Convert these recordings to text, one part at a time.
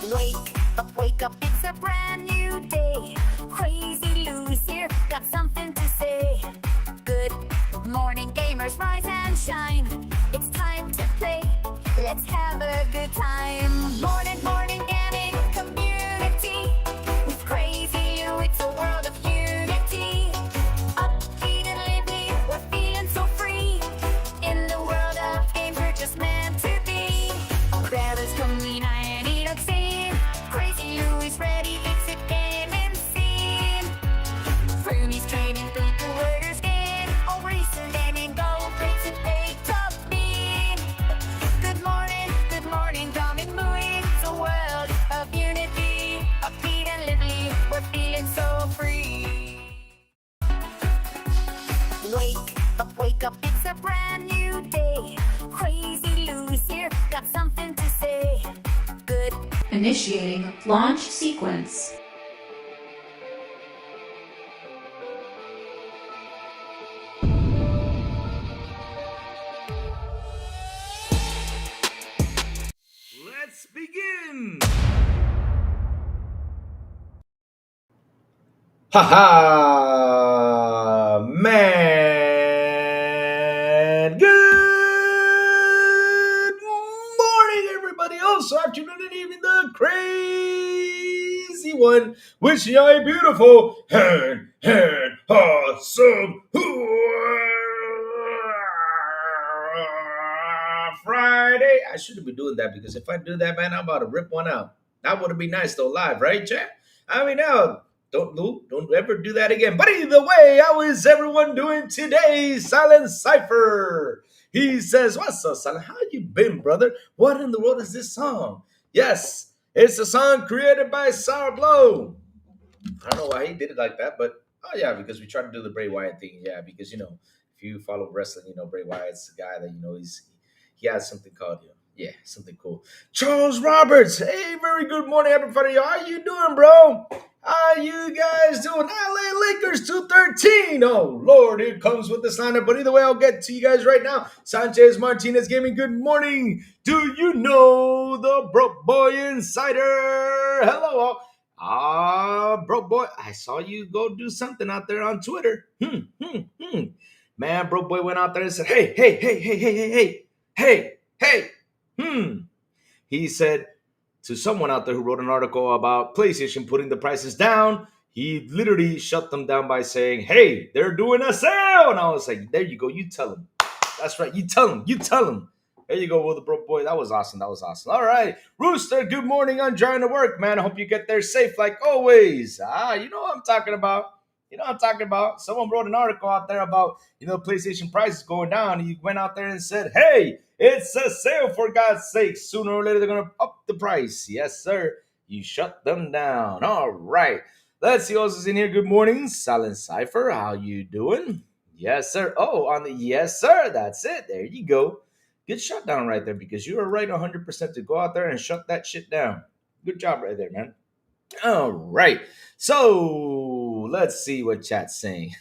Wake up, it's a brand new day. Crazy Lou's here, got something to say. Good morning, gamers, rise and shine. It's time to play, let's have a good time. Morning, gaming community. With Crazy Lou, it's a world of unity. Upbeat and lively, we're feeling so free. In the world of games, we're just meant to be. Brothers coming and eat up scene. Crazy Lou is ready, it's a gaming scene. Plume's training people where skin. All recent gaming go, breaks and pay top bean. Good morning, coming moving. It's a world of unity. Upbeat and lively, we're feeling so free. Wake up, it's a brand new day. Crazy Lou's here, got something to say. Good. Initiating launch sequence. Let's begin! Ha man! Good morning, everybody! Also, afternoon and evening, the crazy one. Wishing you a beautiful and awesome Friday. I shouldn't be doing that because if I do that, man, I'm about to rip one out. That would be nice though, live, right, chat? I mean, no, don't ever do that again. But either way, how is everyone doing today? Silent Cypher. He says, "What's up, Silent? How you been, brother? What in the world is this song?" Yes, it's a song created by Sourblow. I don't know why he did it like that, but oh yeah, because we tried to do the Bray Wyatt thing. Yeah, because if you follow wrestling, Bray Wyatt's the guy that he has something called something cool. Charles Roberts. Hey, very good morning, everybody. How you doing, bro? How you guys doing? LA Lakers 213. Oh Lord, here comes with the lineup. But either way, I'll get to you guys right now. Sanchez Martinez Gaming. Good morning. Do you know the Broke Boy Insider? Hello, all. Broke boy, I saw you go do something out there on Twitter. Man, broke boy went out there and said, hey. He said to someone out there who wrote an article about PlayStation putting the prices down, he literally shut them down by saying, hey, they're doing a sale. And I was like, there you go. You tell them. That's right. You tell them. There you go, Will the Broke Boy. That was awesome. All right. Rooster, good morning. I'm trying to work, man. I hope you get there safe like always. You know what I'm talking about. Someone wrote an article out there about, PlayStation prices going down. He went out there and said, hey, it's a sale for God's sake. Sooner or later, they're going to up the price. Yes, sir. You shut them down. All right. Let's see who else is in here. Good morning. Silent Cypher. How you doing? Yes, sir. Oh, yes, sir. That's it. There you go. Good shutdown right there because you were right 100% to go out there and shut that shit down. Good job right there, man. All right. So let's see what chat's saying.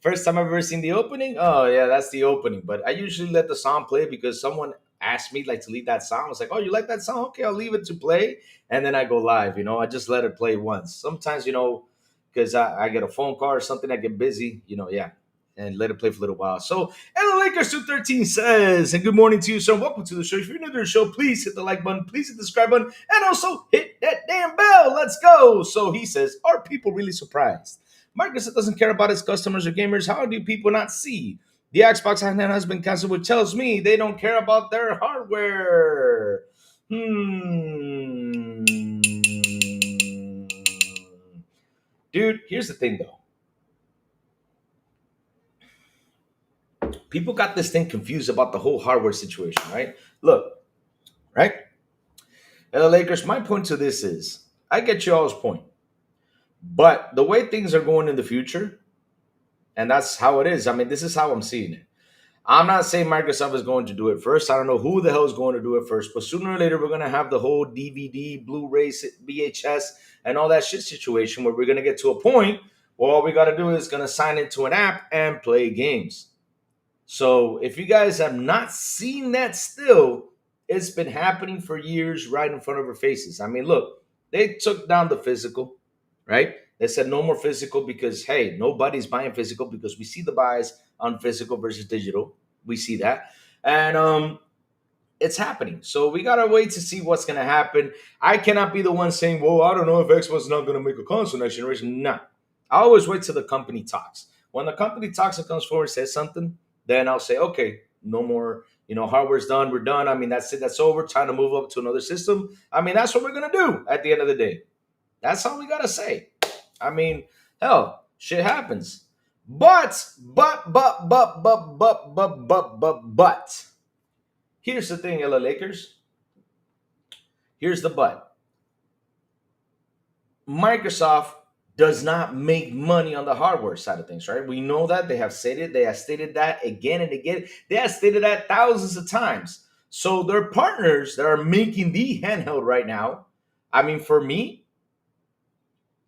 First time I've ever seen the opening? Oh, yeah, that's the opening. But I usually let the song play because someone asked me to leave that song. I was like, oh, you like that song? Okay, I'll leave it to play. And then I go live. I just let it play once. Sometimes, because I get a phone call or something, I get busy, and let it play for a little while. So, LA Lakers 213 says, and good morning to you, sir. Welcome to the show. If you're new to the show, please hit the like button, please hit the subscribe button, and also hit that damn bell. Let's go. So he says, are people really surprised? Microsoft doesn't care about its customers or gamers. How do people not see? The Xbox Handheld has been canceled, which tells me they don't care about their hardware. Dude, here's the thing, though. People got this thing confused about the whole hardware situation, right? Look, right? LA Lakers, my point to this is, I get you all's point. But the way things are going in the future, and that's how it is. I mean, this is how I'm seeing it. I'm not saying Microsoft is going to do it first. I don't know who the hell is going to do it first. But sooner or later, we're going to have the whole DVD, Blu-ray, VHS, and all that shit situation where we're going to get to a point where all we got to do is going to sign into an app and play games. So if you guys have not seen that still, It's been happening for years right in front of our faces. I mean, look, they took down the physical, right? They said no more physical because, hey, nobody's buying physical because we see the buys on physical versus digital. We see that. And it's happening. So we gotta wait to see what's gonna happen. I cannot be the one saying, "Well, I don't know if Xbox is not gonna make a console next generation." No, I always wait till the company talks. When the company talks and comes forward and says something, then I'll say, "Okay, no more. Hardware's done. We're done. I mean, that's it. That's over. Time to move up to another system." I mean, that's what we're gonna do at the end of the day. That's all we gotta say. I mean, hell, shit happens. But. Here's the thing, LA Lakers. Here's the but. Microsoft does not make money on the hardware side of things, right? We know that. They have stated that again and again. They have stated that thousands of times. So their partners that are making the handheld right now, I mean, for me,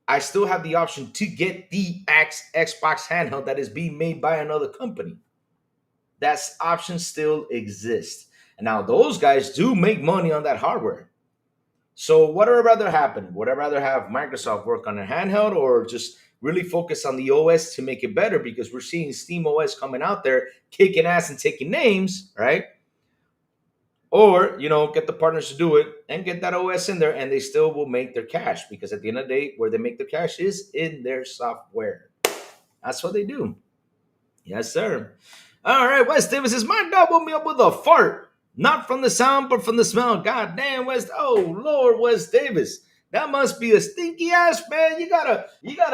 I still have the option to get the Xbox handheld that is being made by another company. That option still exists. And now those guys do make money on that hardware. So what would I rather happen? Would I rather have Microsoft work on a handheld or just really focus on the OS to make it better? Because we're seeing Steam OS coming out there, kicking ass and taking names, right? Or, get the partners to do it and get that OS in there and they still will make their cash. Because at the end of the day, where they make their cash is in their software. That's what they do. Yes, sir. All right, Wes Davis says, my dog woke me up with a fart. Not from the sound, but from the smell. God damn, West. Oh, Lord, Wes Davis. That must be a stinky ass, man. You gotta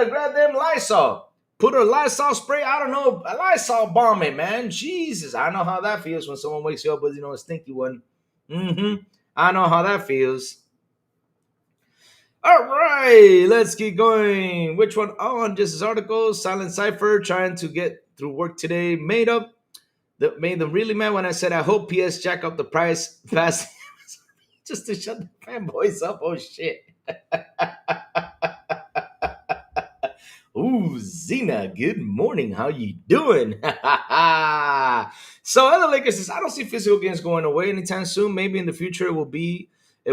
grab them Lysol. Put a Lysol spray, I don't know, a Lysol bomb it, man. Jesus. I know how that feels when someone wakes you up with, a stinky one. I know how that feels. All right, let's keep going. Which one? On just his article, Silent Cypher trying to get through work today. That made them really mad when I said I hope PS jack up the price fast just to shut the fanboys up. Oh shit. Ooh, Zena, good morning. How you doing? So other Lakers says, I don't see physical games going away anytime soon. Maybe in the future it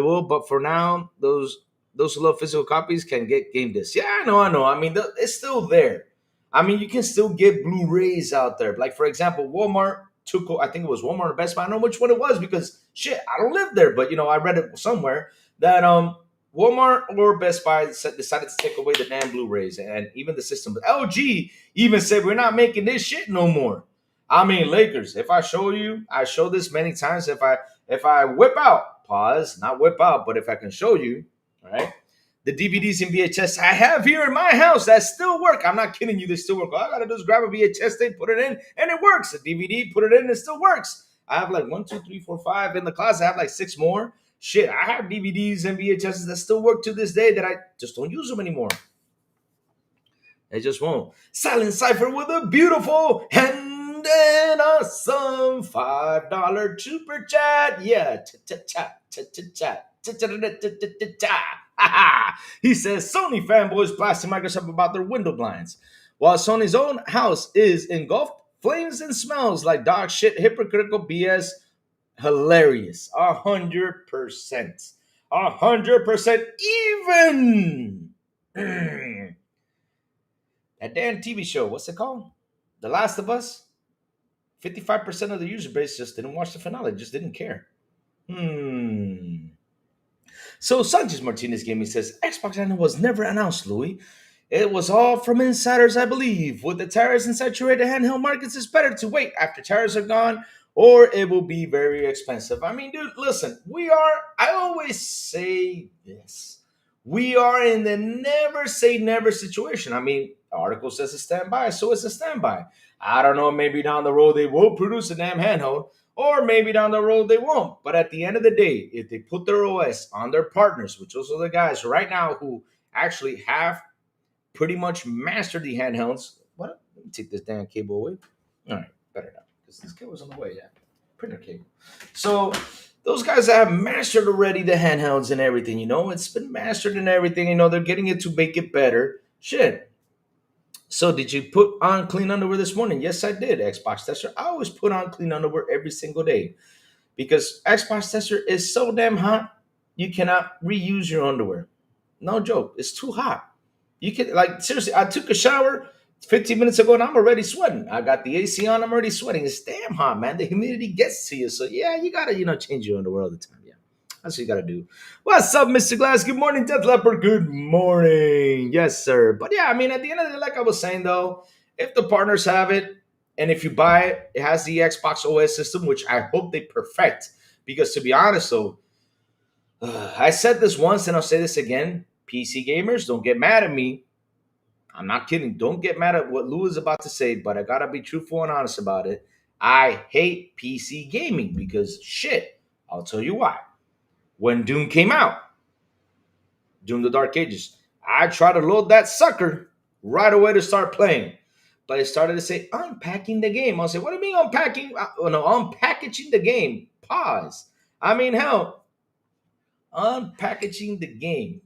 will, but for now, those who love physical copies can get game discs. Yeah, I know. I mean, it's still there. I mean, you can still get Blu-rays out there. Like, for example, Walmart I think it was Walmart or Best Buy. I don't know which one it was because, shit, I don't live there. But, I read it somewhere that Walmart or Best Buy decided to take away the damn Blu-rays and even the system. But LG even said, we're not making this shit no more. I mean, Lakers, if I show this many times. If I whip out, pause, not whip out, but if I can show you, all right, the DVDs and VHS I have here in my house that still work. I'm not kidding you, they still work. All I gotta do is grab a VHS tape, put it in, and it works. A DVD, put it in, it still works. I have like 1, 2, 3, 4, 5 in the closet. I have like 6 more. Shit, I have DVDs and VHSs that still work to this day that I just don't use them anymore. They just won't. Silent Cypher with a beautiful and an awesome $5 super chat. Yeah, chat. He says Sony fanboys blasting Microsoft about their window blinds, while Sony's own house is engulfed flames and smells like dog shit, hypocritical BS. Hilarious. 100%. 100% even. That damn TV show, what's it called? The Last of Us? 55% of the user base just didn't watch the finale, just didn't care. So Sanchez Martinez Gaming says, Xbox One was never announced, Louis. It was all from insiders, I believe. With the tariffs and saturated handheld markets, it's better to wait after tariffs are gone, or it will be very expensive. I mean, dude, listen, I always say this. We are in the never say never situation. I mean, the article says it's standby, so it's a standby. I don't know, maybe down the road they will produce a damn handheld, or maybe down the road they won't. But at the end of the day, if they put their OS on their partners, which those are the guys right now who actually have pretty much mastered the handhelds. What? Let me take this damn cable away. All right, better not, because this cable's on the way. Yeah, printer cable. So those guys that have mastered already the handhelds and everything, it's been mastered and everything. They're getting it to make it better. Shit. So did you put on clean underwear this morning? Yes, I did, Xbox tester. I always put on clean underwear every single day. because Xbox tester is so damn hot, you cannot reuse your underwear. No joke, it's too hot. You can, like, seriously, I took a shower 15 minutes ago and I'm already sweating. I got the AC on, I'm already sweating. It's damn hot, man. The humidity gets to you. So yeah, you gotta, change your underwear all the time. Yeah. That's what you gotta do. What's up, Mr. Glass? Good morning, Death Leopard. Good morning. Yes, sir. But yeah, I mean, at the end of the day, like I was saying though, if the partners have it, and if you buy it, it has the Xbox OS system, which I hope they perfect. Because to be honest, though, I said this once and I'll say this again. PC gamers, don't get mad at me. I'm not kidding. Don't get mad at what Lou is about to say, but I gotta be truthful and honest about it. I hate PC gaming because shit. I'll tell you why. When Doom came out, Doom the Dark Ages, I tried to load that sucker right away to start playing. But it started to say unpacking the game. I'll say, what do you mean unpacking? Oh no, unpackaging the game. Pause. I mean, hell, unpackaging the game.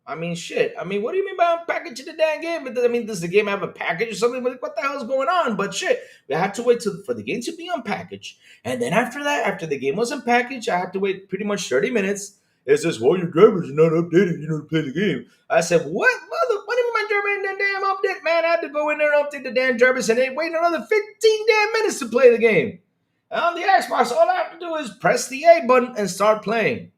I mean, shit. I mean, what do you mean by unpackaging the damn game? I mean, does the game have a package or something? What the hell is going on? But shit, we had to wait for the game to be unpackaged. And then after that, after the game was unpackaged, I had to wait pretty much 30 minutes. It says, well, your drivers are not updated, to play the game. I said, what? What do you mean my driver ain't that damn update? Man, I had to go in there and update the damn drivers and then wait another 15 damn minutes to play the game. And on the Xbox, all I have to do is press the A button and start playing.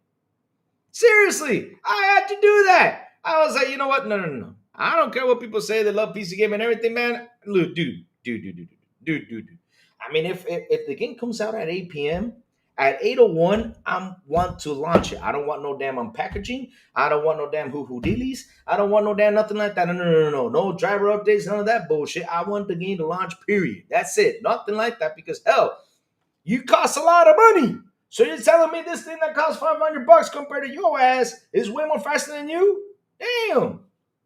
Seriously, I had to do that. I was like, you know what? No. I don't care what people say. They love PC game and everything, man. Look, dude. I mean, if the game comes out at 8 p.m., at 8:01, I want to launch it. I don't want no damn unpackaging. I don't want no damn hoo-hoo dealies. I don't want no damn nothing like that. No. No driver updates, none of that bullshit. I want the game to launch, period. That's it. Nothing like that because, hell, you cost a lot of money. So you're telling me this thing that costs $500 compared to your ass is way more faster than you? Damn.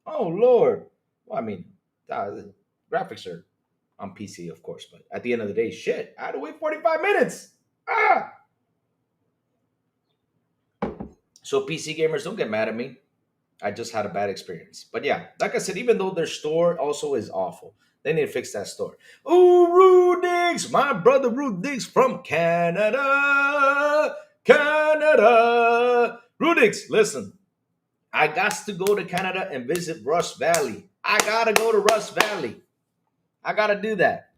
Oh, Lord. Well, I mean, the graphics are on PC, of course, but at the end of the day, shit, I had to wait 45 minutes. So PC gamers, don't get mad at me. I just had a bad experience. But yeah, like I said, even though their store also is awful, they need to fix that store. Ooh, Rudix, my brother Rudix from Canada. Rudix, listen, I got to go to Canada and visit Rust Valley. I got to go to Rust Valley. I got to do that.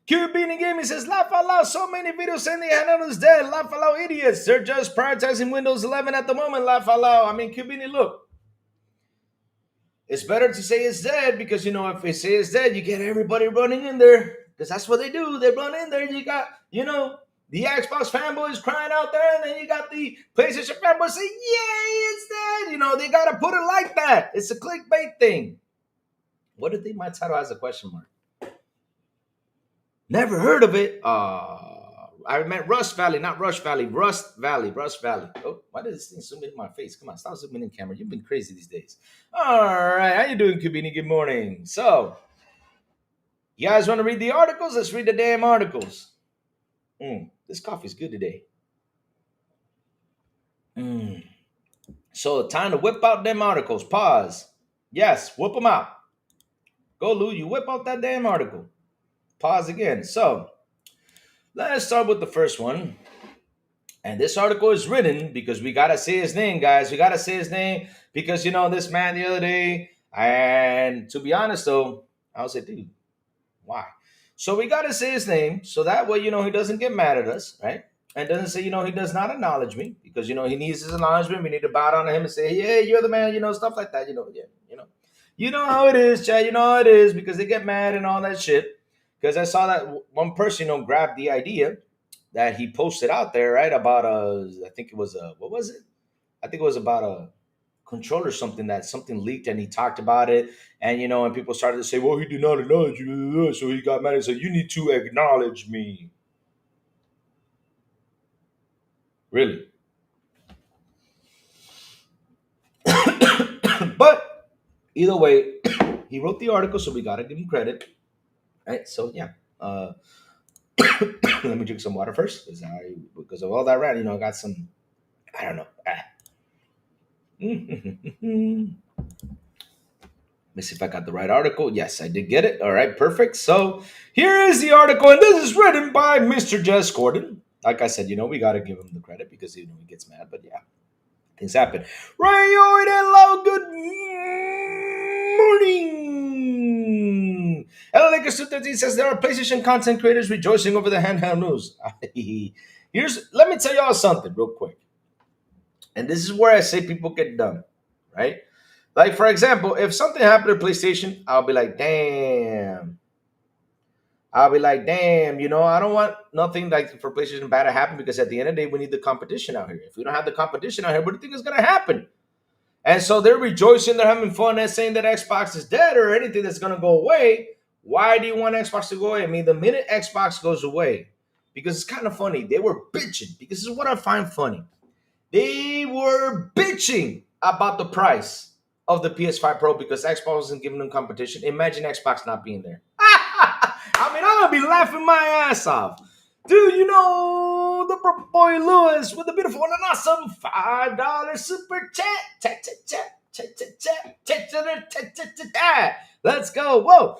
Cubini Gaming says, laugh out loud, so many videos saying the Handheld is dead. Laugh out loud, idiots. They're just prioritizing Windows 11 at the moment. Laugh out loud. I mean, Cubini, look. It's better to say it's dead because, if they say it's dead, you get everybody running in there. Because that's what they do. They run in there. You got, the Xbox fanboys crying out there. And then you got the PlayStation fanboys saying, yay, it's dead. They got to put it like that. It's a clickbait thing. What do you think my title has a question mark? Never heard of it. I meant Rust Valley, not Rush Valley. Rust Valley. Oh, why did this thing zoom in my face? Come on, stop zooming in, camera. You've been crazy these days. All right, how you doing, Kubini? Good morning. So, you guys want to read the articles? Let's read the damn articles. This coffee's good today. So, time to whip out them articles. Pause. Yes, whip them out. Go, Lou. You whip out that damn article. Pause again. So, let's start with the first one. And this article is written because we got to say his name, guys. We got to say his name because, this man the other day, and to be honest, though, I was like, dude, why? So we got to say his name so that way, he doesn't get mad at us, right? And doesn't say, he does not acknowledge me because, he needs his acknowledgement. We need to bow down to him and say, yeah, you're the man, stuff like that, You know how it is, Chad. You know how it is because they get mad and all that shit. Because I saw that one person, grabbed the idea that he posted out there, right? About I think it was what was it? I think it was about a controller, something leaked, and he talked about it, and and people started to say, well, he did not acknowledge you, so he got mad and said, you need to acknowledge me. Really? But either way, he wrote the article, so we gotta give him credit. Right, so yeah. Let me drink some water first, because of all that rant, I got some. I don't know. Let me see if I got the right article. Yes, I did get it. All right, perfect. So here is the article, and this is written by Mr. Jess Gordon. Like I said, we got to give him the credit because he gets mad. But yeah, things happen. Rayo, hello, good morning. Hello, Lakers 213 says there are PlayStation content creators rejoicing over the handheld news. Let me tell y'all something real quick. And this is where I say people get dumb, right? Like, for example, if something happened to PlayStation, I'll be like, damn. I don't want nothing like for PlayStation bad to happen because at the end of the day, we need the competition out here. If we don't have the competition out here, what do you think is going to happen? And so they're rejoicing, they're having fun, and saying that Xbox is dead or anything that's going to go away. Why do you want Xbox to go away? I mean, the minute Xbox goes away, because it's kind of funny, they were bitching, because this is what I find funny. They were bitching about the price of the PS5 Pro because Xbox wasn't giving them competition. Imagine Xbox not being there. I mean, I'm going to be laughing my ass off. Dude, the boy Lewis with the beautiful and awesome $5 super chat. Let's go. Whoa.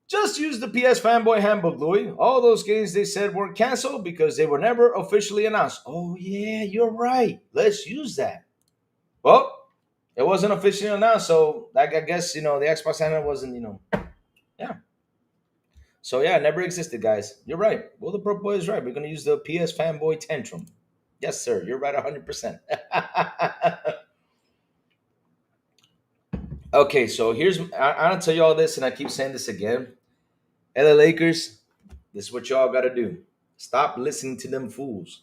Just use the PS Fanboy Handbook, Louis. All those games they said were canceled because they were never officially announced. Oh, yeah, you're right. Let's use that. Well, it wasn't officially announced, so I guess, the Xbox Handheld wasn't, yeah. So, yeah, it never existed, guys. You're right. Well, the Pro Boy is right. We're going to use the PS Fanboy Tantrum. Yes, sir. You're right 100%. Okay, so I'm going to tell you all this, and I keep saying this again. LA Lakers, this is what y'all got to do. Stop listening to them fools.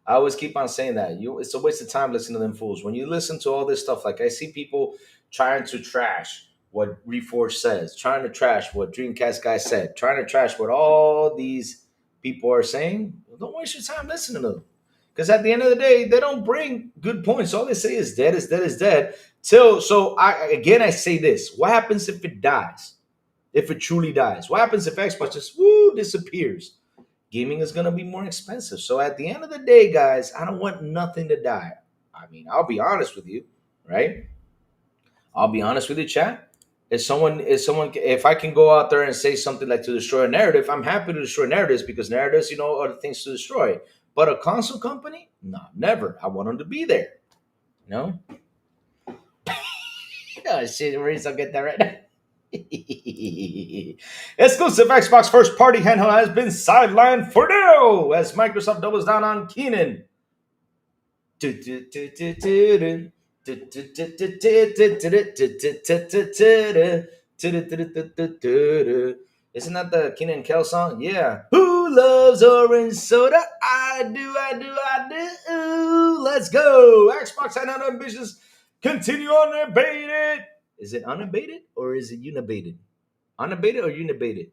I always keep on saying that. It's a waste of time listening to them fools. When you listen to all this stuff, like I see people trying to trash what Reforge says, trying to trash what Dreamcast guy said, trying to trash what all these people are saying, don't waste your time listening to them. Because at the end of the day, they don't bring good points. All they say is dead, is dead, is dead. So I say this. What happens if it dies? If it truly dies? What happens if Xbox just disappears? Gaming is going to be more expensive. So at the end of the day, guys, I don't want nothing to die. I mean, I'll be honest with you, right? I'll be honest with you, chat. If I can go out there and say something like to destroy a narrative, I'm happy to destroy narratives because narratives, are the things to destroy. But a console company, no, never. I want them to be there. Oh shit, I'll get that right now. Exclusive Xbox first party handheld has been sidelined for now as Microsoft doubles down on Keenan. Isn't that the Keenan and Kel song? Yeah. Who loves orange soda? I do, I do, I do. Let's go. Xbox handheld ambitions continue unabated. Is it unabated or is it unabated? Unabated or unabated?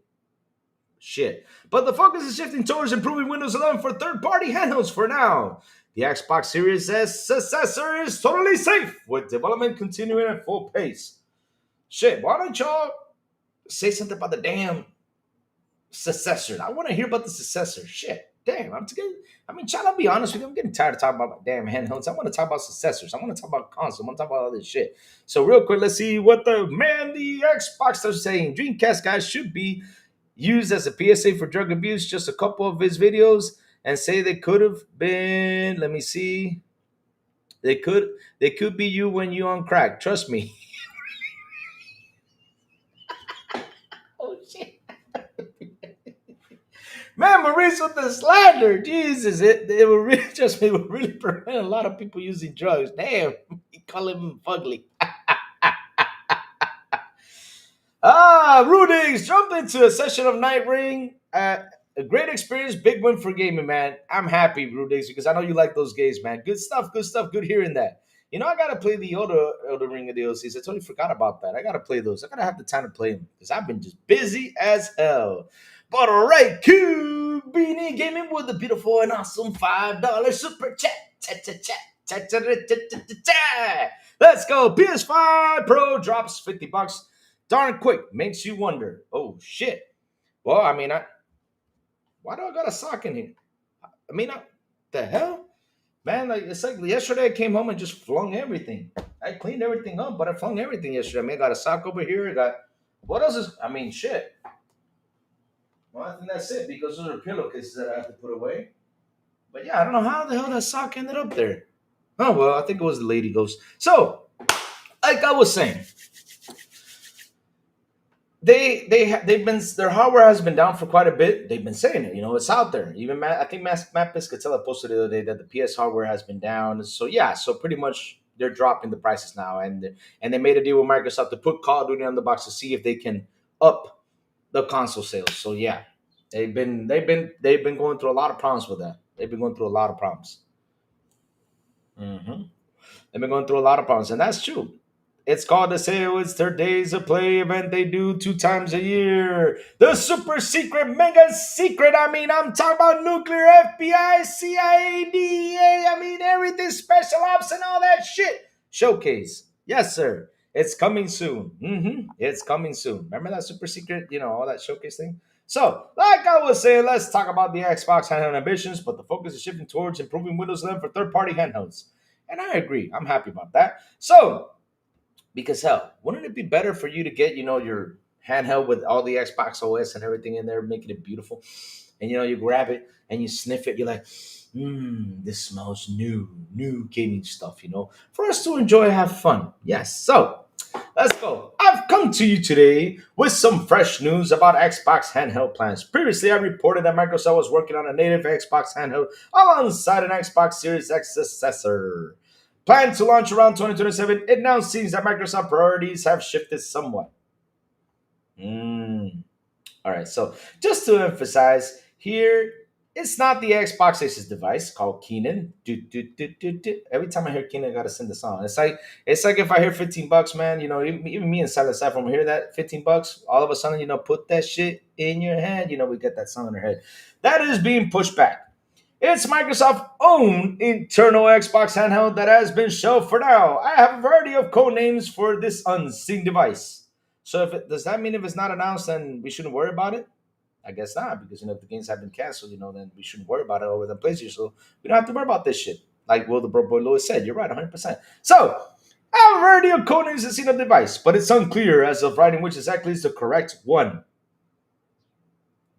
Shit. But the focus is shifting towards improving Windows 11 for third-party handhelds for now. The Xbox Series S successor is totally safe, with development continuing at full pace. Shit, why don't y'all say something about the damn successor? I want to hear about the successor. Shit, damn. Chat, I'll be honest with you. I'm getting tired of talking about my damn handhelds. I want to talk about successors. I want to talk about consoles. I want to talk about all this shit. So real quick, let's see what the Xbox are saying. Dreamcast guys should be used as a PSA for drug abuse. Just a couple of his videos and say they could have been. Let me see. They could be you when you on crack. Trust me. Oh shit. Man, Maurice with the slander. Jesus, it will really just me will really prevent a lot of people using drugs. Damn, you call him fugly. Rudings jumped into a session of Night Ring. A great experience, big win for gaming, man. I'm happy, Rudings, because I know you like those games, man. Good stuff, good hearing that. I gotta play the Elder Ring of DLCs. I totally forgot about that. I gotta play those. I gotta have the time to play them because I've been just busy as hell. But all right, Q Beanie Gaming with a beautiful and awesome $5 super chat. Let's go. PS5 Pro drops $50. Darn quick. Makes you wonder. Oh shit. Well, why do I got a sock in here? The hell? Man, it's like yesterday I came home and just flung everything. I cleaned everything up, but I flung everything yesterday. I got a sock over here. What else is, shit. Well, I think that's it because those are pillowcases that I have to put away. But yeah, I don't know how the hell that sock ended up there. Oh well, I think it was the lady ghost. So, like I was saying, they've been their hardware has been down for quite a bit. They've been saying it, it's out there. Even I think Matt Piscatella posted the other day that the PS hardware has been down. So yeah, so pretty much they're dropping the prices now, and they made a deal with Microsoft to put Call of Duty on the box to see if they can up the console sales. So yeah, they've been going through a lot of problems with that. They've been going through a lot of problems. Hmm. They've been going through a lot of problems, and that's true. It's called the sale. It's their days of play event they do 2 times a year. The super secret, mega secret. I mean, I'm talking about nuclear FBI, CIA, DEA. I mean, everything special ops and all that shit. Showcase. Yes, sir. It's coming soon. It's coming soon. Remember that super secret, all that showcase thing? So, like I was saying, let's talk about the Xbox handheld ambitions, but the focus is shifting towards improving Windows 11 for third party handhelds. And I agree. I'm happy about that. So, because hell, wouldn't it be better for you to get, your handheld with all the Xbox OS and everything in there, making it beautiful? And you grab it and you sniff it, you're like, this smells new gaming stuff, for us to enjoy, have fun. Yes. So let's go. I've come to you today with some fresh news about Xbox handheld plans. Previously, I reported that Microsoft was working on a native Xbox handheld alongside an Xbox Series X successor. Planned to launch around 2027, it now seems that Microsoft priorities have shifted somewhat. All right, so just to emphasize here, it's not the Xbox Aces device called Keenan. Every time I hear Keenan, I gotta sing the song. It's like if I hear $15, man. Even me and Silent Cypher, when we hear that $15, all of a sudden, put that shit in your head. We get that song in our head. That is being pushed back. It's Microsoft's own internal Xbox handheld that has been shelved for now. I have a variety of code names for this unseen device. So does that mean if it's not announced, then we shouldn't worry about it? I guess not, because if the games have been canceled, then we shouldn't worry about it over the PlayStation. So we don't have to worry about this shit. Like Will the Bro Boy Lewis said, you're right, 100%. So I have a variety of code names to see the device, but it's unclear as of writing which exactly is the correct one.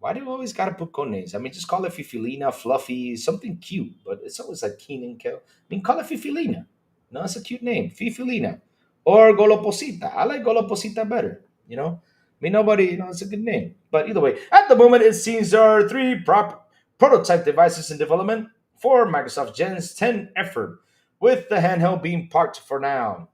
Why do you always gotta put code names? I mean, just call it Fifilina, Fluffy, something cute. But it's always like Keenan Kel. I mean, call it Fifilina. No, it's a cute name, Fifilina, or Goloposita. I like Goloposita better. I mean, nobody. It's a good name. But either way, at the moment, it seems there are three prototype devices in development for Microsoft Gen's 10 effort, with the handheld being parked for now.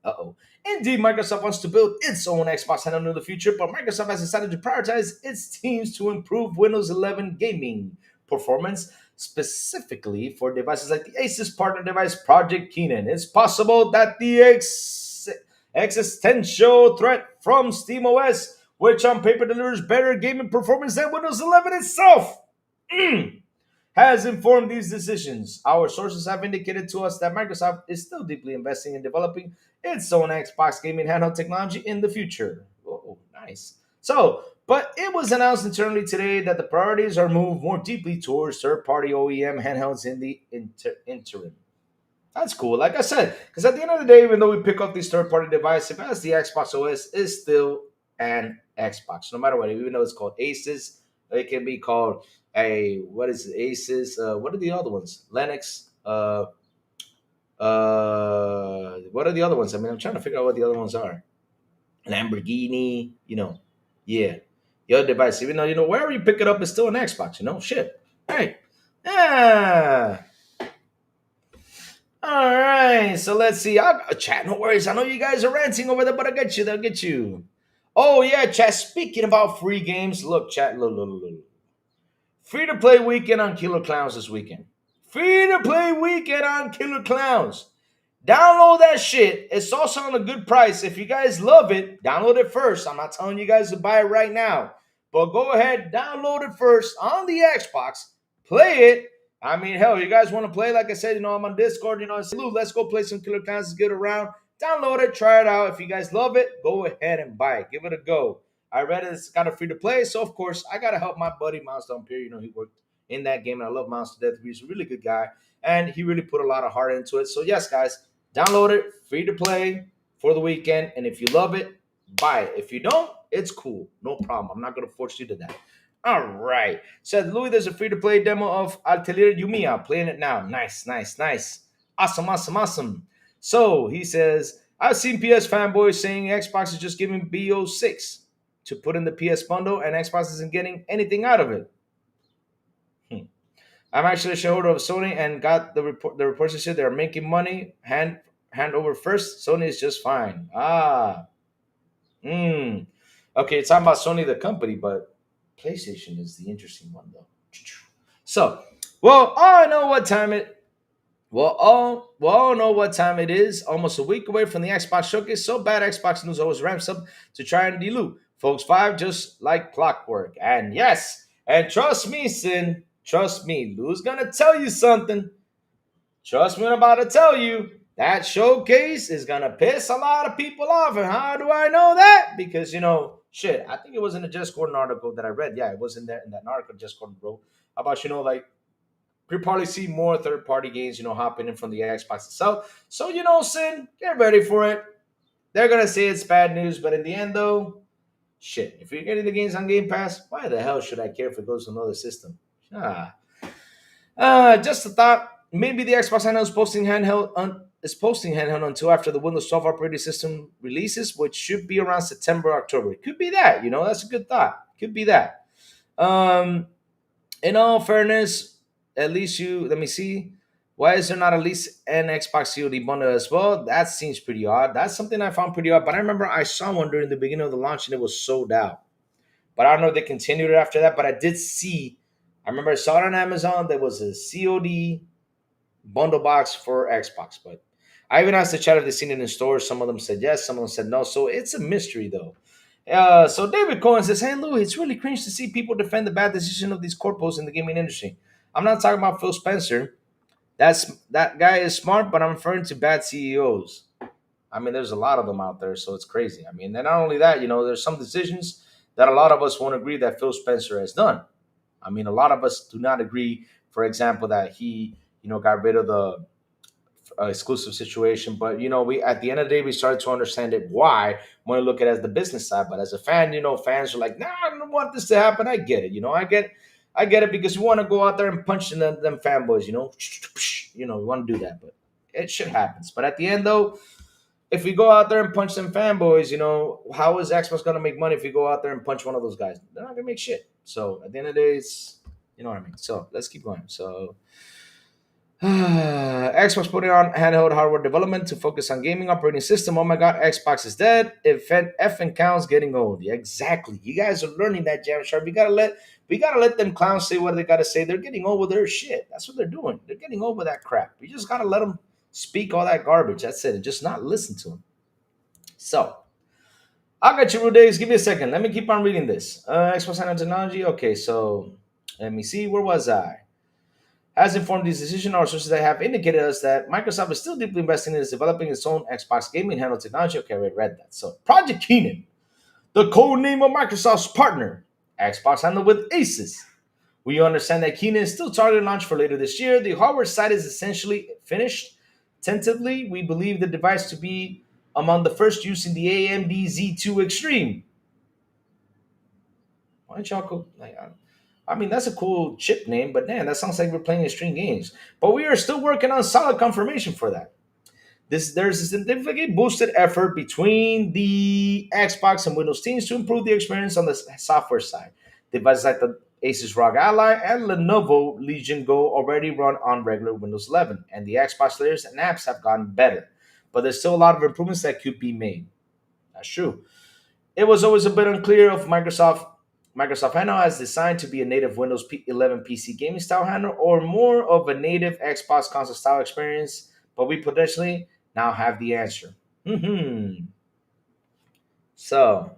Uh-oh. Indeed, Microsoft wants to build its own Xbox handheld in the future, but Microsoft has decided to prioritize its teams to improve Windows 11 gaming performance, specifically for devices like the Asus partner device Project Keenan. It's possible that the existential threat from SteamOS, which on paper delivers better gaming performance than Windows 11 itself, has informed these decisions. Our sources have indicated to us that Microsoft is still deeply investing in developing its own Xbox gaming handheld technology in the future. Oh, nice. So, but it was announced internally today that the priorities are moved more deeply towards third-party OEM handhelds in the interim. That's cool. Like I said, because at the end of the day, even though we pick up these third-party devices, if it has the Xbox OS, is still an Xbox, no matter what. Even though it's called Asus, it can be called what is it, Asus? What are the other ones? Linux. What are the other ones? I mean, I'm trying to figure out what the other ones are. Lamborghini. Yeah. Your device, even though wherever you pick it up, it's still an Xbox. Shit. Hey. Yeah. All right, so let's see. Chat, no worries. I know you guys are ranting over there, but I get you. They'll get you. Oh yeah, chat. Speaking about free games, look, chat. Look. Free to play weekend on Killer Clowns this weekend. Free to play weekend on Killer Clowns. Download that shit. It's also on a good price. If you guys love it, download it first. I'm not telling you guys to buy it right now, but go ahead, download it first on the Xbox. Play it. I mean, hell, you guys want to play? Like I said, I'm on Discord. Say, Lou, let's go play some Killer Clowns. Let's get around. Download it, try it out. If you guys love it, go ahead and buy it. Give it a go. I read it's got a free to play, so of course I gotta help my buddy Miles Dompier. He worked in that game, and I love Miles to death. He's a really good guy, and he really put a lot of heart into it. So yes, guys, download it, free to play for the weekend, and if you love it, buy it. If you don't, it's cool, no problem. I'm not gonna force you to that. All right. Said Louis, there's a free to play demo of Atelier Yumiya. Playing it now. Nice, nice, nice. Awesome, awesome, awesome. So he says, I've seen PS fanboys saying Xbox is just giving BO6 to put in the PS bundle and Xbox isn't getting anything out of it. Hmm. I'm actually a shareholder of Sony and got the reports that said they're making money hand over first. Sony is just fine. Ah. Hmm. Okay, it's talking about Sony the company, but PlayStation is the interesting one though. So, well, all I know what time it. Well, all know what time it is. Almost a week away from the Xbox showcase. So bad, Xbox news always ramps up to try and delude folks. Five just like clockwork. And yes, and trust me, Sin. Trust me, Lou's gonna tell you something. Trust me, I'm about to tell you. That showcase is gonna piss a lot of people off. And how do I know that? Because shit, I think it was in the Just Gordon article that I read. Yeah, it was in there in that article Just Gordon wrote about like we probably see more third party games, hopping in from the Xbox itself. So Sin, get ready for it. They're gonna say it's bad news, but in the end though, shit, if you're getting the games on Game Pass, why the hell should I care if it goes to another system? Ah. Just a thought. Maybe the Xbox handheld is posting handheld until after the Windows 12 operating system releases, which should be around September, October. It could be that. That's a good thought. Could be that. Um, in all fairness, at least let me see. Why is there not at least an Xbox COD bundle as well? That seems pretty odd. That's something I found pretty odd. But I remember I saw one during the beginning of the launch and it was sold out. But I don't know if they continued it after that. But I did see. I remember I saw it on Amazon. There was a COD bundle box for Xbox. But I even asked the chat if they've seen it in stores. Some of them said yes. Some of them said no. So it's a mystery though. So David Cohen says, "Hey Lou, it's really cringe to see people defend the bad decision of these corpos in the gaming industry. I'm not talking about Phil Spencer. That guy is smart, but I'm referring to bad CEOs. I mean, there's a lot of them out there, so it's crazy. I mean, and not only that, there's some decisions that a lot of us won't agree that Phil Spencer has done. I mean, a lot of us do not agree, for example, that he, got rid of the exclusive situation. But we at the end of the day, we started to understand it why when we look at it as the business side. But as a fan, fans are like, nah, I don't want this to happen. I get it. I get it because we want to go out there and punch them fanboys. We want to do that, but it shit happens. But at the end, though, if we go out there and punch some fanboys, how is Xbox gonna make money if you go out there and punch one of those guys? They're not gonna make shit. So at the end of the day, it's you know what I mean. So let's keep going. So Xbox putting on handheld hardware development to focus on gaming operating system. Oh my god, Xbox is dead. If and counts getting old. Yeah, exactly. You guys are learning that, Jam Sharp. We gotta let them clowns say what they gotta say. They're getting over their shit. That's what they're doing. They're getting over that crap. We just gotta let them speak all that garbage. That's it. And just not listen to them. So I got you, Rudays. Give me a second. Let me keep on reading this. Xbox handheld technology. Okay, so let me see. Where was I? Has informed this decision, our sources that have indicated us that Microsoft is still deeply investing in developing its own Xbox gaming handle technology. Okay, I read that. So, Project Keenan, the code name of Microsoft's partner, Xbox handle with Asus. We understand that Keenan is still targeted launch for later this year. The hardware side is essentially finished. Tentatively, we believe the device to be among the first using the AMD Z2 Extreme. Why don't y'all go? I mean, that's a cool chip name, but man, that sounds like we're playing extreme games. But we are still working on solid confirmation for that. There's a significant boosted effort between the Xbox and Windows teams to improve the experience on the software side. Devices like the Asus ROG Ally and Lenovo Legion Go already run on regular Windows 11, and the Xbox layers and apps have gotten better. But there's still a lot of improvements that could be made. That's true. It was always a bit unclear if Microsoft Handle has designed to be a native Windows 11 PC gaming style handle or more of a native Xbox console style experience, but we potentially now have the answer. So,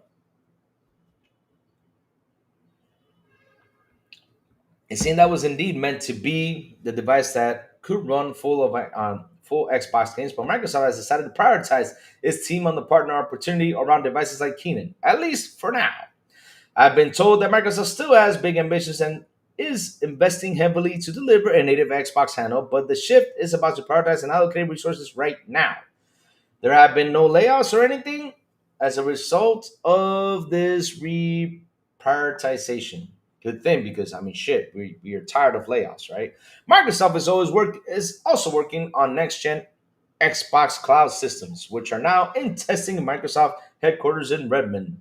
it seemed that was indeed meant to be the device that could run full Xbox games, but Microsoft has decided to prioritize its team on the partner opportunity around devices like Keenan, at least for now. I've been told that Microsoft still has big ambitions and is investing heavily to deliver a native Xbox handle, but the shift is about to prioritize and allocate resources right now. There have been no layoffs or anything as a result of this reprioritization. Good thing because I mean, shit, we are tired of layoffs, right? Microsoft is also working on next gen Xbox cloud systems, which are now in testing in Microsoft headquarters in Redmond.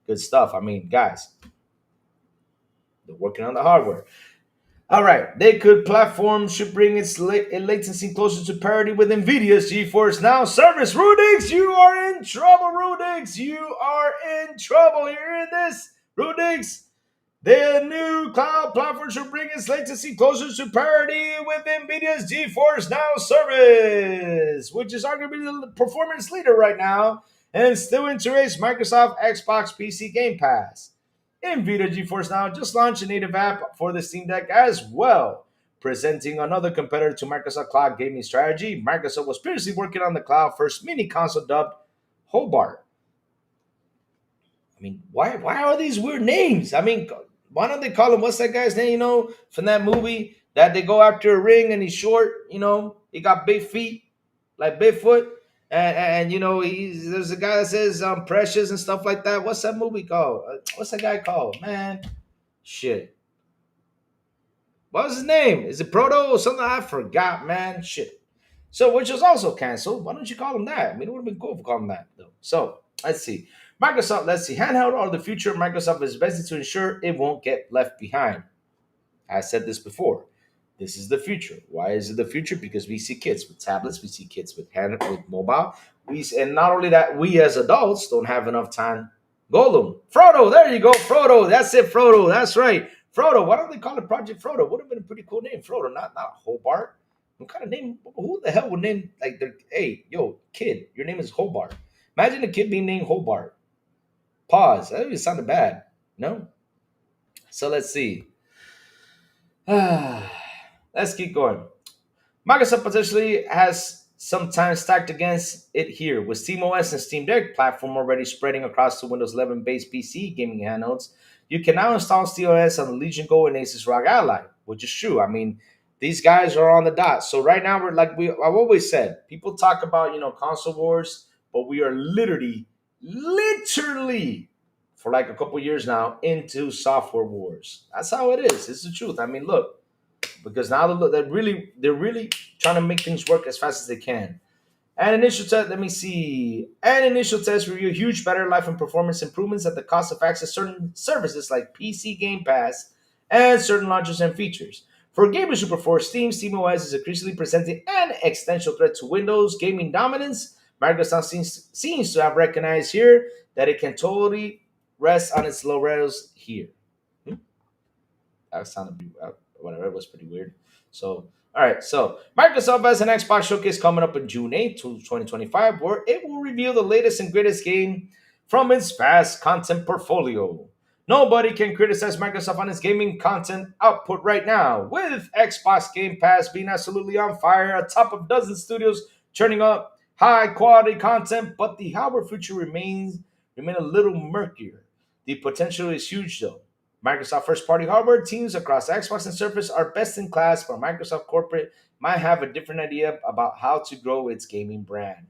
Good stuff. I mean, guys, they're working on the hardware. All right, they could platform should bring its latency closer to parity with Nvidia's GeForce Now service. Rudix, you are in trouble. Rudix, you are in trouble. You're in this, Rudix. The new cloud platform should bring its latency closer to parity with NVIDIA's GeForce Now service, which is arguably the performance leader right now, and still integrates Microsoft Xbox PC Game Pass. NVIDIA GeForce Now just launched a native app for the Steam Deck as well, presenting another competitor to Microsoft Cloud gaming strategy. Microsoft was previously working on the cloud first mini console dubbed Hobart. I mean, why are these weird names? I mean, why don't they call him, what's that guy's name? From that movie that they go after a ring and he's short. He got big feet like Bigfoot, and there's a guy that says Precious and stuff like that. What's that movie called? What's that guy called? Man, shit. What was his name? Is it Proto or something? I forgot, man. Shit. So, which was also canceled. Why don't you call him that? I mean, it would have been cool if you called him that, though. So, let's see. Microsoft, let's see. Handheld or the future, Microsoft is investing to ensure it won't get left behind. I said this before. This is the future. Why is it the future? Because we see kids with tablets, we see kids with mobile. And not only that, we as adults don't have enough time. Golem, Frodo, there you go, Frodo. That's it, Frodo. That's right, Frodo. Why don't they call it Project Frodo? Would have been a pretty cool name, Frodo. Not Hobart. What kind of name? Who the hell would name like their? Hey, yo, kid, your name is Hobart. Imagine a kid being named Hobart. Pause. That even sounded bad. No. So let's see. Let's keep going. Microsoft potentially has some time stacked against it here, with SteamOS and Steam Deck platform already spreading across the Windows 11 based PC gaming handhelds. You can now install SteamOS on the Legion Go and Asus ROG Ally, which is true. I mean, these guys are on the dot. So right now we're like I've always said, people talk about console wars, but we are literally for like a couple years now into software wars. That's how it is. It's the truth. I mean, look, because now they're really trying to make things work as fast as they can. And initial test, let me see. And initial test review huge battery life and performance improvements at the cost of access certain services like PC Game Pass and certain launchers and features. For gamers who prefer Steam, SteamOS is increasingly presenting an existential threat to Windows gaming dominance. Microsoft seems to have recognized here that it can totally rest on its laurels here. That sounded whatever. It was pretty weird. So, all right. So, Microsoft has an Xbox showcase coming up in June 8th, 2025, where it will reveal the latest and greatest game from its vast content portfolio. Nobody can criticize Microsoft on its gaming content output right now, with Xbox Game Pass being absolutely on fire, atop of dozen studios churning up high quality content. But the hardware future remain a little murkier. The potential is huge, though. Microsoft first-party hardware teams across Xbox and Surface are best in class, but Microsoft corporate might have a different idea about how to grow its gaming brand.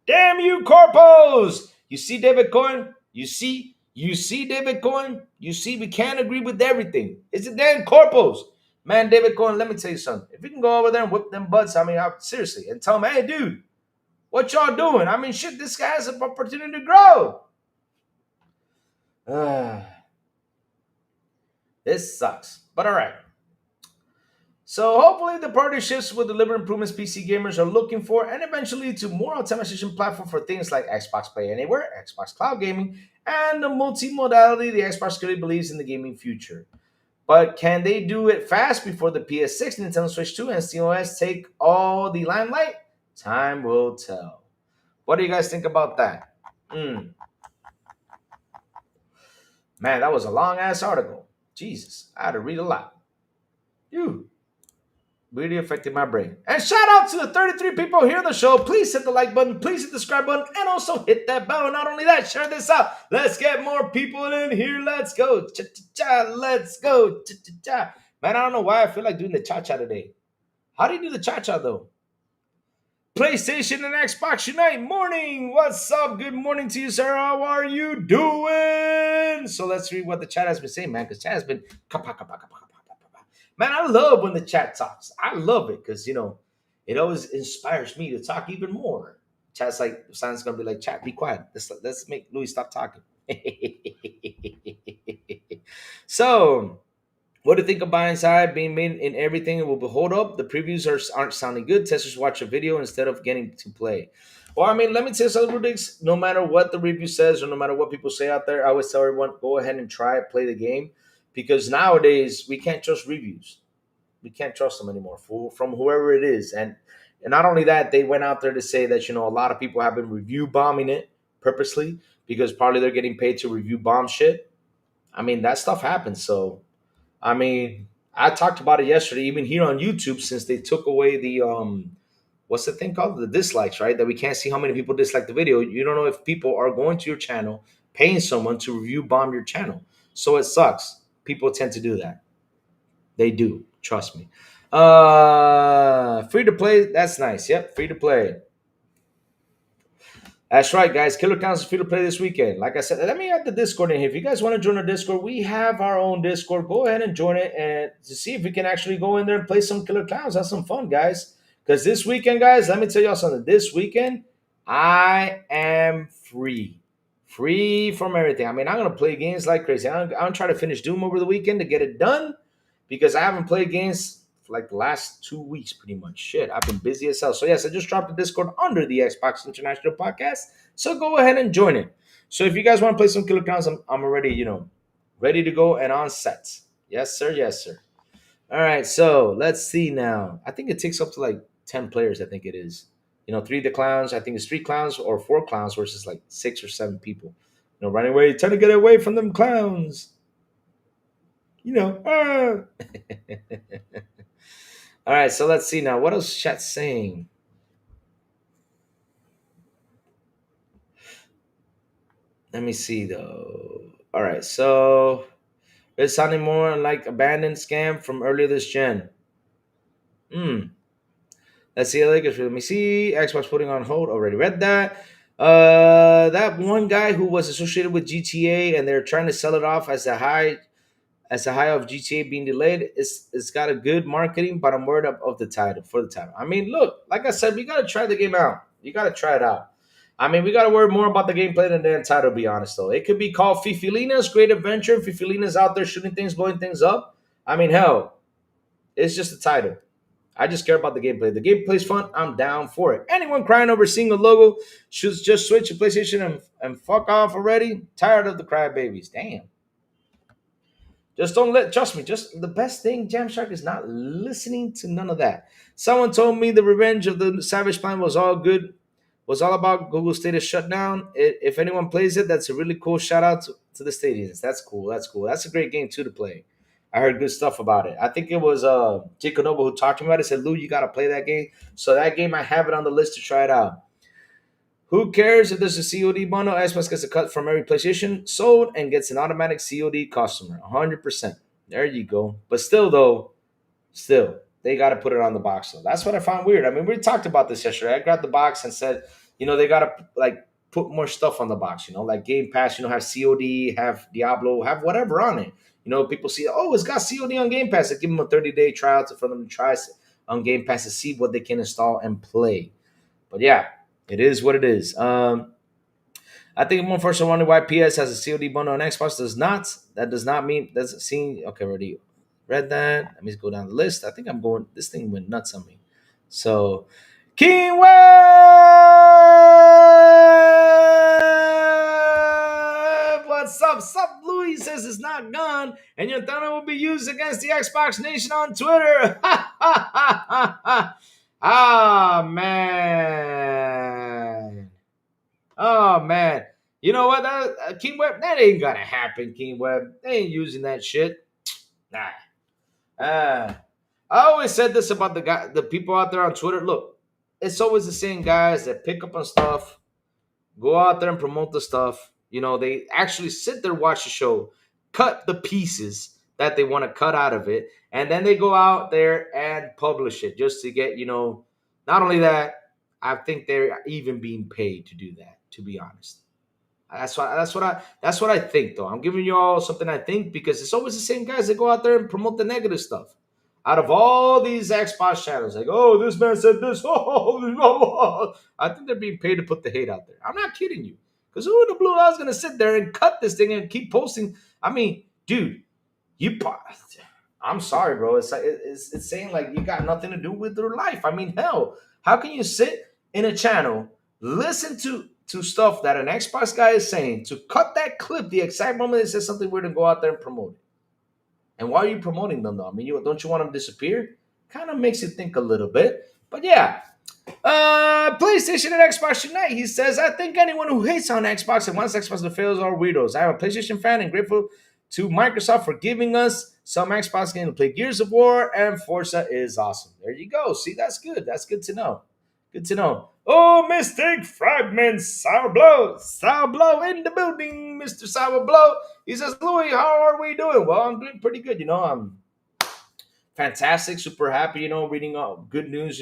Damn you, corpos! You see, David Cohen? You see, David Cohen? You see, we can't agree with everything. It's the damn corpos. Man, David Cohen, let me tell you something. If we can go over there and whip them butts, I mean, seriously, and tell them, hey, dude, what y'all doing? I mean, shit, this guy has an opportunity to grow. This sucks, but all right. So hopefully the partnerships will deliver improvements PC gamers are looking for, and eventually to more optimization platform for things like Xbox Play Anywhere, Xbox Cloud Gaming, and the multi-modality the Xbox clearly believes in the gaming future. But can they do it fast before the PS6, Nintendo Switch 2, and SteamOS take all the limelight? Time will tell. What do you guys think about that? Man, that was a long-ass article. Jesus, I had to read a lot. Really affected my brain. And shout out to the 33 people here on the show. Please hit the like button, please hit the subscribe button, and also hit that bell. Not only that, share this out. Let's get more people in here. Let's go. Cha-cha-cha. Let's go. Cha-cha-cha. Man, I don't know why I feel like doing the cha-cha today. How do you do the cha-cha, though? PlayStation and Xbox Unite morning. What's up? Good morning to you, sir. How are you doing? So let's read what the chat has been saying, man, because chat has been man, I love when the chat talks. I love it because it always inspires me to talk even more. Chat's like sounds gonna be like, chat, be quiet. Let's make Louis stop talking. So what do you think of buying side being made in everything? It will hold up. The previews aren't sounding good. Testers watch a video instead of getting to play. Well, I mean, let me tell you something, Dix. No matter what the review says or no matter what people say out there, I always tell everyone, go ahead and try it, play the game. Because nowadays, we can't trust reviews. We can't trust them anymore from whoever it is. And not only that, they went out there to say that, a lot of people have been review bombing it purposely because probably they're getting paid to review bomb shit. I mean, that stuff happens. So I mean, I talked about it yesterday, even here on YouTube, since they took away the what's the thing called? The dislikes, right? That we can't see how many people dislike the video. You don't know if people are going to your channel, paying someone to review bomb your channel. So it sucks. People tend to do that. They do, trust me. Free to play, that's nice. Yep, free to play. That's right, guys. Killer Clowns is free to play this weekend. Like I said, let me add the Discord in here. If you guys want to join our Discord, we have our own Discord. Go ahead and join it and to see if we can actually go in there and play some Killer Clowns. Have some fun, guys. Because this weekend, guys, let me tell y'all something. This weekend, I am free. Free from everything. I mean, I'm going to play games like crazy. I'm trying to finish Doom over the weekend to get it done because I haven't played games like the last 2 weeks, pretty much. Shit, I've been busy as hell. So yes, I just dropped the Discord under the Xbox International Podcast. So go ahead and join it. So if you guys want to play some Killer Clowns, I'm already, ready to go and on set. Yes, sir. Yes, sir. All right. So let's see now. I think it takes up to like 10 players. I think it is. 3 of the clowns. I think it's 3 clowns or 4 clowns versus like 6 or 7 people. Running away, trying to get away from them clowns. Ah. All right, so let's see now. What else chat's saying? Let me see though. All right, so it's sounding more like abandoned scam from earlier this gen. Let's see. Let me see. Xbox putting on hold. Already read that. That one guy who was associated with GTA and they're trying to sell it off as a high of GTA being delayed. It's got a good marketing, but I'm worried of the title for the title. I mean, look, like I said, we gotta try the game out. You gotta try it out. I mean, we gotta worry more about the gameplay than the title. To be honest, though, it could be called Fifilina's Great Adventure. Fifilina's out there shooting things, blowing things up. I mean, hell, it's just a title. I just care about the gameplay. The gameplay's fun. I'm down for it. Anyone crying over seeing a logo should just switch to PlayStation and fuck off already. Tired of the crybabies. Damn. Just trust me, just the best thing, Jamshark, is not listening to none of that. Someone told me the revenge of the Savage Plan was all good, was all about Google Stadia shutdown. If anyone plays it, that's a really cool shout out to the Stadians. That's cool. That's a great game, too, to play. I heard good stuff about it. I think it was Jacob Noble who talked to me about it. Said, Lou, you got to play that game. So that game, I have it on the list to try it out. Who cares if there's a COD bundle? Xbox gets a cut from every PlayStation sold and gets an automatic COD customer. 100%. There you go. But still, they got to put it on the box, though. That's what I found weird. I mean, we talked about this yesterday. I grabbed the box and said, they got to, put more stuff on the box, like Game Pass, have COD, have Diablo, have whatever on it. People see, it's got COD on Game Pass. I give them a 30-day trial for them to try on Game Pass to see what they can install and play. But yeah, it is what it is. I think one person wondering why PS has a COD bundle on Xbox does not. That does not mean doesn't seem okay. Already read that. Let me go down the list. I think I'm going. This thing went nuts on me. So, King Web, what's up? Sup, Louis says it's not gone, and your thunder will be used against the Xbox Nation on Twitter. Ah, man. Oh, man. You know what? King Web, that ain't gonna happen, King Web. They ain't using that shit. Nah. I always said this about the people out there on Twitter. Look, it's always the same guys that pick up on stuff, go out there and promote the stuff. They actually sit there, watch the show, cut the pieces that they want to cut out of it, and then they go out there and publish it just to get, not only that, I think they're even being paid to do that. To be honest, that's what I think. Though I'm giving you all something I think because it's always the same guys that go out there and promote the negative stuff. Out of all these Xbox channels, like, oh, this man said this. Oh, I think they're being paid to put the hate out there. I'm not kidding you. Because who in the blue hell is going to sit there and cut this thing and keep posting? I mean, dude, you. I'm sorry, bro. It's like it's saying like you got nothing to do with their life. I mean, hell, how can you sit in a channel, listen to stuff that an Xbox guy is saying, to cut that clip the exact moment it says something weird and go out there and promote it? And why are you promoting them though? I mean, don't you want them to disappear? Kind of makes you think a little bit. But yeah, PlayStation and Xbox Unite. He says, I think anyone who hates on Xbox and wants Xbox to fail are weirdos. I'm a PlayStation fan and grateful to Microsoft for giving us some Xbox games to play. Gears of War and Forza is awesome. There you go. See, that's good. That's good to know. Good to know. Oh, Mr. Fragment Sourblow. Sourblow in the building, Mr. Sourblow. He says, Louis, how are we doing? Well, I'm doing pretty good. I'm fantastic, super happy, reading good news,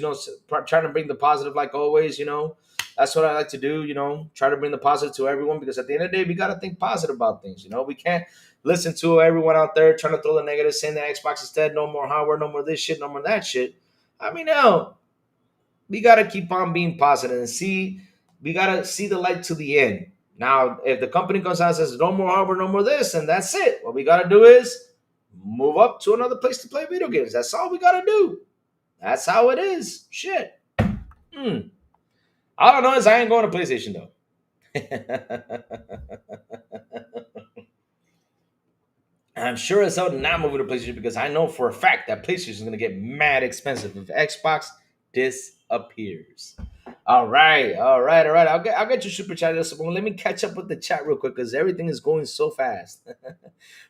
trying to bring the positive like always, That's what I like to do, try to bring the positive to everyone because at the end of the day, we got to think positive about things, We can't listen to everyone out there trying to throw the negative, saying that Xbox is dead, no more hardware, no more this shit, no more that shit. I mean, no, we got to keep on being positive and we got to see the light to the end. Now, if the company comes out and says no more hardware, no more this, and that's it, what we got to do is move up to another place to play video games. That's all we got to do. That's how it is. Shit. All I know is I ain't going to PlayStation, though. I'm sure as hell not moving to PlayStation because I know for a fact that PlayStation is going to get mad expensive if Xbox disappears. All right. I'll get your super chat. Let me catch up with the chat real quick because everything is going so fast.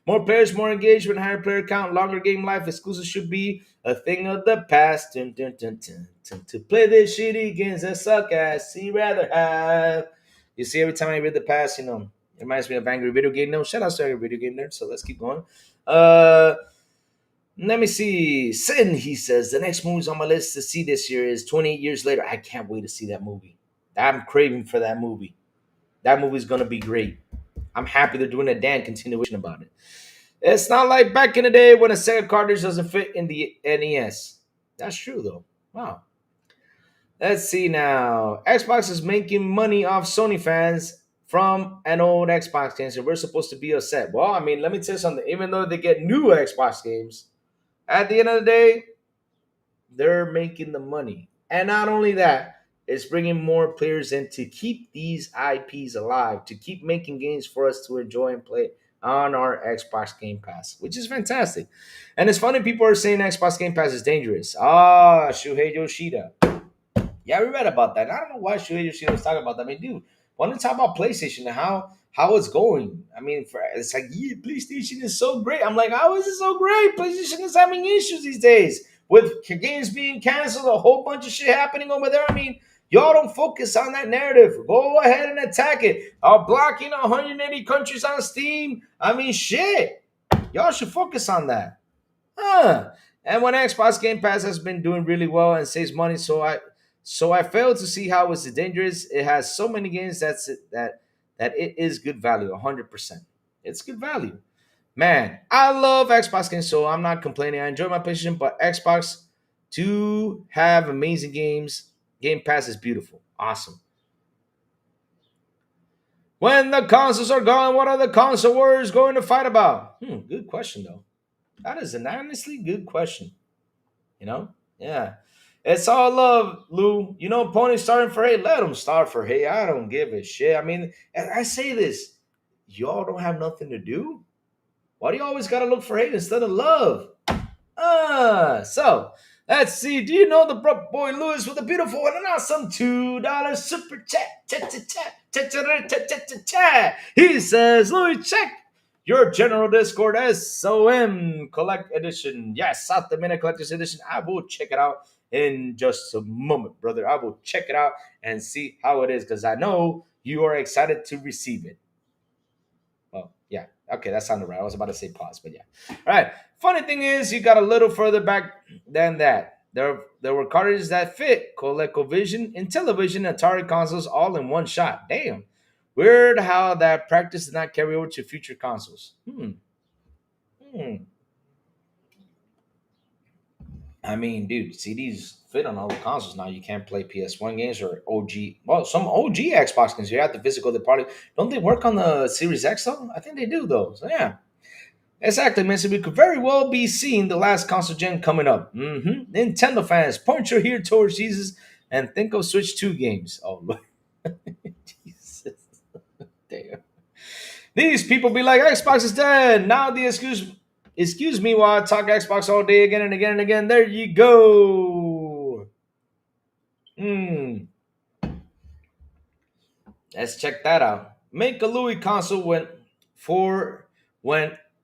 More players, more engagement, higher player count, longer game life. Exclusive should be a thing of the past. Dun, dun, dun, dun, dun. To play this shitty games that suck ass, see rather have. You see, every time I read the past, it reminds me of Angry Video Game Nerd. Shout out to Angry Video Game Nerd. So let's keep going. Let me see. Sin, he says, the next movie's on my list to see this year is 28 Years Later. I can't wait to see that movie. I'm craving for that movie. That movie's going to be great. I'm happy they're doing a damn continuation about it. It's not like back in the day when a Sega cartridge doesn't fit in the NES. That's true, though. Wow. Let's see now. Xbox is making money off Sony fans from an old Xbox game, so we're supposed to be upset. Well, I mean, let me tell you something. Even though they get new Xbox games, at the end of the day, they're making the money. And not only that, it's bringing more players in to keep these IPs alive, to keep making games for us to enjoy and play on our Xbox Game Pass, which is fantastic. And it's funny, people are saying Xbox Game Pass is dangerous. Shuhei Yoshida. Yeah, we read about that. And I don't know why Shuhei Yoshida was talking about that. I mean, dude, want to talk about PlayStation and how it's going. I mean, it's like, yeah, PlayStation is so great. I'm like, how is it so great? PlayStation is having issues these days with games being canceled, a whole bunch of shit happening over there. I mean, y'all don't focus on that narrative. Go ahead and attack it. Blocking 180 countries on Steam. I mean, shit. Y'all should focus on that. And when Xbox Game Pass has been doing really well and saves money, so I fail to see how it's dangerous. It has so many games that it is good value, 100%. It's good value. Man, I love Xbox games, so I'm not complaining. I enjoy my PlayStation, but Xbox to have amazing games. Game Pass is beautiful. Awesome. When the consoles are gone, what are the console wars going to fight about? Good question, though. That is an honestly good question. Yeah. It's all love, Lou. Pony's starting for hate. Let them start for hate. I don't give a shit. I mean, and I say this. Y'all don't have nothing to do? Why do you always got to look for hate instead of love? So, let's see. Do you know the broke boy Lewis with a beautiful and an awesome $2 super chat? He says, Louis, check your general Discord SOM Collect Edition. Yes, South America Collector's Edition. I will check it out in just a moment, brother. I will check it out and see how it is because I know you are excited to receive it. Well, yeah. Okay, that sounded right. I was about to say pause, but yeah. All right. Funny thing is, you got a little further back than that. There were cartridges that fit ColecoVision, Intellivision, and Atari consoles all in one shot. Damn. Weird how that practice did not carry over to future consoles. Hmm. I mean, dude, CDs fit on all the consoles now. You can't play PS1 games or OG. Well, some OG Xbox games. You have the physical party. Don't they work on the Series X though? I think they do though. So yeah, exactly, man. So we could very well be seeing the last console gen coming up. Nintendo fans, point your ear towards Jesus and think of Switch 2 games. Oh, look. Jesus. Damn. These people be like, Xbox is dead. Now the excuse me while I talk Xbox all day again and again and again. There you go. Hmm. Let's check that out. Make a Louis console when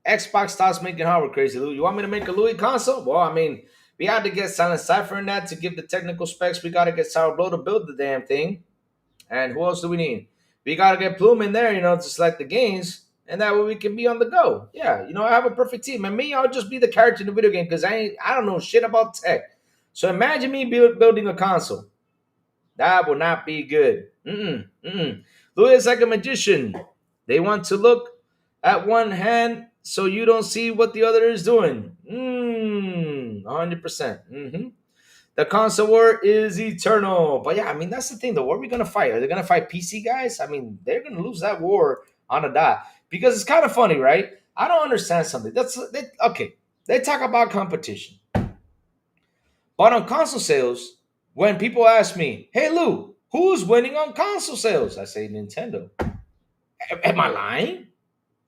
Xbox starts making hardware crazy. Louis, you want me to make a Louis console? Well, I mean, we had to get Silent Cypher in that to give the technical specs. We got to get Sourblow to build the damn thing. And who else do we need? We got to get Plume in there, to select the games. And that way we can be on the go. Yeah, I have a perfect team. And me, I'll just be the character in the video game because I don't know shit about tech. So imagine me building a console. That will not be good. Louis is like a magician. They want to look at one hand so you don't see what the other is doing. 100%. The console war is eternal. But yeah, I mean, that's the thing, though. What are we going to fight? Are they going to fight PC guys? I mean, they're going to lose that war on a dot. Because it's kind of funny, right? I don't understand something. Okay. They talk about competition. But on console sales, when people ask me, hey, Lou, who's winning on console sales? I say Nintendo. Am I lying?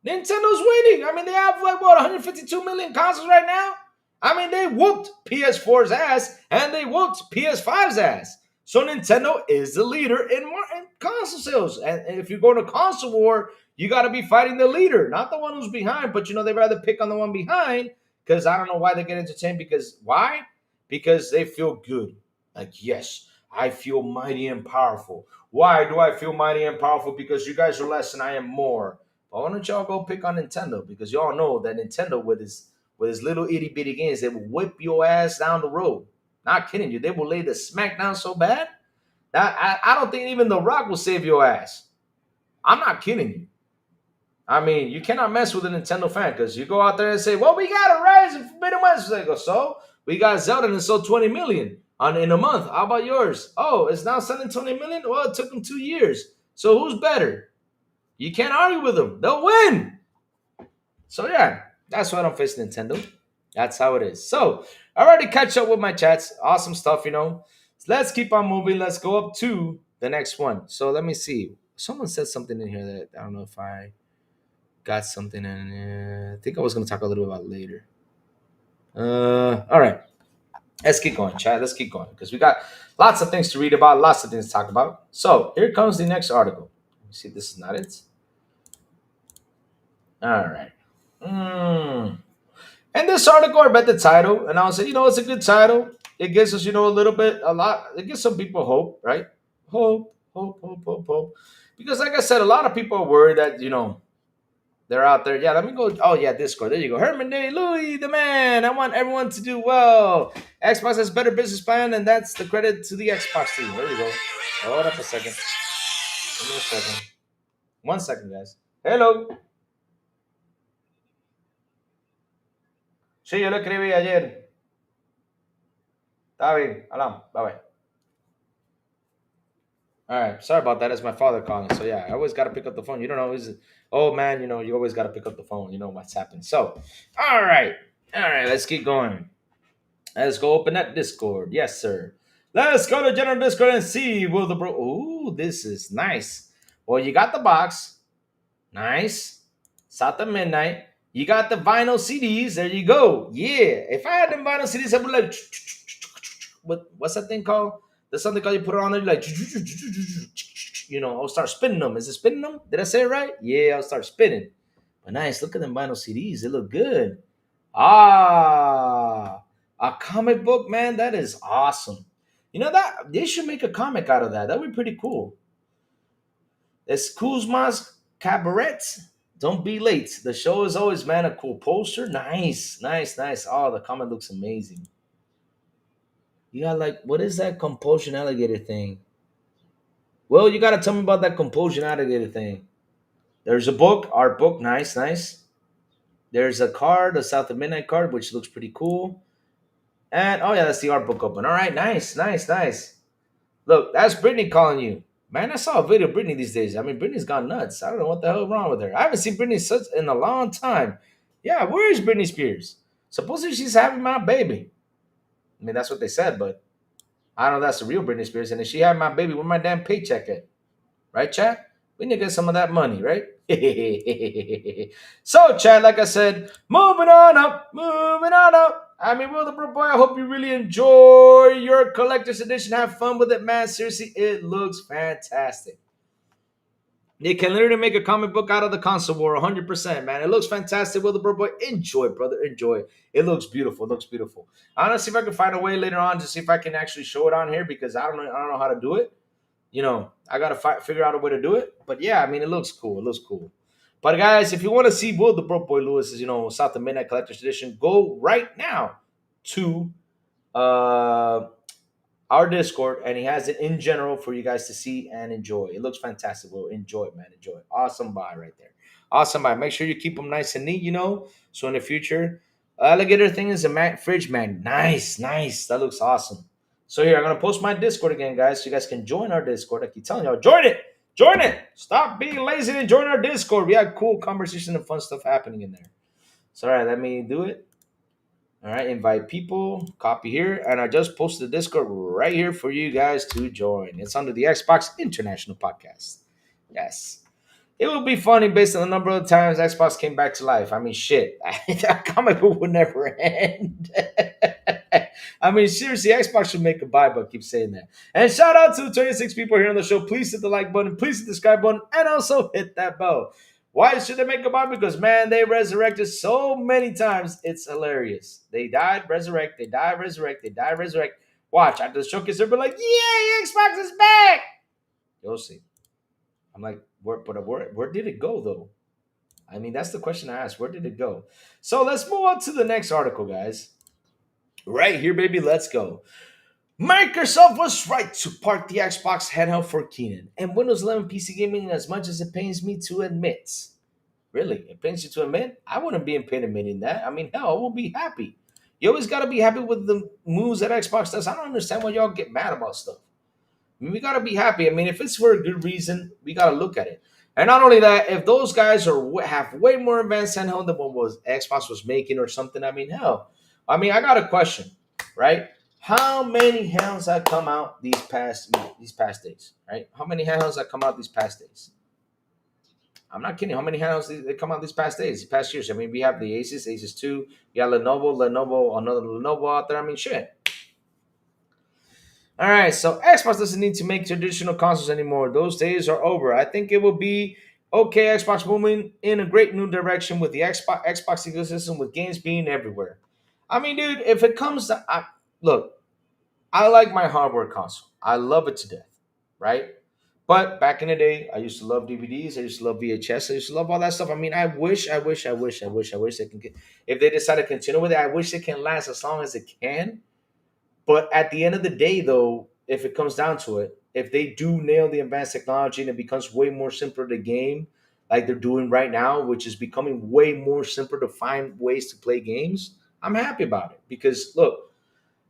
Nintendo's winning. I mean, they have 152 million consoles right now? I mean, they whooped PS4's ass and they whooped PS5's ass. So Nintendo is the leader in console sales. And if you go to console war, you got to be fighting the leader, not the one who's behind. But, they rather pick on the one behind because I don't know why they get entertained. Because why? Because they feel good. Like, yes, I feel mighty and powerful. Why do I feel mighty and powerful? Because you guys are less and I am more. But why don't y'all go pick on Nintendo? Because y'all know that Nintendo with his little itty bitty games, they will whip your ass down the road. Not kidding you. They will lay the smack down so bad that I don't think even The Rock will save your ass. I'm not kidding you. I mean, you cannot mess with a Nintendo fan because you go out there and say, well, we got a Rise and Forbidden West. They go, so we got Zelda and it sold 20 million in a month. How about yours? Oh, it's now selling 20 million? Well, it took them 2 years. So who's better? You can't argue with them. They'll win. So yeah, that's why I don't face Nintendo. That's how it is. So I already catch up with my chats. Awesome stuff, So let's keep on moving. Let's go up to the next one. So let me see. Someone said something in here that I don't know if I got something in. I think I was going to talk a little bit about later. All right. Let's keep going, chat. Let's keep going because we got lots of things to read about, lots of things to talk about. So here comes the next article. Let me see, this is not it. All right. And this article, I read the title, and I was like, it's a good title. It gives us, a lot. It gives some people hope, right? Hope. Because, like I said, a lot of people are worried that, they're out there. Yeah, let me go. Oh, yeah, Discord. There you go. Herman Day, Louis, the man. I want everyone to do well. Xbox has better business plan, and that's the credit to the Xbox team. There you go. Hold up a second. Give me a second. 1 second, guys. Hello. Sí, yo lo escribí ayer. Está bien. Alam. Bye-bye. All right. Sorry about that. It's my father calling. So, yeah, I always got to pick up the phone. You don't know. Man, you always got to pick up the phone. You know what's happened. So, all right. Let's keep going. Let's go open that Discord. Yes, sir. Let's go to general Discord and see. Will the bro... Ooh, this is nice. Well, you got the box. Nice. South of Midnight. You got the vinyl CDs. There you go. Yeah. If I had them vinyl CDs, I would like... What's that thing called? There's something called you put it on there, like... I'll start spinning them. Is it spinning them? Did I say it right? Yeah, I'll start spinning. But nice. Look at them vinyl CDs. They look good. A comic book, man. That is awesome. That they should make a comic out of that. That would be pretty cool. It's Kuzma's Cabaret. Don't be late. The show is always, man, a cool poster. Nice. Oh, the comic looks amazing. You got like, what is that compulsion alligator thing? Well, you gotta tell me about that compulsion alligator thing. There's a book, art book, nice, nice. There's a card, a South of Midnight card, which looks pretty cool. And oh yeah, that's the art book open. All right, nice, nice, nice. Look, that's Brittany calling you. Man, I saw a video of Brittany these days. I mean, Brittany's gone nuts. I don't know what the hell is wrong with her. I haven't seen Brittany such in a long time. Yeah, where is Britney Spears? Supposedly she's having my baby. I mean, that's what they said, but I don't know if that's the real Britney Spears. And if she had my baby, where my damn paycheck at? Right, chat? We need to get some of that money, right? So, chat, like I said, moving on up, moving on up. I mean, Will the Brook Boy, I hope you really enjoy your collector's edition. Have fun with it, man. Seriously, it looks fantastic. They can literally make a comic book out of the console war 100%, man. It looks fantastic. Will the Brook Boy, enjoy, brother, enjoy. It looks beautiful. It looks beautiful. I'm gonna see if I can find a way later on to see if I can actually show it on here because I don't know how to do it. I gotta figure out a way to do it. But yeah, I mean, it looks cool. It looks cool. But guys, if you want to see Will the Broke Boy Lewis's, South of Midnight Collector's Edition, go right now to uh our Discord, and he has it in general for you guys to see and enjoy. It looks fantastic. Will enjoy it, man. Enjoy it. Awesome buy right there. Awesome buy. Make sure you keep them nice and neat. So in the future, alligator thing is a fridge magnet. Nice, nice. That looks awesome. So here, I'm gonna post my Discord again, guys, so you guys can join our Discord. I keep telling y'all, join it, join it. Stop being lazy and join our Discord. We have cool conversation and fun stuff happening in there. So all right, let me do it. All right, invite people, copy here, and I just posted the Discord right here for you guys to join. It's under the Xbox International Podcast. Yes. It would be funny based on the number of times Xbox came back to life. I mean, shit. That comic book would never end. I mean, seriously, Xbox should make a buy, but keep saying that. And shout out to 26 people here on the show. Please hit the like button, please hit the subscribe button, and also hit that bell. Why should they make a buy? Because, man, they resurrected so many times. It's hilarious. They died, resurrect, they die, resurrect, they die, resurrect. Watch, after the showcase, they'll be like, yay, Xbox is back. You'll see. I'm like, where did it go, though? I mean, that's the question I asked. Where did it go? So let's move on to the next article, guys. Right here, baby. Let's go. Microsoft was right to park the Xbox handheld for Keenan and Windows 11 PC gaming as much as it pains me to admit. Really? It pains you to admit? I wouldn't be in pain admitting that. I mean, hell, I will be happy. You always got to be happy with the moves that Xbox does. I don't understand why y'all get mad about stuff. I mean, we gotta be happy. I mean, if it's for a good reason, we gotta look at it. And not only that, if those guys have way more advanced handheld than what was Xbox was making or something, I mean, hell. I mean, I got a question, right? How many handhelds have come out these past days, right? How many handhelds have come out these past days? I'm not kidding. How many handhelds they come out these past days, these past years? I mean, we have the Asus 2, we got Lenovo, another Lenovo out there. I mean, shit. All right, so Xbox doesn't need to make traditional consoles anymore. Those days are over. I think it will be okay. Xbox moving in a great new direction with the Xbox ecosystem, with games being everywhere. I mean, dude, if it comes to look, I like my hardware console. I love it to death, right? But back in the day, I used to love DVDs. I used to love VHS. I used to love all that stuff. I mean, I wish they can get. If they decide to continue with it, I wish it can last as long as it can. But at the end of the day, though, if it comes down to it, if they do nail the advanced technology and it becomes way more simpler to game, like they're doing right now, which is becoming way more simpler to find ways to play games, I'm happy about it. Because look,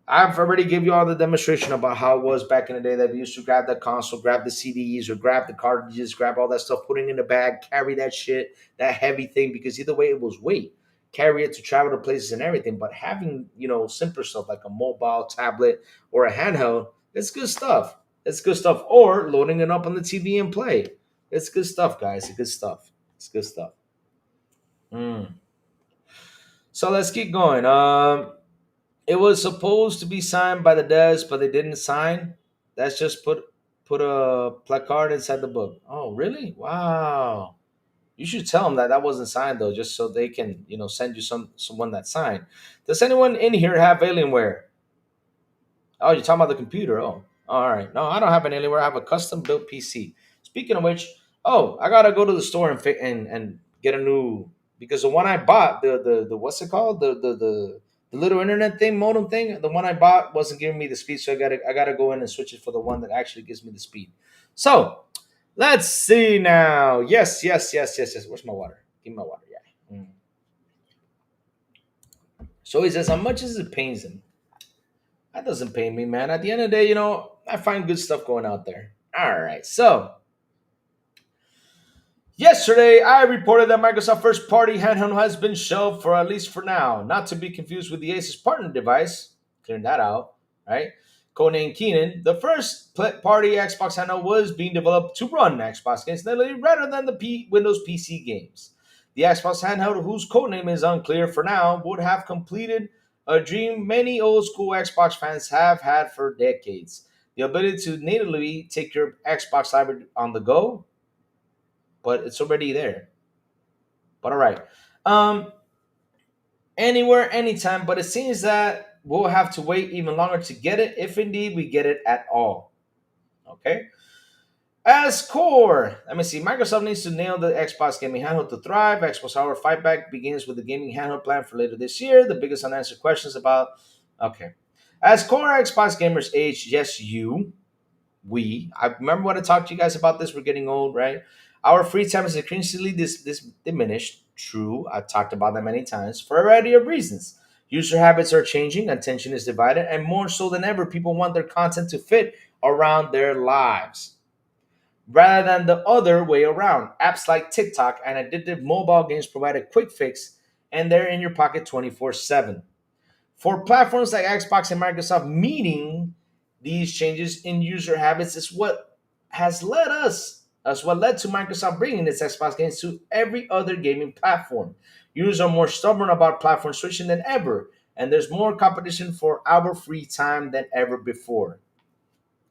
I've already give you all the demonstration about how it was back in the day that we used to grab the console, grab the CDs, or grab the cartridges, grab all that stuff, putting in the bag, carry that shit, that heavy thing, because either way it was weight. Carry it to travel to places and everything. But having, simpler stuff like a mobile tablet or a handheld, it's good stuff. It's good stuff. Or loading it up on the TV and play. It's good stuff, guys. It's good stuff. It's good stuff. Mm. So let's keep going. It was supposed to be signed by the devs, but they didn't sign. That's just put a placard inside the book. Oh, really? Wow. You should tell them that that wasn't signed though, just so they can, send you someone that signed. Does anyone in here have Alienware? Oh, you're talking about the computer. Oh, all right. No, I don't have an Alienware. I have a custom built PC. Speaking of which, oh, I gotta go to the store and get a new, because the one I bought, the what's it called, the The little internet thing, modem thing, the one I bought wasn't giving me the speed, so I gotta go in and switch it for the one that actually gives me the speed. So let's see now. Yes, yes, yes, yes, yes. Where's my water? Give me my water. Yeah. So he says, how much as it pains him? That doesn't pain me, man. At the end of the day, I find good stuff going out there. All right. So yesterday, I reported that Microsoft first party handheld has been shelved for at least for now, not to be confused with the Asus partner device. Clearing that out, right? Codenamed Keenan, the first party Xbox handheld was being developed to run Xbox games natively rather than the Windows PC games. The Xbox handheld, whose codename is unclear for now, would have completed a dream many old school Xbox fans have had for decades. The ability to natively take your Xbox library on the go, but it's already there. But all right. Um, Anywhere, anytime, but it seems that we'll have to wait even longer to get it, if indeed we get it at all. Okay. As core, let me see. Microsoft needs to nail the Xbox gaming handheld to thrive. Xbox Hour Fightback begins with the gaming handheld plan for later this year. The biggest unanswered questions about. Okay. As core Xbox gamers age, yes, I remember when I talked to you guys about this. We're getting old, right? Our free time is increasingly this diminished. True, I've talked about that many times for a variety of reasons. User habits are changing, attention is divided, and more so than ever, people want their content to fit around their lives rather than the other way around. Apps like TikTok and addictive mobile games provide a quick fix, and they're in your pocket 24/7. For platforms like Xbox and Microsoft, meeting these changes in user habits is what has led us. That's what led to Microsoft bringing its Xbox games to every other gaming platform. Users are more stubborn about platform switching than ever, and there's more competition for our free time than ever before.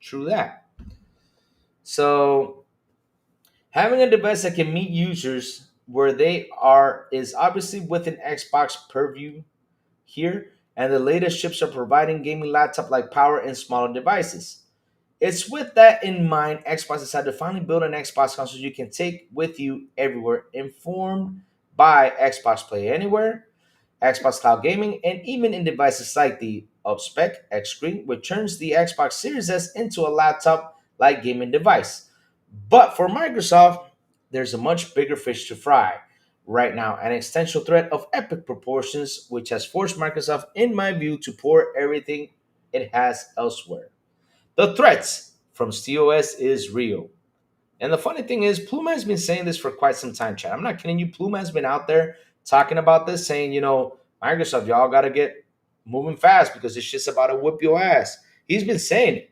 True that. So, having a device that can meet users where they are is obviously within Xbox purview here, and the latest chips are providing gaming laptop like power in smaller devices. It's with that in mind, Xbox decided to finally build an Xbox console you can take with you everywhere, informed by Xbox Play Anywhere, Xbox Cloud Gaming, and even in devices like the UpSpec X Screen, which turns the Xbox Series S into a laptop like gaming device. But for Microsoft, there's a much bigger fish to fry right now, an existential threat of epic proportions, which has forced Microsoft, in my view, to pour everything it has elsewhere. The threats from SteelOS is real. And the funny thing is, Plume has been saying this for quite some time, Chad. I'm not kidding you. Plume has been out there talking about this, saying, Microsoft, y'all got to get moving fast because this shit's about to whip your ass. He's been saying it.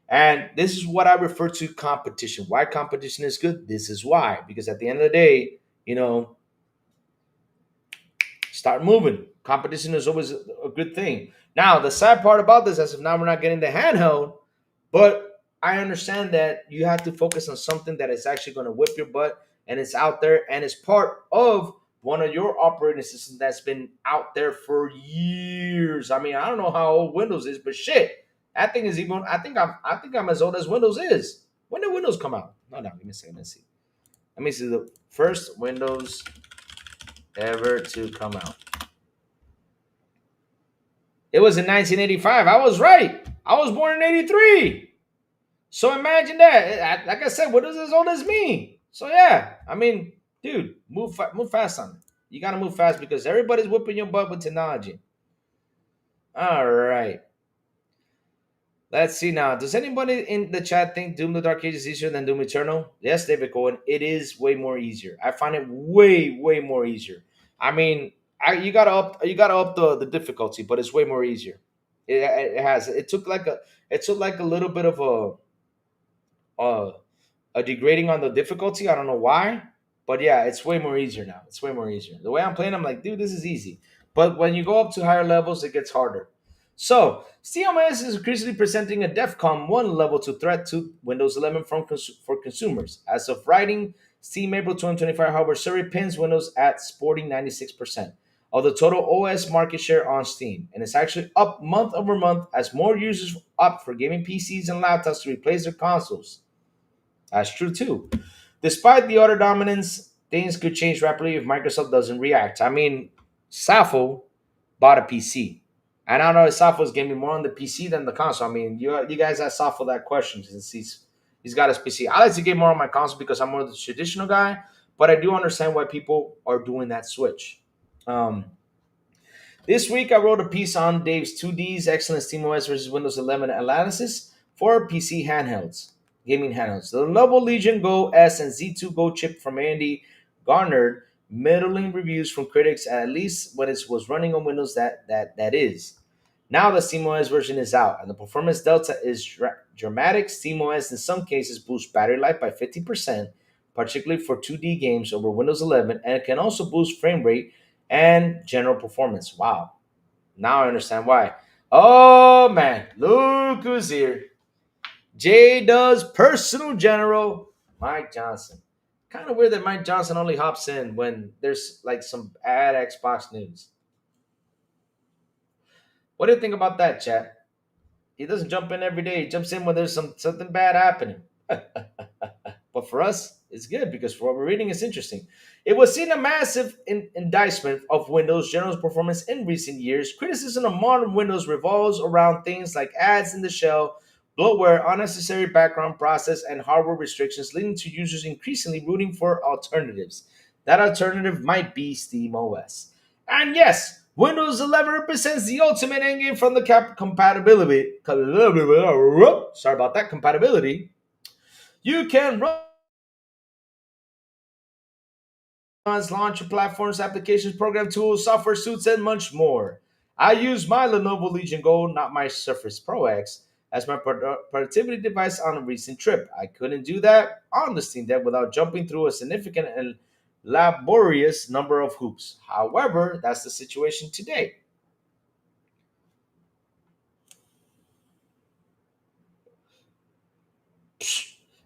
And this is what I refer to competition. Why competition is good? This is why. Because at the end of the day, start moving. Competition is always a good thing. Now, the sad part about this, as of now, we're not getting the handheld, but I understand that you have to focus on something that is actually going to whip your butt and it's out there and it's part of one of your operating systems that's been out there for years. I mean, I don't know how old Windows is, but shit, that thing is even. I think I'm as old as Windows is. When did Windows come out? No, no. Give me a second. Let's see. Let me see the first Windows ever to come out. It was in 1985. I was right. I was born in 83. So imagine that. Like I said, Windows is as old as me. So yeah, I mean, dude, move fast on it. You gotta move fast because everybody's whipping your butt with technology. All right. Let's see now. Does anybody in the chat think Doom the Dark Age is easier than Doom Eternal? Yes, David Cohen. It is way more easier. I find it way more easier. I mean, you gotta up the difficulty, but it's way more easier. It took like a little bit of a degrading on the difficulty. I don't know why, but yeah, it's way more easier now. It's way more easier. The way I'm playing, I'm like, dude, this is easy. But when you go up to higher levels, it gets harder. So, CMS is increasingly presenting a DEFCON 1 level 2 threat to Windows 11 for consumers. As of writing, Steam April 2025 hardware survey pins Windows at sporting 96% of the total OS market share on Steam. And it's actually up month over month as more users opt for gaming PCs and laptops to replace their consoles. That's true too. Despite the order dominance, things could change rapidly if Microsoft doesn't react. I mean, Safo bought a PC. And I don't know if Safo's gaming more on the PC than the console. I mean, you guys asked Safo that question since he's got his PC. I like to game more on my console because I'm more the traditional guy, but I do understand why people are doing that switch. Um, this week, I wrote a piece on Dave's 2D's excellent SteamOS versus Windows 11 analysis for PC handhelds, gaming handhelds. The Lenovo Legion Go S and Z2 Go chip from AMD garnered middling reviews from critics, at least when it was running on Windows. That is. Now the SteamOS version is out, and the performance delta is dramatic. SteamOS in some cases boosts battery life by 50%, particularly for 2D games over Windows 11, and it can also boost frame rate and general performance. Wow. Now I understand why. Oh man, look who's here. J does personal general Mike Johnson. Kind of weird that Mike Johnson only hops in when there's like some bad Xbox news. What do you think about that, chat? He doesn't jump in every day. He jumps in when there's something bad happening. But for us, it's good because for what we're reading, it's interesting. It was seen a massive indictment of Windows' general performance in recent years. Criticism of modern Windows revolves around things like ads in the shell, bloatware, unnecessary background process, and hardware restrictions, leading to users increasingly rooting for alternatives. That alternative might be SteamOS. And yes, Windows 11 represents the ultimate endgame from the compatibility. Sorry about that, compatibility. You can run launcher platforms, applications, program tools, software suites, and much more. I use my Lenovo Legion Go, not my Surface Pro X, as my productivity device on a recent trip. I couldn't do that on the Steam Deck without jumping through a significant and laborious number of hoops. However, that's the situation today.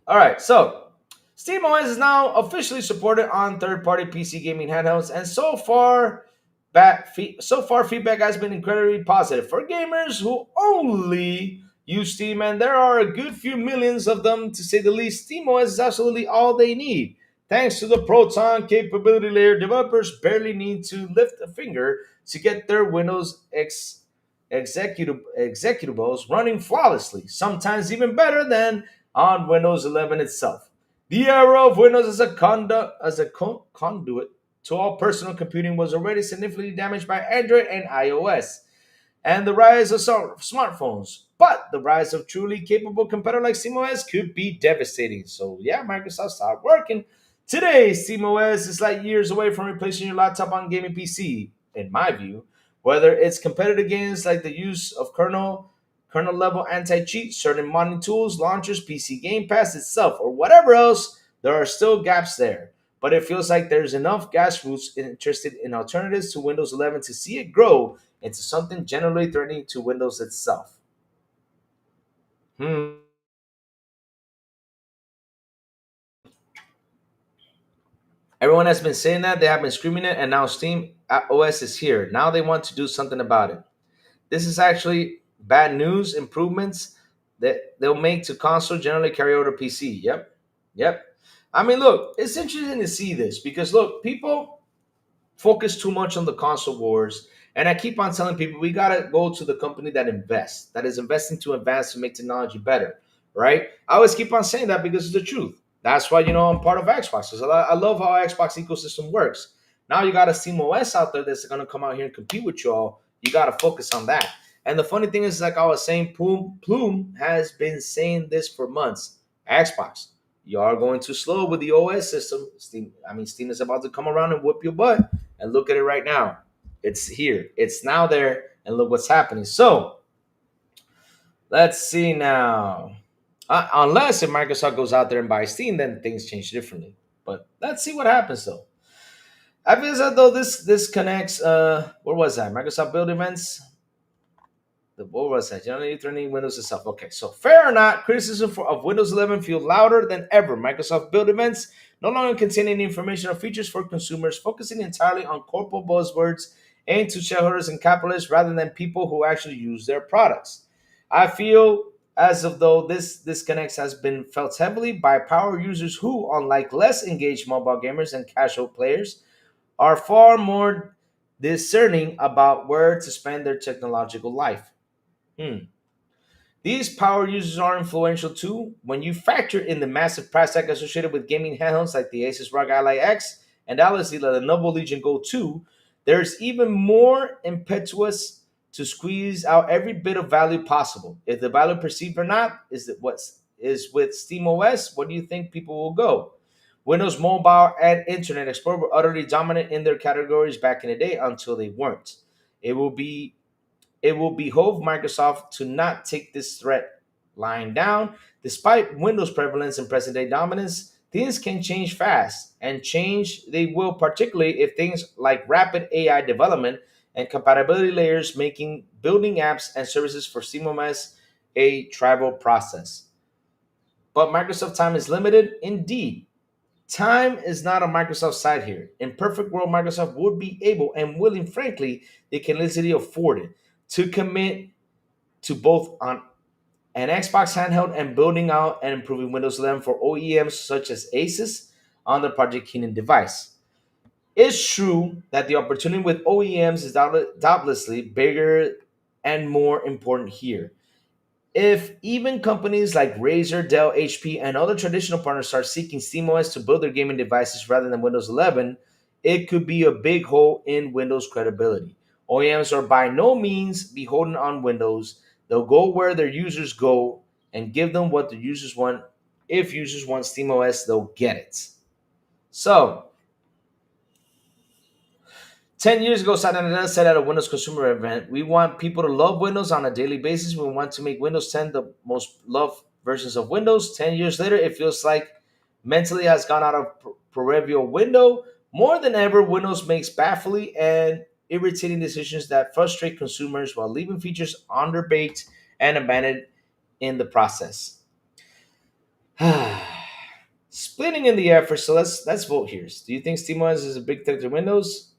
All right, so SteamOS is now officially supported on third-party PC gaming handhelds, and so far feedback has been incredibly positive for gamers who only use Steam, and there are a good few millions of them to say the least. SteamOS is absolutely all they need. Thanks to the Proton capability layer, developers barely need to lift a finger to get their Windows X executables running flawlessly, sometimes even better than on Windows 11 itself. The era of Windows as a conduit to all personal computing was already significantly damaged by Android and iOS and the rise of smartphones. But the rise of truly capable competitor like SteamOS could be devastating. So yeah, Microsoft started working. Today, SteamOS is like years away from replacing your laptop on gaming PC, in my view. Whether it's competitive games like the use of kernel level anti cheat, certain modding tools, launchers, PC Game Pass itself, or whatever else, there are still gaps there. But it feels like there's enough grassroots interested in alternatives to Windows 11 to see it grow into something generally threatening to Windows itself. Hmm. Everyone has been saying that, they have been screaming it, and now Steam OS is here. Now they want to do something about it. This is actually bad news. Improvements that they'll make to console generally carry over to PC. Yep. Yep. I mean, look, it's interesting to see this because, look, people focus too much on the console wars. And I keep on telling people we got to go to the company that invests, that is investing to advance to make technology better, right? I always keep on saying that because it's the truth. That's why, I'm part of Xbox because I love how Xbox ecosystem works. Now you got a Steam OS out there that's going to come out here and compete with you all. You got to focus on that. And the funny thing is, like I was saying, Plume has been saying this for months. Xbox, you are going too slow with the OS system. Steam is about to come around and whip your butt. And look at it right now. It's here. It's now there. And look what's happening. So let's see now. Unless if Microsoft goes out there and buys Steam, then things change differently. But let's see what happens though. I feel as though this connects. Where was that? Microsoft Build Events. What was that? Generally threatening Windows itself. Okay, so fair or not, criticism of Windows 11 feel louder than ever. Microsoft Build Events no longer contain any information or features for consumers, focusing entirely on corporate buzzwords aimed to shareholders and capitalists rather than people who actually use their products. I feel as of though this disconnect has been felt heavily by power users who, unlike less engaged mobile gamers and casual players, are far more discerning about where to spend their technological life. Hmm. These power users are influential too when you factor in the massive price tag associated with gaming handhelds like the Asus ROG Ally X and obviously the Lenovo Legion Go 2. There's even more impetuous to squeeze out every bit of value possible. If the value perceived or not is that what is with SteamOS, what do you think people will go? Windows Mobile and Internet Explorer were utterly dominant in their categories back in the day until they weren't. It will be it will behove Microsoft to not take this threat lying down. Despite Windows' prevalence and present day dominance, things can change fast, and change they will, particularly if things like rapid AI development and compatibility layers making building apps and services for SteamOS a tribal process. But Microsoft time is limited indeed. Time is not on Microsoft's side here. In perfect world, Microsoft would be able and willing, frankly, they can easily afford it to commit to both on an Xbox handheld and building out and improving Windows 11 for OEMs such as Asus on the Project Keenan device. It's true that the opportunity with OEMs is doubtlessly bigger and more important here. If even companies like Razer, Dell, HP, and other traditional partners start seeking SteamOS to build their gaming devices rather than Windows 11, it could be a big hole in Windows credibility. OEMs are by no means beholden on Windows. They'll go where their users go and give them what the users want. If users want SteamOS, they'll get it. So, 10 years ago, Satya Nadella said at a Windows consumer event, we want people to love Windows on a daily basis. We want to make Windows 10 the most loved versions of Windows. 10 years later, it feels like mentally has gone out of proverbial window. More than ever, Windows makes baffling and irritating decisions that frustrate consumers while leaving features underbaked and abandoned in the process. Splitting in the effort, so let's vote here. Do you think SteamOS is a big threat to Windows?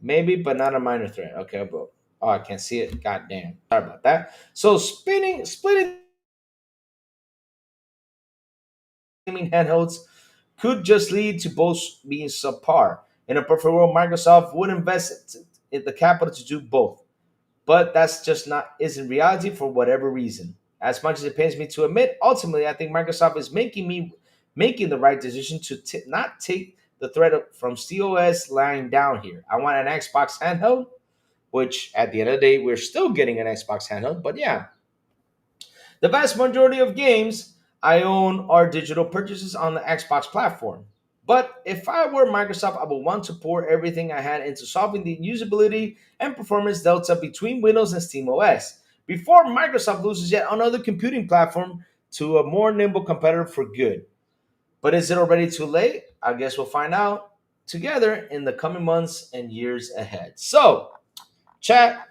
Maybe, but not a minor threat. Okay, I'll vote. Oh, I can't see it. God damn. Sorry about that. So splitting gaming handhelds could just lead to both being subpar. In a perfect world, Microsoft would invest in the capital to do both. But that's just not isn't reality for whatever reason. As much as it pains me to admit, ultimately I think Microsoft is making the right decision to not take the threat from COS lying down here. I want an Xbox handheld, which at the end of the day we're still getting an Xbox handheld. But yeah, the vast majority of games I own are digital purchases on the Xbox platform. But if I were Microsoft, I would want to pour everything I had into solving the usability and performance delta between Windows and SteamOS before Microsoft loses yet another computing platform to a more nimble competitor for good. But is it already too late? I guess we'll find out together in the coming months and years ahead. So, chat,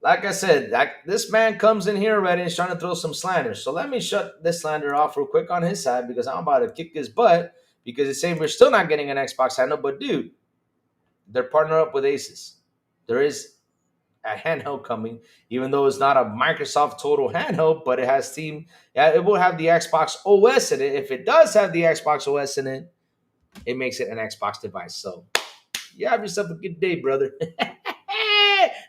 like I said, this man comes in here already and is trying to throw some slander. So let me shut this slander off real quick on his side because I'm about to kick his butt because he's saying we're still not getting an Xbox handle. But dude, they're partnered up with Asus. There is a handheld coming, even though it's not a Microsoft total handheld, but it has Steam. Yeah, it will have the Xbox OS in it. If it does have the Xbox OS in it, it makes it an Xbox device. So you have yourself a good day, brother.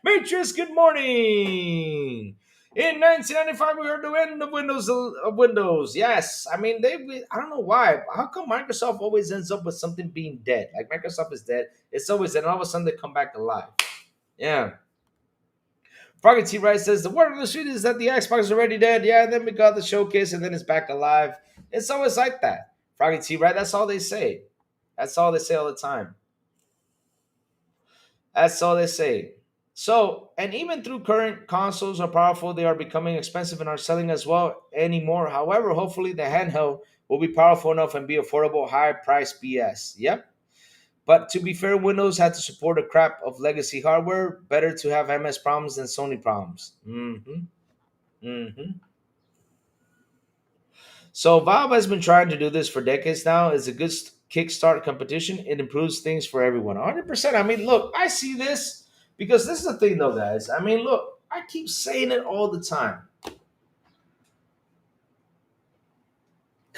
Matrix, good morning. In 1995, we heard the end of Windows. Yes, I mean I don't know why. How come Microsoft always ends up with something being dead? Like Microsoft is dead. It's always dead. And all of a sudden they come back alive. Yeah. Froggy T. Rice says the word on the street is that the Xbox is already dead. Yeah, and then we got the showcase, and then it's back alive. It's always like that. Froggy T. Right? That's all they say. That's all they say all the time. That's all they say. So, and even through current consoles are powerful, they are becoming expensive and are selling as well anymore. However, hopefully the handheld will be powerful enough and be affordable, high price BS. Yep. But to be fair, Windows had to support a crap of legacy hardware. Better to have MS problems than Sony problems. So Valve has been trying to do this for decades now. It's a good kickstart competition. It improves things for everyone. 100%. I mean, look, I see this because this is the thing, though, guys. I mean, look, I keep saying it all the time.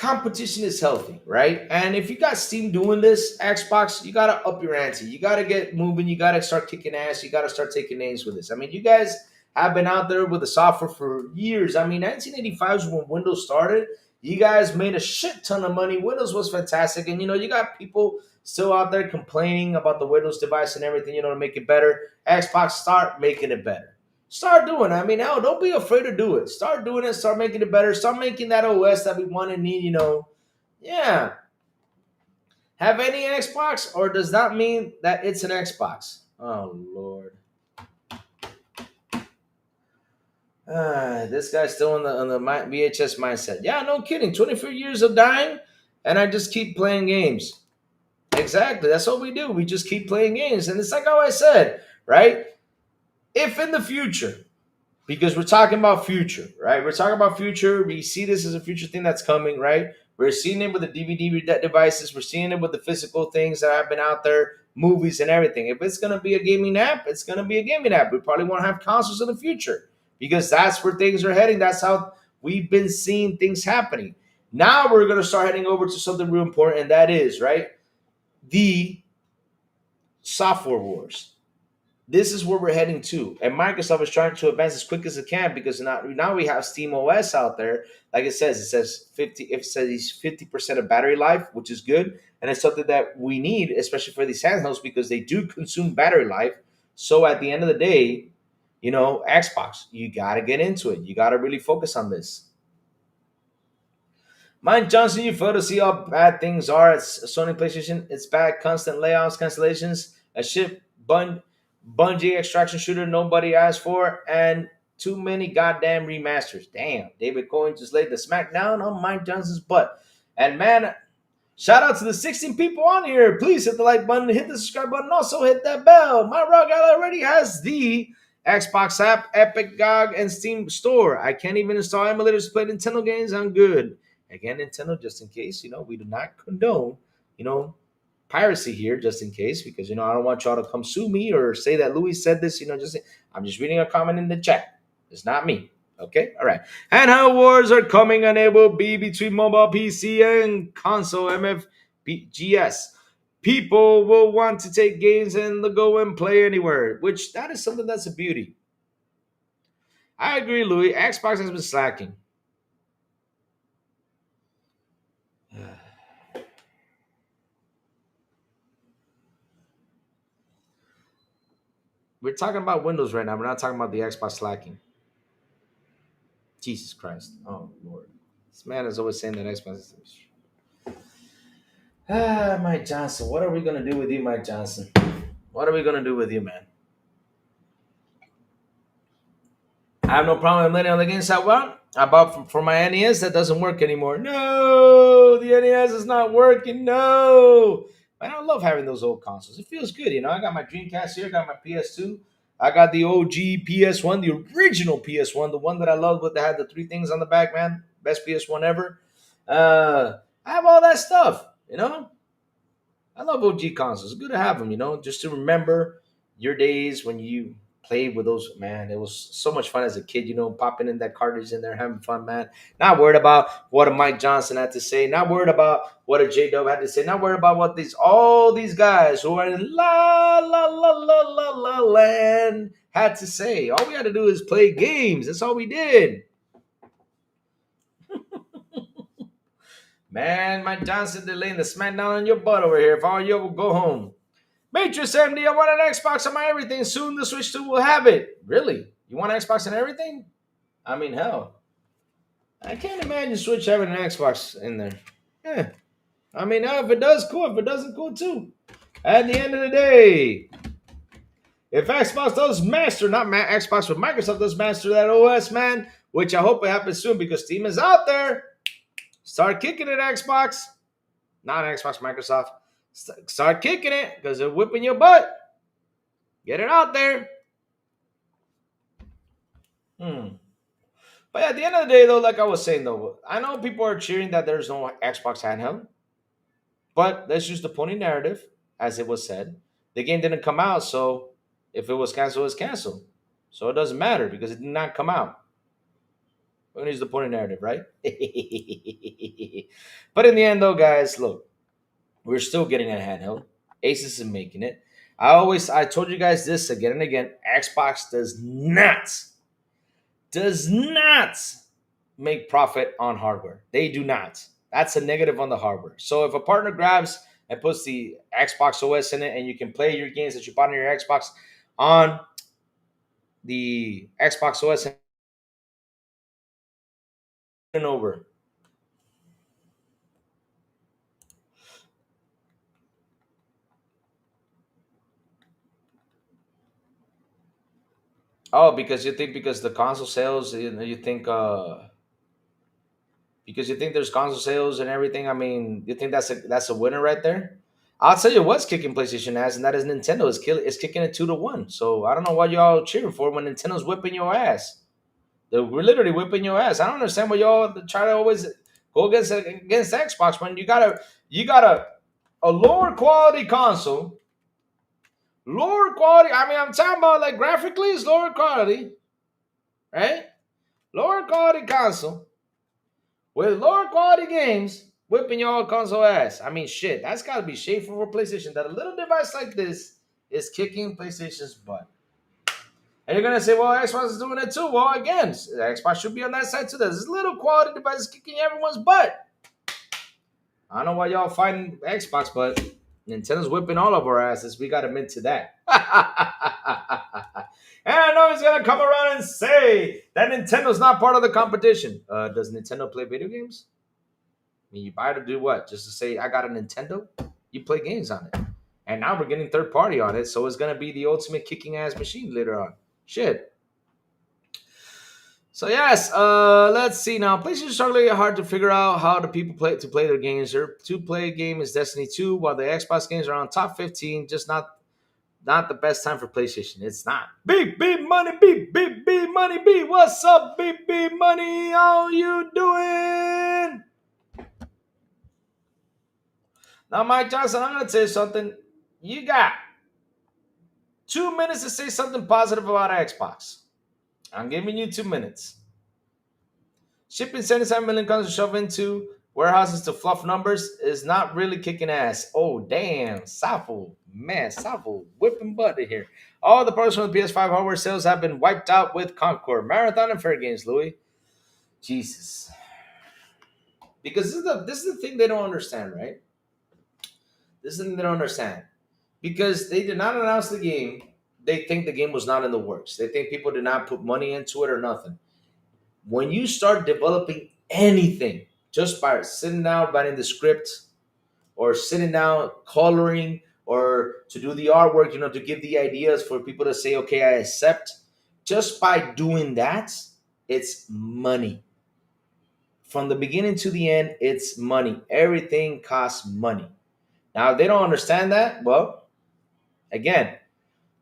competition is healthy, right? And if you got Steam doing this, Xbox, you gotta up your ante. You gotta get moving. You gotta start kicking ass. You gotta start taking names with this. I mean, you guys have been out there with the software for years. I mean, 1985 is when Windows started. You guys made a shit ton of money. Windows was fantastic, and you got people still out there complaining about the Windows device and everything. To make it better. Xbox, start making it better. Start doing it. I mean, hell, don't be afraid to do it. Start doing it. Start making it better. Start making that OS that we want and need. Yeah. Have any Xbox, or does that mean that it's an Xbox? Oh Lord. This guy's still on the VHS mindset. Yeah, no kidding. 24 years of dying, and I just keep playing games. Exactly. That's what we do. We just keep playing games, and it's like how I said, right? If in the future, because we're talking about future, right? We're talking about future. We see this as a future thing that's coming, right? We're seeing it with the DVD devices. We're seeing it with the physical things that have been out there, movies and everything. If it's going to be a gaming app, it's going to be a gaming app. We probably want to have consoles in the future because that's where things are heading. That's how we've been seeing things happening. Now we're going to start heading over to something real important, and that is, right, the software wars. This is where we're heading to, and Microsoft is trying to advance as quick as it can because now we have Steam OS out there. Like it says 50. It says 50% of battery life, which is good, and it's something that we need, especially for these handhelds because they do consume battery life. So at the end of the day, Xbox, you got to get into it. You got to really focus on this. Mike Johnson, you fail to see how bad things are at Sony PlayStation. It's bad, constant layoffs, cancellations, a ship Bungie extraction shooter nobody asked for, and too many goddamn remasters. Damn, David Cohen just laid the smackdown on Mike Johnson's butt. And man, shout out to the 16 people on here. Please hit the like button, hit the subscribe button, also hit that bell. My Rock Guy already has the Xbox app, Epic, GOG, and Steam store. I can't even install emulators to play Nintendo games. I'm good. Again, Nintendo, just in case, we do not condone, piracy here, just in case, because I don't want y'all to come sue me or say that Louis said this. I'm just reading a comment in the chat. It's not me. Okay, all right. Handheld wars are coming, and it will be between mobile PC and console MFGS. People will want to take games and go and play anywhere, which that is something that's a beauty. I agree, Louis. Xbox has been slacking. We're talking about Windows right now. We're not talking about the Xbox slacking. Jesus Christ. Oh, Lord. This man is always saying that Xbox is... Mike Johnson. What are we going to do with you, Mike Johnson? What are we going to do with you, man? I have no problem letting on the games I want. I bought for my NES. That doesn't work anymore. No, the NES is not working. No. Man, I love having those old consoles. It feels good, I got my Dreamcast here, got my PS2. I got the OG PS1, the original PS1, the one that I loved, but that had the three things on the back, man. Best PS1 ever. I have all that stuff, I love OG consoles. It's good to have them, just to remember your days when you played with those. Man, it was so much fun as a kid, popping in that cartridge in there, having fun, man. Not worried about what a Mike Johnson had to say, not worried about what a J-Dub had to say, not worried about what all these guys who are in la la la la la la land had to say. All we had to do is play games. That's all we did. Man, Mike Johnson, they're laying the smackdown on your butt over here. If all you will go home. Matrix MD, I want an Xbox on my everything. Soon the Switch 2 will have it. Really? You want an Xbox on everything? I mean, hell. I can't imagine Switch having an Xbox in there. Yeah. I mean, if it does, cool. If it doesn't, cool too. At the end of the day, if Xbox does master, not Xbox, but Microsoft does master that OS, man, which I hope it happens soon because Steam is out there. Start kicking it, Xbox. Not Xbox, Microsoft. Start kicking it because they're whipping your butt. Get it out there. But at the end of the day, though, like I was saying, though, I know people are cheering that there's no Xbox handheld. But let's use the pony narrative, as it was said. The game didn't come out, so if it was canceled, it's canceled. So it doesn't matter because it did not come out. We're gonna use the point of narrative, right? But in the end, though, guys, look, we're still getting a handheld. Asus is making it. I told you guys this again and again. Xbox does not make profit on hardware. They do not. That's a negative on the hardware. So if a partner grabs and puts the Xbox OS in it, and you can play your games that you bought on your Xbox on the Xbox OS and over. Oh, because you think because the console sales, you think because you think there's console sales and everything. I mean, you think that's a winner right there. I'll tell you what's kicking PlayStation ass, and that is Nintendo is kicking it 2-1. So I don't know what y'all cheering for when Nintendo's whipping your ass. We're literally whipping your ass. I don't understand why y'all try to always go against Xbox when you got a lower quality console, lower quality. I mean, I'm talking about like graphically, it's lower quality, right? Lower quality console with lower quality games whipping your console ass. I mean, shit, that's got to be shameful for PlayStation that a little device like this is kicking PlayStation's butt. And you're gonna say, well, Xbox is doing it too. Well, again, Xbox should be on that side too. There's this little quality device kicking everyone's butt. I don't know why y'all fighting Xbox, but Nintendo's whipping all of our asses. We got to admit to that. And I know he's gonna come around and say that Nintendo's not part of the competition. Does Nintendo play video games? I mean, you buy to do what? Just to say I got a Nintendo? You play games on it, and now we're getting third party on it, so it's gonna be the ultimate kicking ass machine later on. Shit. So yes, let's see now. PlayStation struggling hard to figure out how the people play their games. Their to-play game is Destiny 2, while the Xbox games are on top 15. Just not the best time for PlayStation. It's not. Beep beep money beep beep beep money beep. What's up, beep beep money? How you doing? Now, Mike Johnson, I'm gonna tell you something. You got 2 minutes to say something positive about Xbox. I'm giving you 2 minutes. Shipping 77 million consoles to shove into warehouses to fluff numbers is not really kicking ass. Oh, damn. Safo. Man, Safo whipping butt in here. All the products from the PS5 hardware sales have been wiped out with Concord, Marathon, and Fair Games, Louis. Jesus. Because this is the thing they don't understand, right? This is the thing they don't understand. Because they did not announce the game, they think the game was not in the works. They think people did not put money into it or nothing. When you start developing anything just by sitting down writing the script or sitting down coloring or to do the artwork, to give the ideas for people to say, okay, I accept, just by doing that, it's money. From the beginning to the end, it's money. Everything costs money. Now, if they don't understand that, well, again,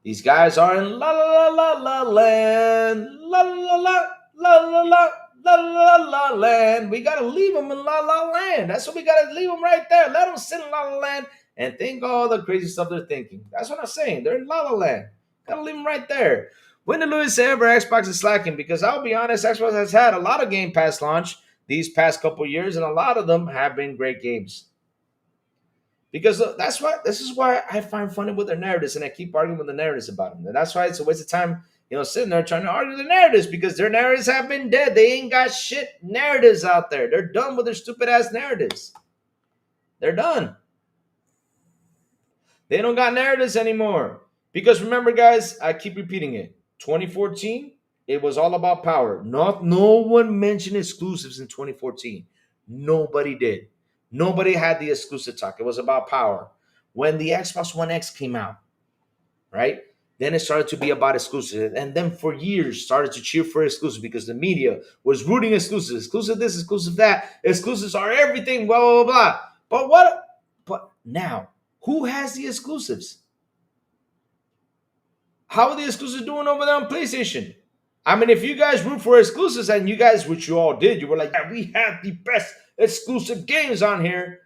these guys are in la la la la la land, la la la la la la la la la land. We gotta leave them in la la land. That's what we gotta leave them right there. Let them sit in la la land and think all the crazy stuff they're thinking. That's what I'm saying. They're in la la land. Gotta leave them right there. When did Louis say ever Xbox is slacking? Because I'll be honest, Xbox has had a lot of Game Pass launch these past couple years, and a lot of them have been great games. Because this is why I find funny with their narratives, and I keep arguing with the narratives about them. And that's why it's a waste of time, sitting there trying to argue the narratives, because their narratives have been dead. They ain't got shit narratives out there. They're done with their stupid ass narratives. They're done. They don't got narratives anymore. Because remember, guys, I keep repeating it. 2014, it was all about power. No one mentioned exclusives in 2014. Nobody did. Nobody had the exclusive talk. It was about power. When the Xbox One X came out, right? Then it started to be about exclusive. And then for years started to cheer for exclusive because the media was rooting exclusive. Exclusive this, exclusive that. Exclusives are everything, blah, blah, blah, blah. But now, who has the exclusives? How are the exclusives doing over there on PlayStation? I mean, if you guys root for exclusives, and you guys, which you all did, you were like, yeah, we have the best exclusive games on here.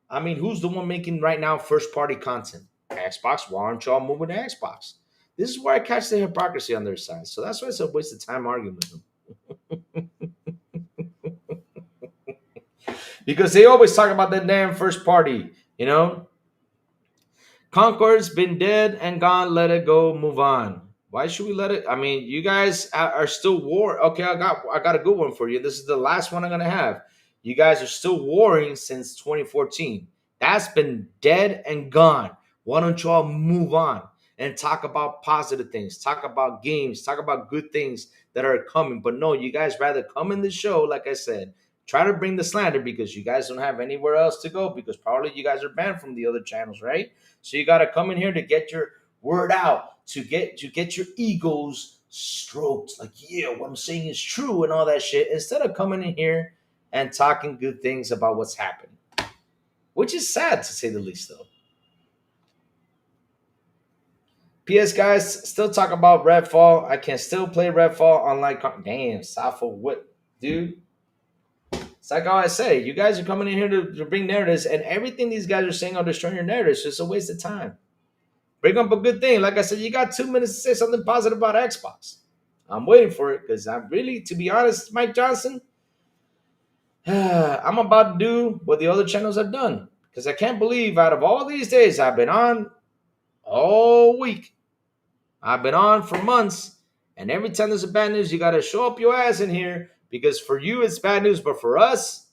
I mean, who's the one making right now first-party content? Xbox. Why aren't y'all moving to Xbox? This is where I catch the hypocrisy on their side. So that's why it's a waste of time arguing with them. Because they always talk about the damn first party, you know. Concord's been dead and gone. Let it go. Move on. Why should we let it? I mean, you guys are still war. Okay, I got a good one for you. This is the last one I'm gonna have. You guys are still warring since 2014. That's been dead and gone. Why don't you all move on and talk about positive things? Talk about games. Talk about good things that are coming. But no, you guys rather come in the show, like I said, try to bring the slander because you guys don't have anywhere else to go because probably you guys are banned from the other channels, right? So you got to come in here to get your word out, to get your egos stroked. Like, yeah, what I'm saying is true and all that shit. Instead of coming in here and talking good things about what's happening, which is sad to say the least, though. PS guys still talk about Redfall. I can still play Redfall unlike damn Safo. What, dude? It's like how I say, you guys are coming in here to bring narratives, and everything these guys are saying are destroying your narratives. It's just a waste of time. Bring up a good thing. Like I said, you got 2 minutes to say something positive about Xbox. I'm waiting for it because I'm really, to be honest, Mike Johnson, I'm about to do what the other channels have done. Because I can't believe out of all these days I've been on all week, I've been on for months, and every time there's a bad news, you got to show up your ass in here because for you it's bad news, but for us,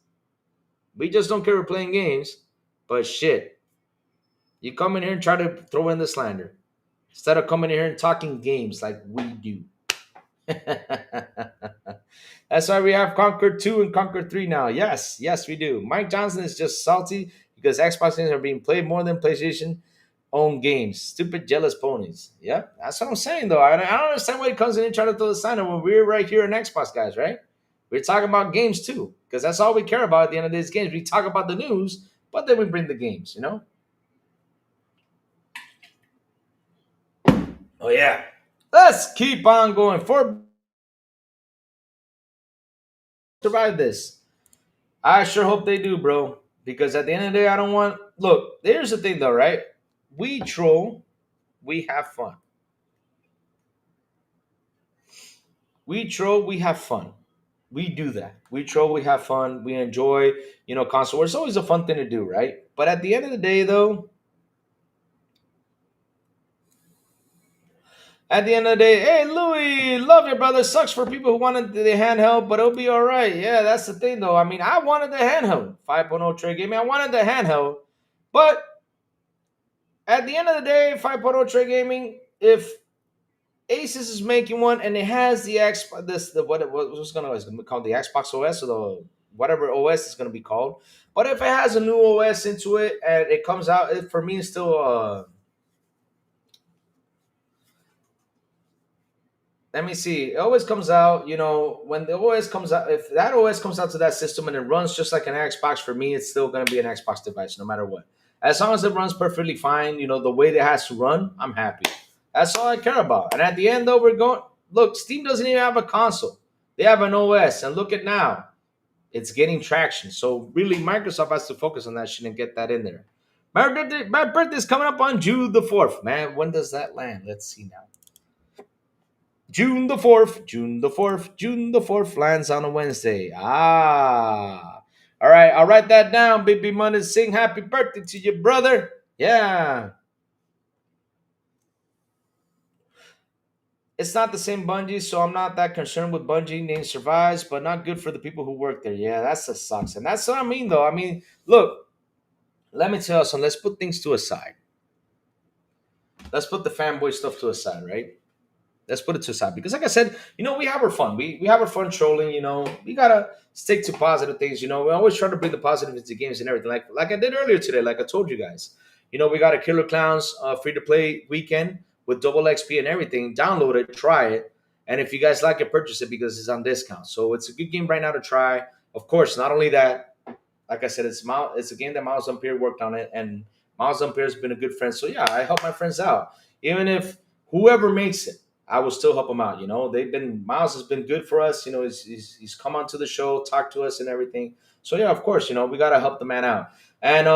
we just don't care we're playing games. But shit, you come in here and try to throw in the slander instead of coming in here and talking games like we do. That's why we have Conquer 2 and Conquer 3 now. Yes, yes, we do. Mike Johnson is just salty because Xbox games are being played more than PlayStation own games. Stupid jealous ponies. Yep, that's what I'm saying though. I don't understand why he comes in and try to throw the slander when we're right here in Xbox guys, right? We're talking about games too because that's all we care about at the end of these games. We talk about the news, but then we bring the games, you know? Oh yeah. Let's keep on going. For survive this. I sure hope they do, bro. Because at the end of the day, I don't want. Look, here's the thing, though, right? We troll, we have fun. We troll, we have fun. We do that. We troll, we have fun. We enjoy, console wars. It's always a fun thing to do, right? But at the end of the day, though, at the end of the day, hey Louis, love your brother. Sucks for people who wanted the handheld, but it'll be all right. Yeah, that's the thing, though. I mean, I wanted the handheld 5.0 trade gaming. I wanted the handheld, but at the end of the day, 5.0 trade gaming, if Asus is making one and it has the X, this the what's going to be called the Xbox OS or the whatever OS is going to be called, but if it has a new OS into it and it comes out, it, for me, it's still let me see. It always comes out, when the OS comes out, if that OS comes out to that system and it runs just like an Xbox, for me, it's still going to be an Xbox device no matter what. As long as it runs perfectly fine, the way it has to run, I'm happy. That's all I care about. And at the end, though, we're going, look, Steam doesn't even have a console. They have an OS. And look at now, it's getting traction. So really, Microsoft has to focus on that shit and get that in there. My birthday's coming up on June the 4th, man. When does that land? Let's see now. June the 4th, June the 4th, June the 4th lands on a Wednesday. Ah. All right, I'll write that down, baby money. Sing happy birthday to your brother. Yeah. It's not the same Bungie, so I'm not that concerned with Bungie. Name survives, but not good for the people who work there. Yeah, that's the sucks. And that's what I mean, though. I mean, look, let me tell you something. Let's put things to a side. Let's put the fanboy stuff to a side, right? Let's put it to a side because, like I said, we have our fun. We have our fun trolling. We gotta stick to positive things. We always try to bring the positive into games and everything. Like I did earlier today. Like I told you guys. We got a Killer Clowns free to play weekend with double XP and everything. Download it, try it, and if you guys like it, purchase it because it's on discount. So it's a good game right now to try. Of course, not only that, like I said, it's a game that Miles Ampere worked on it, and Miles Ampere has been a good friend. So yeah, I help my friends out, even if whoever makes it. I will still help them out. Miles has been good for us. He's come onto the show, talked to us and everything. So yeah, of course, we gotta help the man out. And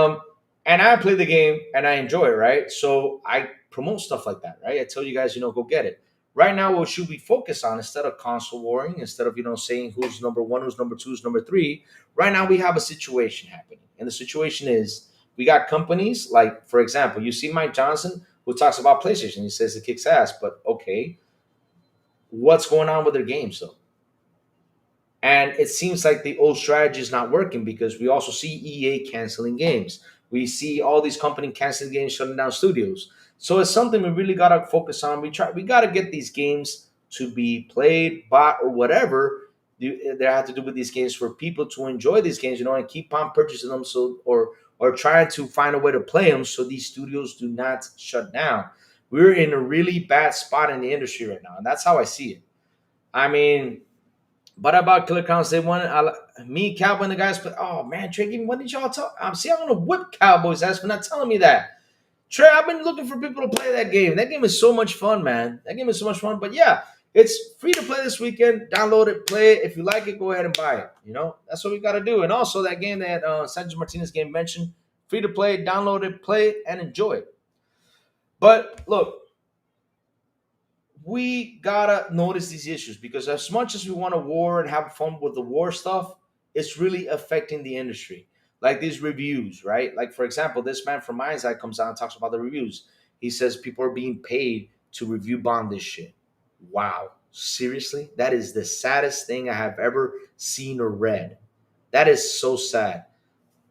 I play the game and I enjoy it, right? So I promote stuff like that, right? I tell you guys, go get it. Right now, what should we focus on instead of console warring, instead of saying who's number one, who's number two, who's number three? Right now, we have a situation happening, and the situation is we got companies like, for example, you see Mike Johnson who talks about PlayStation. He says it kicks ass, but okay, what's going on with their games though? And it seems like the old strategy is not working because we also see EA canceling games. We see all these companies canceling games, shutting down studios. So it's something we really gotta focus on. We gotta get these games to be played, bought, or whatever they have to do with these games for people to enjoy these games, and keep on purchasing them. So or trying to find a way to play them so these studios do not shut down. We're in a really bad spot in the industry right now, and that's how I see it. I mean, but about Killer Clowns, they won. Me, Cowboy, and the guys. Oh man, Trey, when did y'all talk? See, I'm gonna whip Cowboys' ass for not telling me that. Trey, I've been looking for people to play that game. That game is so much fun, man. That game is so much fun. But yeah, it's free to play this weekend. Download it, play it. If you like it, go ahead and buy it. That's what we got to do. And also that game that Sanchez Martinez game mentioned, free to play. Download it, play it, and enjoy it. But look, we gotta notice these issues because as much as we want to war and have fun with the war stuff, it's really affecting the industry. Like these reviews, right? Like for example, this man from Mind's Eye comes out and talks about the reviews. He says people are being paid to review bomb this shit. Wow, seriously? That is the saddest thing I have ever seen or read. That is so sad.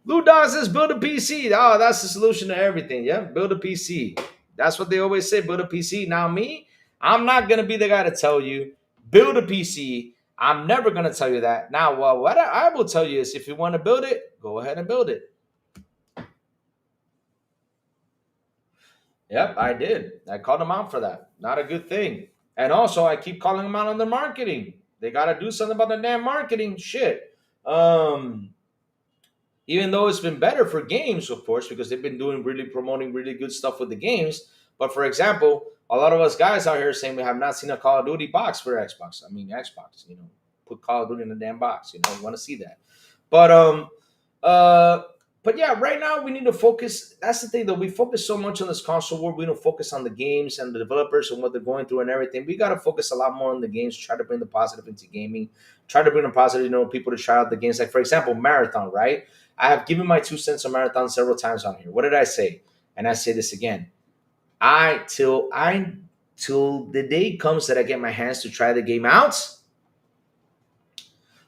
Blue Dog says build a PC. Oh, that's the solution to everything. Yeah, build a PC. That's what they always say, build a PC. Now, me, I'm not going to be the guy to tell you, build a PC. I'm never going to tell you that. Now, well, what I will tell you is if you want to build it, go ahead and build it. Yep, I did. I called them out for that. Not a good thing. And also, I keep calling them out on their marketing. They got to do something about the damn marketing shit. Even though it's been better for games, of course, because they've been doing really promoting really good stuff with the games. But for example, a lot of us guys out here saying we have not seen a Call of Duty box for Xbox. I mean, Xbox, put Call of Duty in the damn box. We want to see that. But uh, but yeah, right now we need to focus. That's the thing, though. We focus so much on this console war. We don't focus on the games and the developers and what they're going through and everything. We got to focus a lot more on the games. Try to bring the positive into gaming. Try to bring the positive, people to try out the games. Like for example, Marathon, right? I have given my 2 cents on Marathon several times on here. What did I say? And I say this again. Till the day comes that I get my hands to try the game out.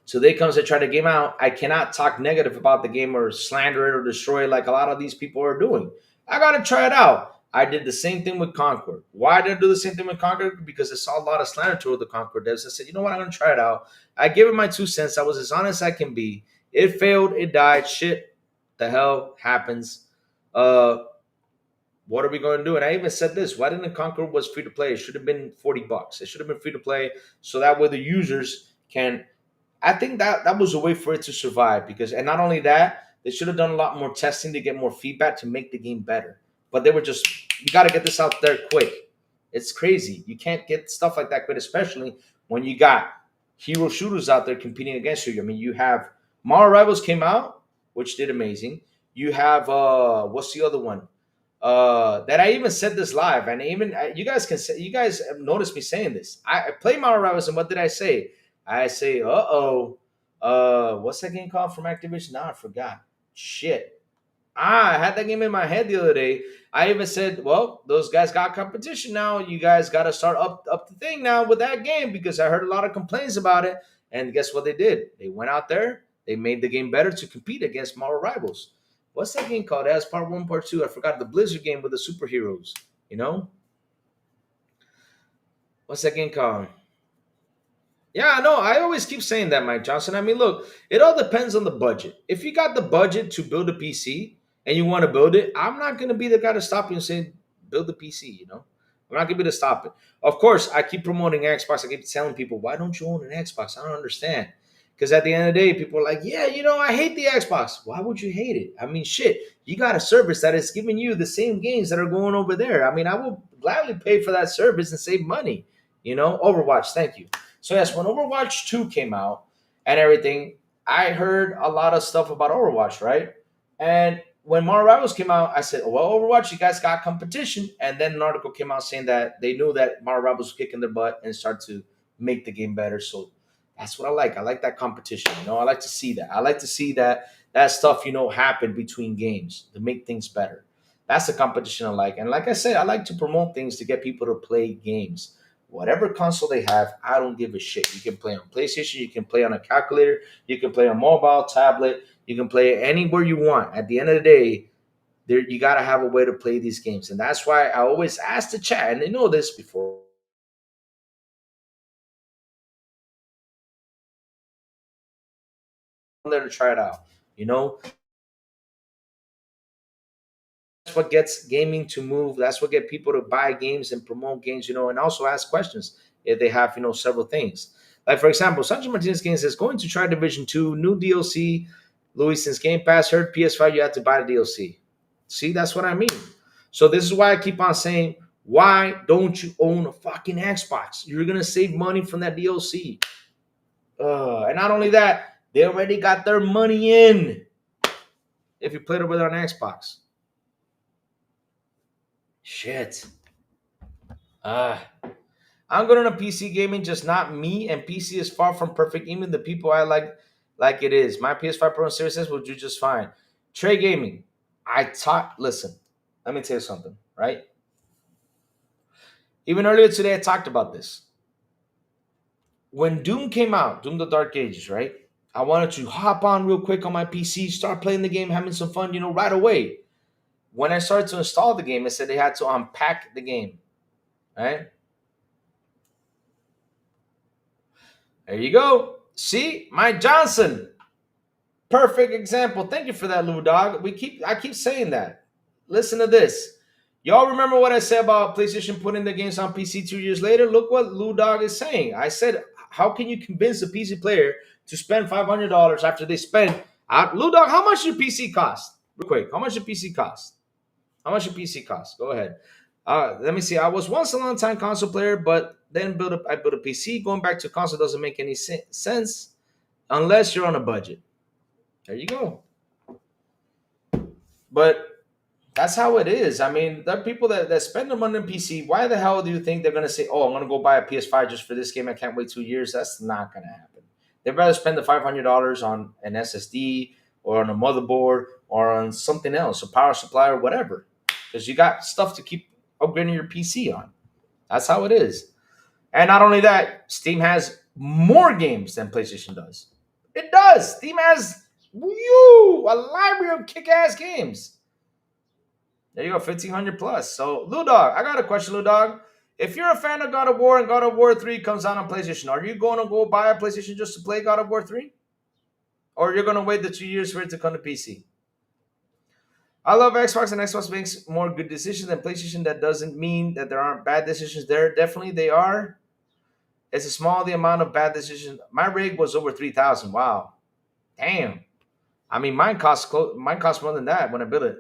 So the day comes to try the game out, I cannot talk negative about the game or slander it or destroy it like a lot of these people are doing. I gotta try it out. I did the same thing with Concord. Why did I do the same thing with Concord? Because I saw a lot of slander toward the Concord devs. I said, you know what, I'm gonna try it out. I gave it my 2 cents. I was as honest as I can be. It failed, it died. Shit, the hell happens. What are we going to do? And I even said this: why didn't Concord was free to play? It should have been $40. It should have been free to play, so that way the users can. I think that was a way for it to survive because, and not only that, they should have done a lot more testing to get more feedback to make the game better. But they were just, you got to get this out there quick. It's crazy. You can't get stuff like that quick, especially when you got hero shooters out there competing against you. I mean, you have Marvel Rivals came out, which did amazing. You have what's the other one? That I even said this live, and even you guys can say, you guys have noticed me saying this. I play Marvel Rivals, and what did I say? I say, what's that game called from Activision? Now I forgot. Shit. I had that game in my head the other day. I even said, well, those guys got competition now. You guys got to start up the thing now with that game because I heard a lot of complaints about it. And guess what they did? They went out there. They made the game better to compete against Marvel Rivals. What's that game called? It has part 1, part 2. I forgot the Blizzard game with the superheroes. What's that game called? Yeah, I know. I always keep saying that, Mike Johnson. I mean, look, it all depends on the budget. If you got the budget to build a PC and you want to build it, I'm not going to be the guy to stop you and say, build a PC, I'm not going to be to stop it. Of course, I keep promoting Xbox. I keep telling people, why don't you own an Xbox? I don't understand. Because at the end of the day, people are like, yeah, I hate the Xbox. Why would you hate it? I mean, shit, you got a service that is giving you the same games that are going over there. I mean, I will gladly pay for that service and save money. Overwatch, thank you. So yes, when Overwatch 2 came out and everything, I heard a lot of stuff about Overwatch, right? And when Marvel Rivals came out, I said, well, Overwatch, you guys got competition. And then an article came out saying that they knew that Marvel Rivals was kicking their butt and start to make the game better. So that's what I like. I like that competition. I like to see that. I like to see that stuff, happen between games to make things better. That's the competition I like. And like I said, I like to promote things to get people to play games. Whatever console they have, I don't give a shit. You can play on PlayStation, you can play on a calculator, you can play on mobile, tablet, you can play anywhere you want. At the end of the day, you got to have a way to play these games. And that's why I always ask the chat, and they know this before. I'm there to try it out. That's what gets gaming to move. That's what get people to buy games and promote games, and also ask questions if they have, several things. Like, for example, Sancho Martinez Games says, going to try Division 2, new DLC. Louis, since Game Pass, heard PS5, you have to buy the DLC. See, that's what I mean. So this is why I keep on saying, why don't you own a fucking Xbox? You're going to save money from that DLC. And not only that, they already got their money in if you played it with an Xbox. Shit. I'm good on a PC gaming, just not me. And PC is far from perfect. Even the people I like it is. My PS5 Pro and Series S will do just fine. Trey Gaming. Listen, let me tell you something, right? Even earlier today, I talked about this. When Doom came out, Doom the Dark Ages, right? I wanted to hop on real quick on my PC, start playing the game, having some fun, right away. When I started to install the game, it said they had to unpack the game, right? There you go. See, Mike Johnson. Perfect example. Thank you for that, Lou Dog. I keep saying that. Listen to this. Y'all remember what I said about PlayStation putting the games on PC 2 years later? Look what Lou Dog is saying. I said, how can you convince a PC player to spend $500 after they spend? Lou Dog, how much your PC cost? Real quick, how much your PC cost? How much your PC cost? Go ahead. Let me see. I was once a long time console player, but then I built a PC. Going back to console doesn't make any sense unless you're on a budget. There you go. But that's how it is. I mean, there are people that spend their money on PC. Why the hell do you think they're going to say, oh, I'm going to go buy a PS5 just for this game? I can't wait 2 years. That's not going to happen. They'd rather spend the $500 on an SSD or on a motherboard or on something else, a power supply or whatever, because you got stuff to keep upgrading your PC on. That's how it is. And not only that, Steam has more games than PlayStation does. It does. Steam has a library of kick-ass games. There you go, 1,500 plus. So, Lou Dog, I got a question, Lou Dog. If you're a fan of God of War and God of War 3 comes out on PlayStation, are you going to go buy a PlayStation just to play God of War 3? Or you're going to wait the 2 years for it to come to PC? I love Xbox, and Xbox makes more good decisions than PlayStation. That doesn't mean that there aren't bad decisions there. Definitely they are. It's a small the amount of bad decisions. My rig was over 3,000. Wow. Damn. I mean, mine cost more than that when I built it.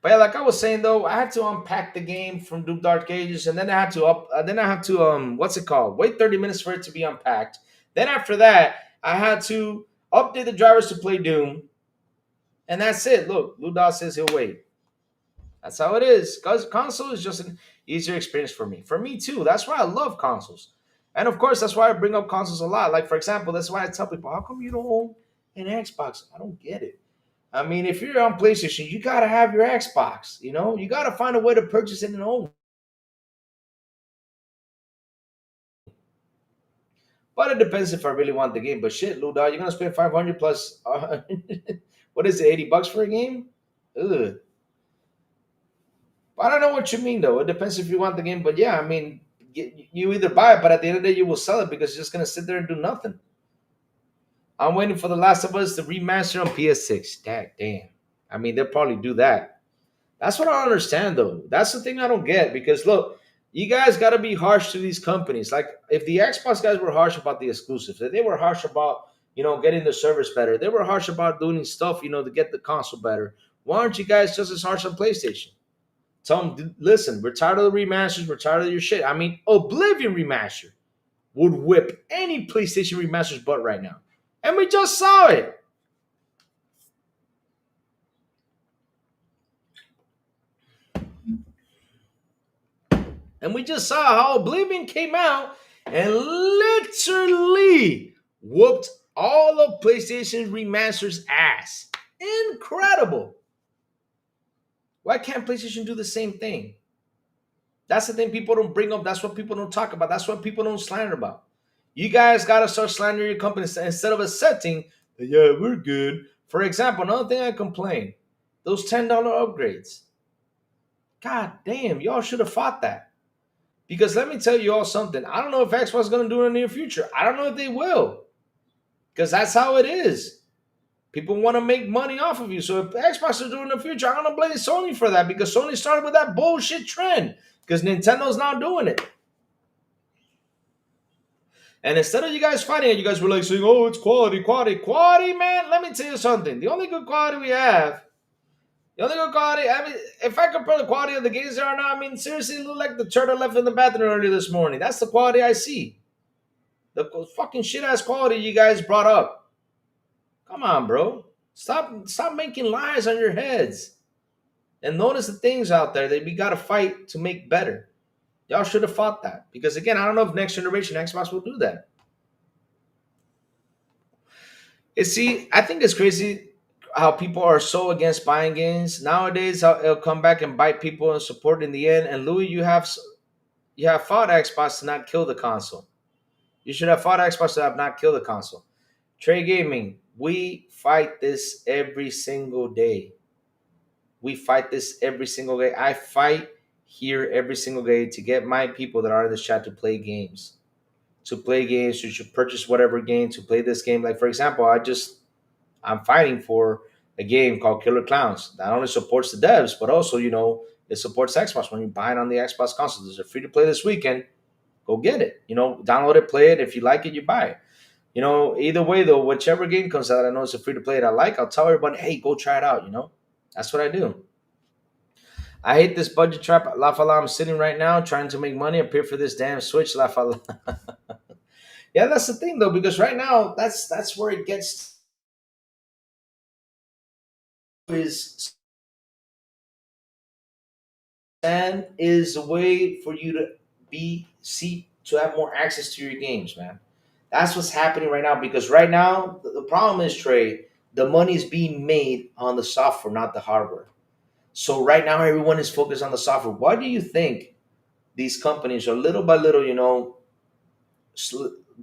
But yeah, like I was saying though, I had to unpack the game from Doom Dark Ages, and then I had to what's it called? Wait 30 minutes for it to be unpacked. Then after that, I had to update the drivers to play Doom, and that's it. Look, Lou Dog says he'll wait. That's how it is. Because console is just an easier experience for me. For me too. That's why I love consoles. And of course, that's why I bring up consoles a lot. Like, for example, that's why I tell people, how come you don't own an Xbox? I don't get it. I mean, if you're on PlayStation, you got to have your Xbox. You got to find a way to purchase it and own. But it depends if I really want the game. But shit, Lou Dog, you're going to spend 500 plus, what is it, $80 for a game? Ugh. I don't know what you mean, though. It depends if you want the game. But yeah, I mean, you either buy it, but at the end of the day, you will sell it because you're just going to sit there and do nothing. I'm waiting for The Last of Us to remaster on PS6. Damn. I mean, they'll probably do that. That's what I don't understand, though. That's the thing I don't get. Because, look, you guys got to be harsh to these companies. Like, if the Xbox guys were harsh about the exclusives, if they were harsh about, getting the service better, they were harsh about doing stuff, to get the console better, why aren't you guys just as harsh on PlayStation? Tell them, listen, we're tired of the remasters. We're tired of your shit. I mean, Oblivion remaster would whip any PlayStation remaster's butt right now. And we just saw it. And we just saw how Oblivion came out and literally whooped all of PlayStation Remaster's ass. Incredible. Why can't PlayStation do the same thing? That's the thing people don't bring up. That's what people don't talk about. That's what people don't slander about. You guys got to start slandering your company instead of accepting, yeah, we're good. For example, another thing I complain, those $10 upgrades. God damn, y'all should have fought that. Because let me tell you all something. I don't know if Xbox is going to do it in the near future. I don't know if they will. Because that's how it is. People want to make money off of you. So if Xbox is doing it in the future, I'm going to blame Sony for that. Because Sony started with that bullshit trend. Because Nintendo's now doing it. And instead of you guys fighting it, you guys were like saying, oh, it's quality, quality. Quality, man, let me tell you something. The only good quality we have, the only good quality, I mean, if I compare the quality of the games there are now, I mean, seriously, it looked like the turtle left in the bathroom earlier this morning. That's the quality I see. The fucking shit-ass quality you guys brought up. Come on, bro. Stop making lies on your heads. And notice the things out there that we got to fight to make better. Y'all should have fought that. Because again, I don't know if next generation Xbox will do that. See, I think it's crazy how people are so against buying games. Nowadays, it'll come back and bite people and support in the end. And Louis, you have fought Xbox to not kill the console. You should have fought Xbox to have not killed the console. Trey Gaming, we fight this every single day. We fight this every single day. I fight here every single day to get my people that are in this chat to play games. To play games, you should purchase whatever game to play this game. Like for example, I'm fighting for a game called Killer Clowns. Not only supports the devs, but also, it supports Xbox when you buy it on the Xbox console. There's a free to play this weekend. Go get it. Download it, play it. If you like it, you buy it. Either way though, whichever game comes out, I know it's a free to play that I like. I'll tell everybody, hey, go try it out. That's what I do. I hate this budget trap. La Fala, I'm sitting right now trying to make money. I pay for this damn Switch. La Fala. Yeah, that's the thing though, because right now that's where it gets is and is a way for you to have more access to your games, man. That's what's happening right now because right now the problem is Trey, the money is being made on the software, not the hardware. So right now everyone is focused on the software. Why do you think these companies are little by little,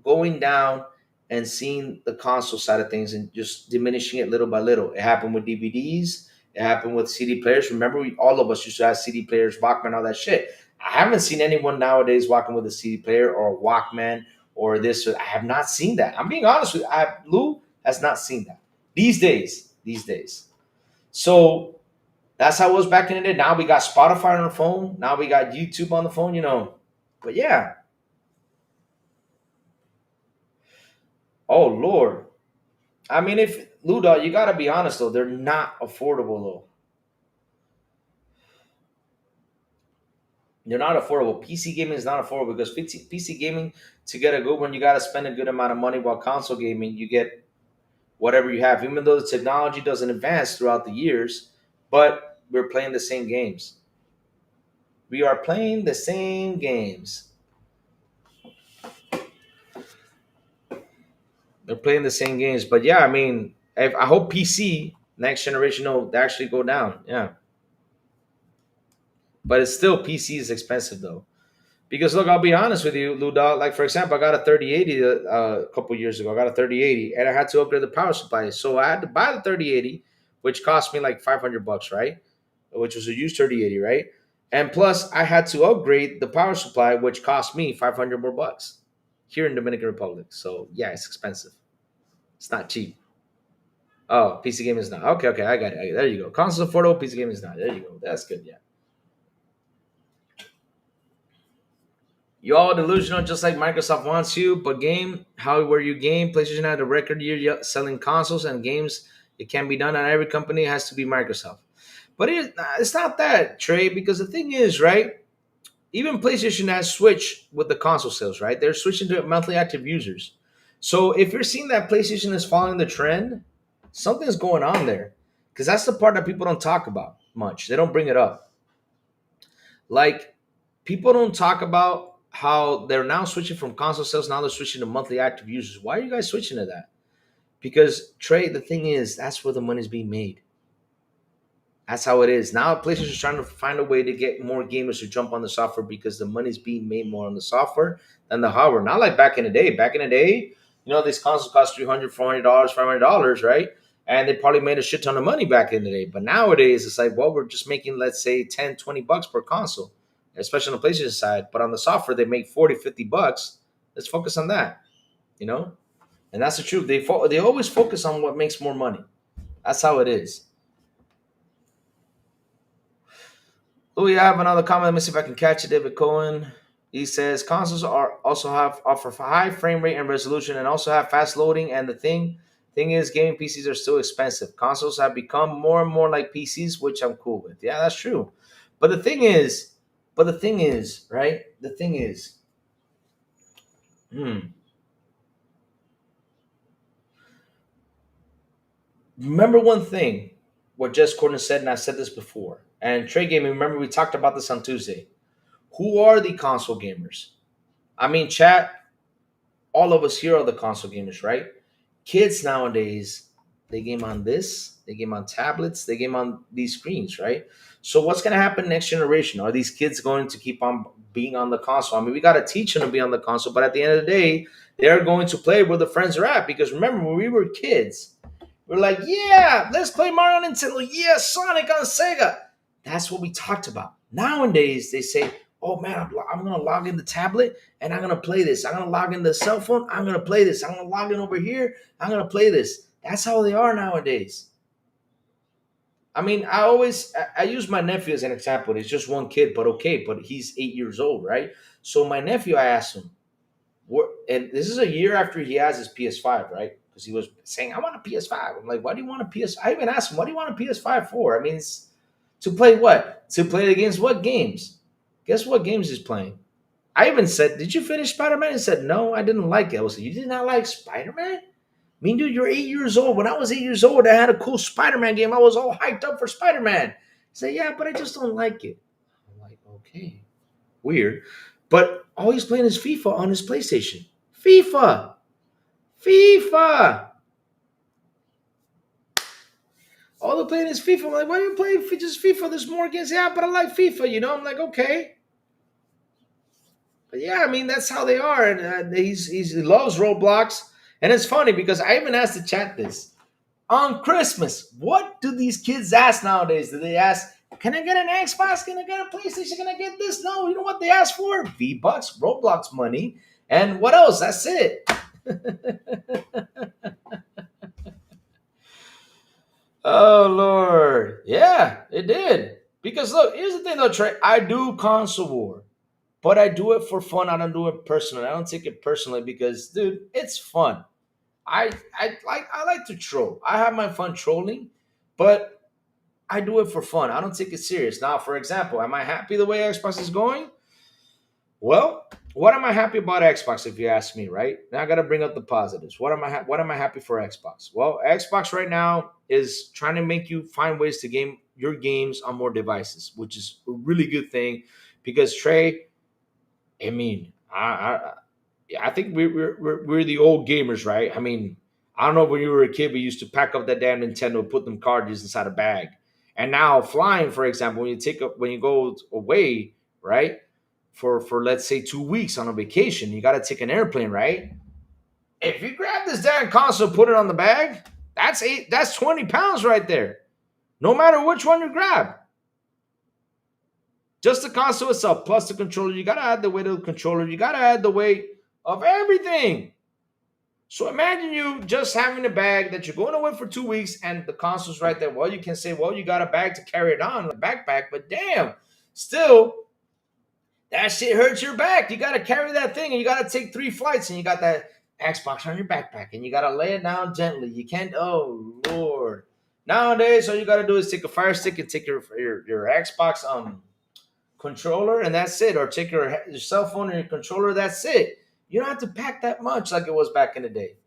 going down and seeing the console side of things and just diminishing it little by little? It happened with DVDs. It happened with CD players. Remember, all of us used to have CD players, Walkman, all that shit. I haven't seen anyone nowadays walking with a CD player or a Walkman or this. I have not seen that. I'm being honest with you. Lou has not seen that these days. So that's how it was back in the day. Now we got Spotify on the phone. Now we got YouTube on the phone, But yeah. Oh, Lord. I mean, if Luda, you got to be honest, though. They're not affordable, though. They're not affordable. PC gaming is not affordable because PC gaming, to get a good one, you got to spend a good amount of money, while console gaming, you get whatever you have, even though the technology doesn't advance throughout the years, but we're playing the same games. We are playing the same games. They're playing the same games. But yeah, I mean, I hope PC, next generation, will actually go down. Yeah. But it's still, PC is expensive, though. Because look, I'll be honest with you, Lou Dog. Like for example, I got a 3080 a couple years ago. I got a 3080, and I had to upgrade the power supply. So I had to buy the 3080, which cost me like $500, right? Which was a used 3080, right? And plus, I had to upgrade the power supply, which cost me 500 more bucks here in Dominican Republic. So yeah, it's expensive. It's not cheap. Oh, PC game is not. Okay, I got it. There you go. Console affordable, PC game is not. There you go. That's good. Yeah. You all delusional, just like Microsoft wants you. But how were you game? PlayStation had a record year selling consoles and games. It can be done, and every company has to be Microsoft. But it's not that, Trey, because the thing is, right? Even PlayStation has switched with the console sales, right? They're switching to monthly active users. So if you're seeing that PlayStation is following the trend, something's going on there. Because that's the part that people don't talk about much. They don't bring it up. Like, People don't talk about how they're now switching from console sales. Now they're switching to monthly active users. Why are you guys switching to that? Because Trey, the thing is, that's where the money's being made. That's how it is. Now PlayStation is trying to find a way to get more gamers to jump on the software because the money's being made more on the software than the hardware. Not like back in the day. Back in the day, these consoles cost $300, $400, $500, right? And they probably made a shit ton of money back in the day. But nowadays, it's like, well, we're just making, let's say, 10, $20 per console, especially on the PlayStation side. But on the software, they make 40, $50. Let's focus on that, you know? And that's the truth. They always focus on what makes more money. That's how it is. Oh, we have another comment. Let me see if I can catch it. David Cohen. He says consoles are also offer high frame rate and resolution, and also have fast loading. And the thing is, gaming PCs are still expensive. Consoles have become more and more like PCs, which I'm cool with. Yeah, that's true. But the thing is, right? The thing is, remember one thing. What Jess Corden said, and I said this before. And Trey Gaming, remember we talked about this on Tuesday. Who are the console gamers? I mean, chat, all of us here are the console gamers, right? Kids nowadays, they game on this, they game on tablets, they game on these screens, right? So what's going to happen next generation? Are these kids going to keep on being on the console? I mean, we got to teach them to be on the console, but at the end of the day, they're going to play where the friends are at. Because remember, when we were kids, we're like, yeah, let's play Mario on Nintendo. Yeah, Sonic on Sega. That's what we talked about. Nowadays, they say, oh man, I'm going to log in the tablet and I'm going to play this. I'm going to log in the cell phone. I'm going to play this. I'm going to log in over here. I'm going to play this. That's how they are nowadays. I mean, I use my nephew as an example. He's just one kid, but okay, but he's 8 years old, right? So my nephew, I asked him, and this is a year after he has his PS5, right? Because he was saying, I want a PS5. I'm like, why do you want a PS5? I even asked him, what do you want a PS5 for? I mean, it's to play what? To play the games? What games? Guess what games he's playing? I even said, did you finish Spider-Man? He said, no, I didn't like it. I was like, you did not like Spider-Man? I mean, dude, you're 8 years old. When I was 8 years old, I had a cool Spider-Man game. I was all hyped up for Spider-Man. He said, yeah, but I just don't like it. I'm like, okay, weird. But all he's playing is FIFA on his PlayStation. FIFA. All they're playing is FIFA. I'm like, why are you playing just FIFA? There's more games. Yeah, but I like FIFA, I'm like, okay. But yeah, I mean, that's how they are. And he loves Roblox. And it's funny because I even asked the chat this. On Christmas, what do these kids ask nowadays? Do they ask, can I get an Xbox? Can I get a PlayStation? Can I get this? No, you know what they ask for? V-Bucks, Roblox money. And what else? That's it. Oh, Lord. Yeah, it did. Because look, here's the thing though, Trey. I do console war. But I do it for fun. I don't do it personally. I don't take it personally because, dude, it's fun. I like to troll. I have my fun trolling, but I do it for fun. I don't take it serious. Now, for example, am I happy the way Xbox is going? Well, what am I happy about Xbox? If you ask me, right now, I got to bring up the positives. What am I happy for Xbox? Well, Xbox right now is trying to make you find ways to game your games on more devices, which is a really good thing because Trey. I mean, I think we're the old gamers, right? I mean, I don't know when you were a kid, we used to pack up that damn Nintendo, put them cartridges inside a bag, and now flying, for example, when you go away, right, for let's say 2 weeks on a vacation, you got to take an airplane, right? If you grab this damn console, put it on the bag, that's 20 pounds right there, no matter which one you grab. Just the console itself, plus the controller. You got to add the weight of the controller. You got to add the weight of everything. So imagine you just having a bag that you're going away for 2 weeks and the console's right there. Well, you can say, well, you got a bag to carry it on, a backpack. But damn, still, that shit hurts your back. You got to carry that thing and you got to take 3 flights and you got that Xbox on your backpack and you got to lay it down gently. You can't, oh, Lord. Nowadays, all you got to do is take a Fire Stick and take your Xbox controller and that's it, or take your cell phone and your controller, that's it. You don't have to pack that much like it was back in the day.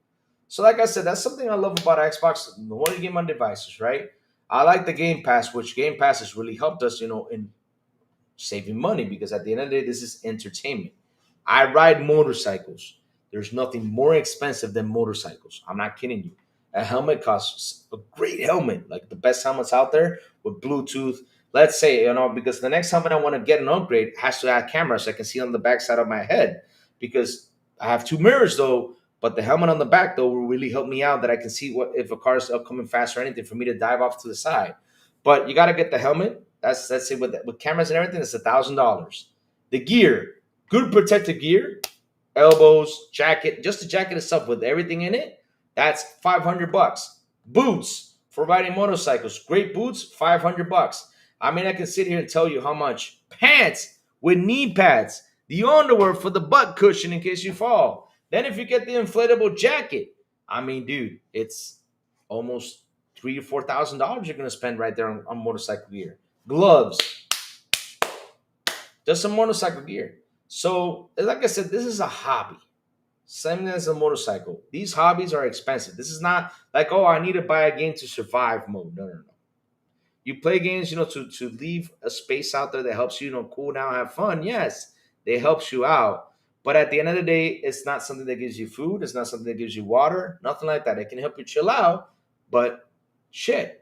So like I said, that's something I love about Xbox. The one game on devices, right? I like the Game Pass, which Game Pass has really helped us, in saving money because at the end of the day, this is entertainment. I ride motorcycles. There's nothing more expensive than motorcycles. I'm not kidding you. A helmet costs a great helmet, like the best helmets out there with Bluetooth. Let's say, because the next helmet I want to get an upgrade has to have cameras so I can see on the back side of my head. Because I have two mirrors though, but the helmet on the back though will really help me out that I can see what if a car is coming fast or anything for me to dive off to the side. But you got to get the helmet. That's it with cameras and everything. It's $1,000. The gear, good protective gear, elbows, jacket, just the jacket itself with everything in it. That's $500. Boots for riding motorcycles, great boots, $500. I mean, I can sit here and tell you how much. Pants with knee pads, the underwear for the butt cushion in case you fall. Then if you get the inflatable jacket, I mean, dude, it's almost $3,000 to $4,000 you're gonna spend right there on motorcycle gear. Gloves, just some motorcycle gear. So, like I said, this is a hobby. Same as a motorcycle. These hobbies are expensive. This is not like, oh, I need to buy a game to survive mode. No, no, no. You play games, to leave a space out there that helps you, cool down, have fun. Yes, they helps you out. But at the end of the day, it's not something that gives you food. It's not something that gives you water. Nothing like that. It can help you chill out, but shit.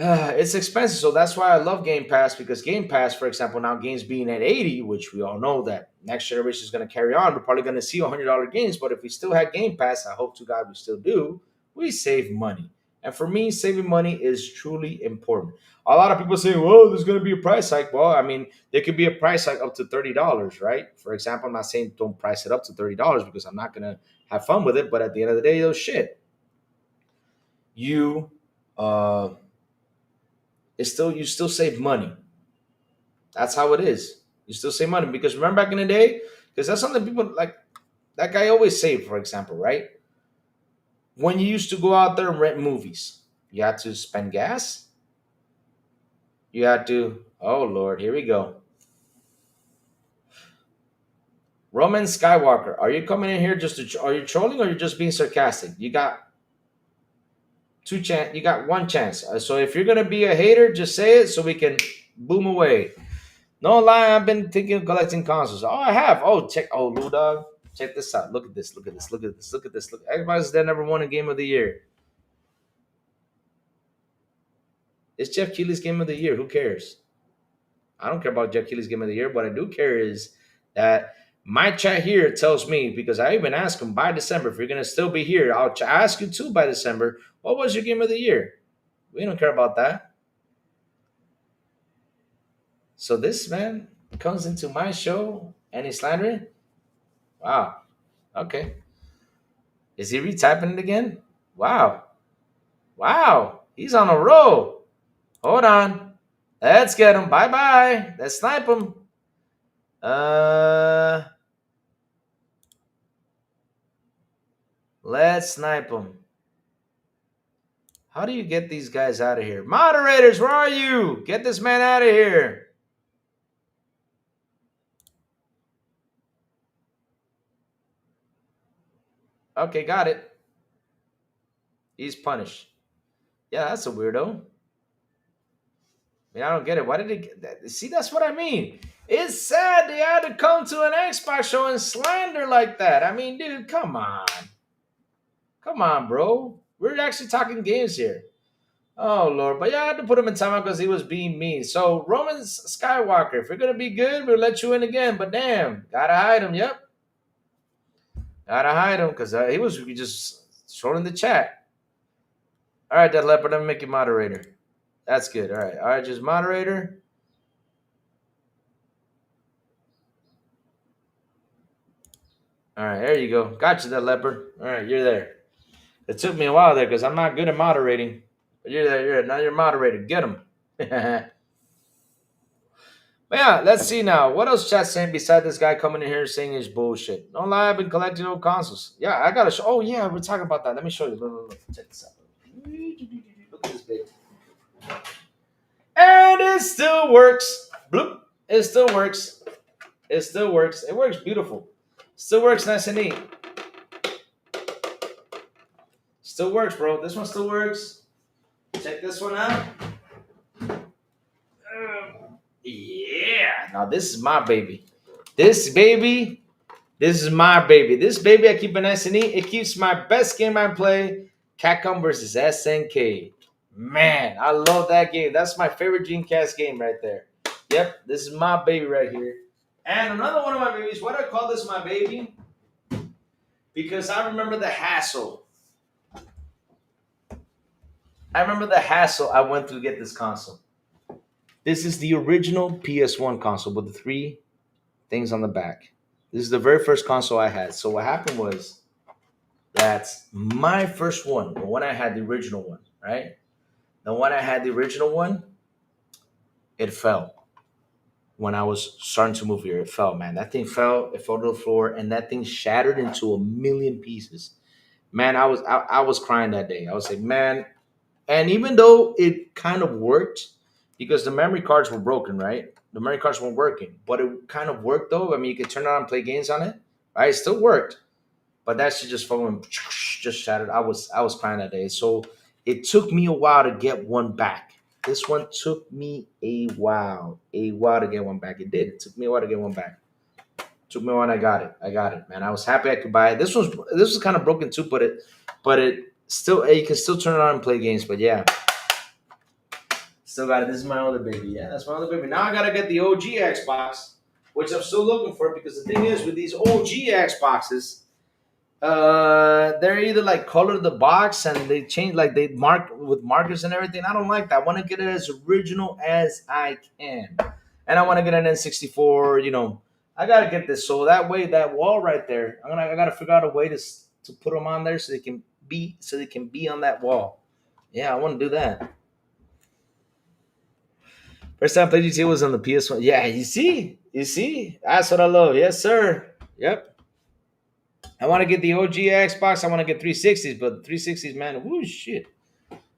It's expensive, so that's why I love Game Pass because Game Pass, for example, now games being at 80, which we all know that next generation is going to carry on. We're probably going to see $100 games, but if we still had Game Pass, I hope to God we still do, we save money. And for me, saving money is truly important. A lot of people say, well, there's going to be a price hike. Well, I mean, there could be a price hike up to $30, right? For example, I'm not saying don't price it up to $30 because I'm not going to have fun with it, but at the end of the day, those shit. You you still save money. That's how it is. You still save money because remember back in the day, because that's something people like that guy always saved, for example, right? When you used to go out there and rent movies, you had to spend gas. You had to, oh Lord, here we go. Roman Skywalker, are you coming in here are you trolling or are you just being sarcastic? You got you got one chance. So if you're gonna be a hater, just say it so we can boom away. No lie, I've been thinking of collecting consoles. Oh, I have. Oh, check. Oh, Lou Dog, check this out. Look at this. Look at this. Look at this. Look at this. Look. Everybody's that never won a game of the year. It's Jeff Keighley's game of the year. Who cares? I don't care about Jeff Keighley's game of the year. What I do care is that my chat here tells me, because I even asked him by December, if you're going to still be here, I'll ask you too by December, what was your game of the year? We don't care about that. So this man comes into my show and he's slandering? Wow. Okay. Is he retyping it again? Wow. Wow. He's on a roll. Hold on. Let's get him. Bye-bye. Let's snipe him. Let's snipe him. How do you get these guys out of here? Moderators, where are you? Get this man out of here. Okay, got it. He's punished. Yeah, that's a weirdo. I mean, I don't get it. Why did he get that? See, that's what I mean. It's sad they had to come to an Xbox show and slander like that. I mean, dude, come on. Come on, bro. We're actually talking games here. Oh, Lord. But yeah, I had to put him in timeout because he was being mean. So, Roman Skywalker, if you're going to be good, we'll let you in again. But damn, gotta hide him. Yep. Gotta hide him because he was just trolling the chat. All right, that leopard, let me make you moderator. That's good. All right, just moderator. All right, there you go. Got you, that leopard. All right, you're there. It took me a while there because I'm not good at moderating. But you're there. Now you're moderated. Get him. But yeah, let's see now. What else chat's saying besides this guy coming in here saying his bullshit? Don't lie, I've been collecting old consoles. Yeah, I got to show. Oh, yeah, we're talking about that. Let me show you. Look. Check this out. Look at this baby. And it still works. Bloop. It still works. It still works. It works beautiful. Still works nice and neat. Still works, bro. This one still works. Check this one out. Yeah. Now this is my baby. This baby, this is my baby. This baby I keep an SNE. It keeps my best game I play, Capcom versus SNK. Man, I love that game. That's my favorite Dreamcast game right there. Yep, this is my baby right here. And another one of my babies, what I call this my baby? Because I remember the hassle. I remember the hassle I went through to get this console. This is the original PS1 console with the three things on the back. This is the very first console I had. So what happened was that's my first one, the one I had, the original one, right? The one I had, the original one, it fell when I was starting to move here. It fell, man. That thing fell. It fell to the floor, and that thing shattered into a million pieces. Man, I was crying that day. I was like, man. And even though it kind of worked, because the memory cards were broken, right? The memory cards weren't working, but it kind of worked though. I mean, you could turn it on and play games on it, right? It still worked, but that shit just fell and just shattered. I was crying that day. So it took me a while to get one back. This one took me a while to get one back. It did. It took me a while to get one back. Took me a while. And I got it. I got it, man. I was happy I could buy it. This was kind of broken too, but it still you can still turn it on and play games. But yeah, still got it. This is my other baby. Yeah, that's my other baby. Now I gotta get the OG Xbox, which I'm still looking for because the thing is with these OG Xboxes, they're either like color the box and they change like they mark with markers and everything. I don't like that. I want to get it as original as I can, and I want to get an N64. I gotta get this so that way that wall right there. I gotta figure out a way to put them on there so they can be on that wall. Yeah, I want to do that. First time I played GTA was on the PS1. Yeah, you see, that's what I love. Yes, sir. Yep. I want to get the OG Xbox. I want to get 360s, but the 360s, man, woo, shit.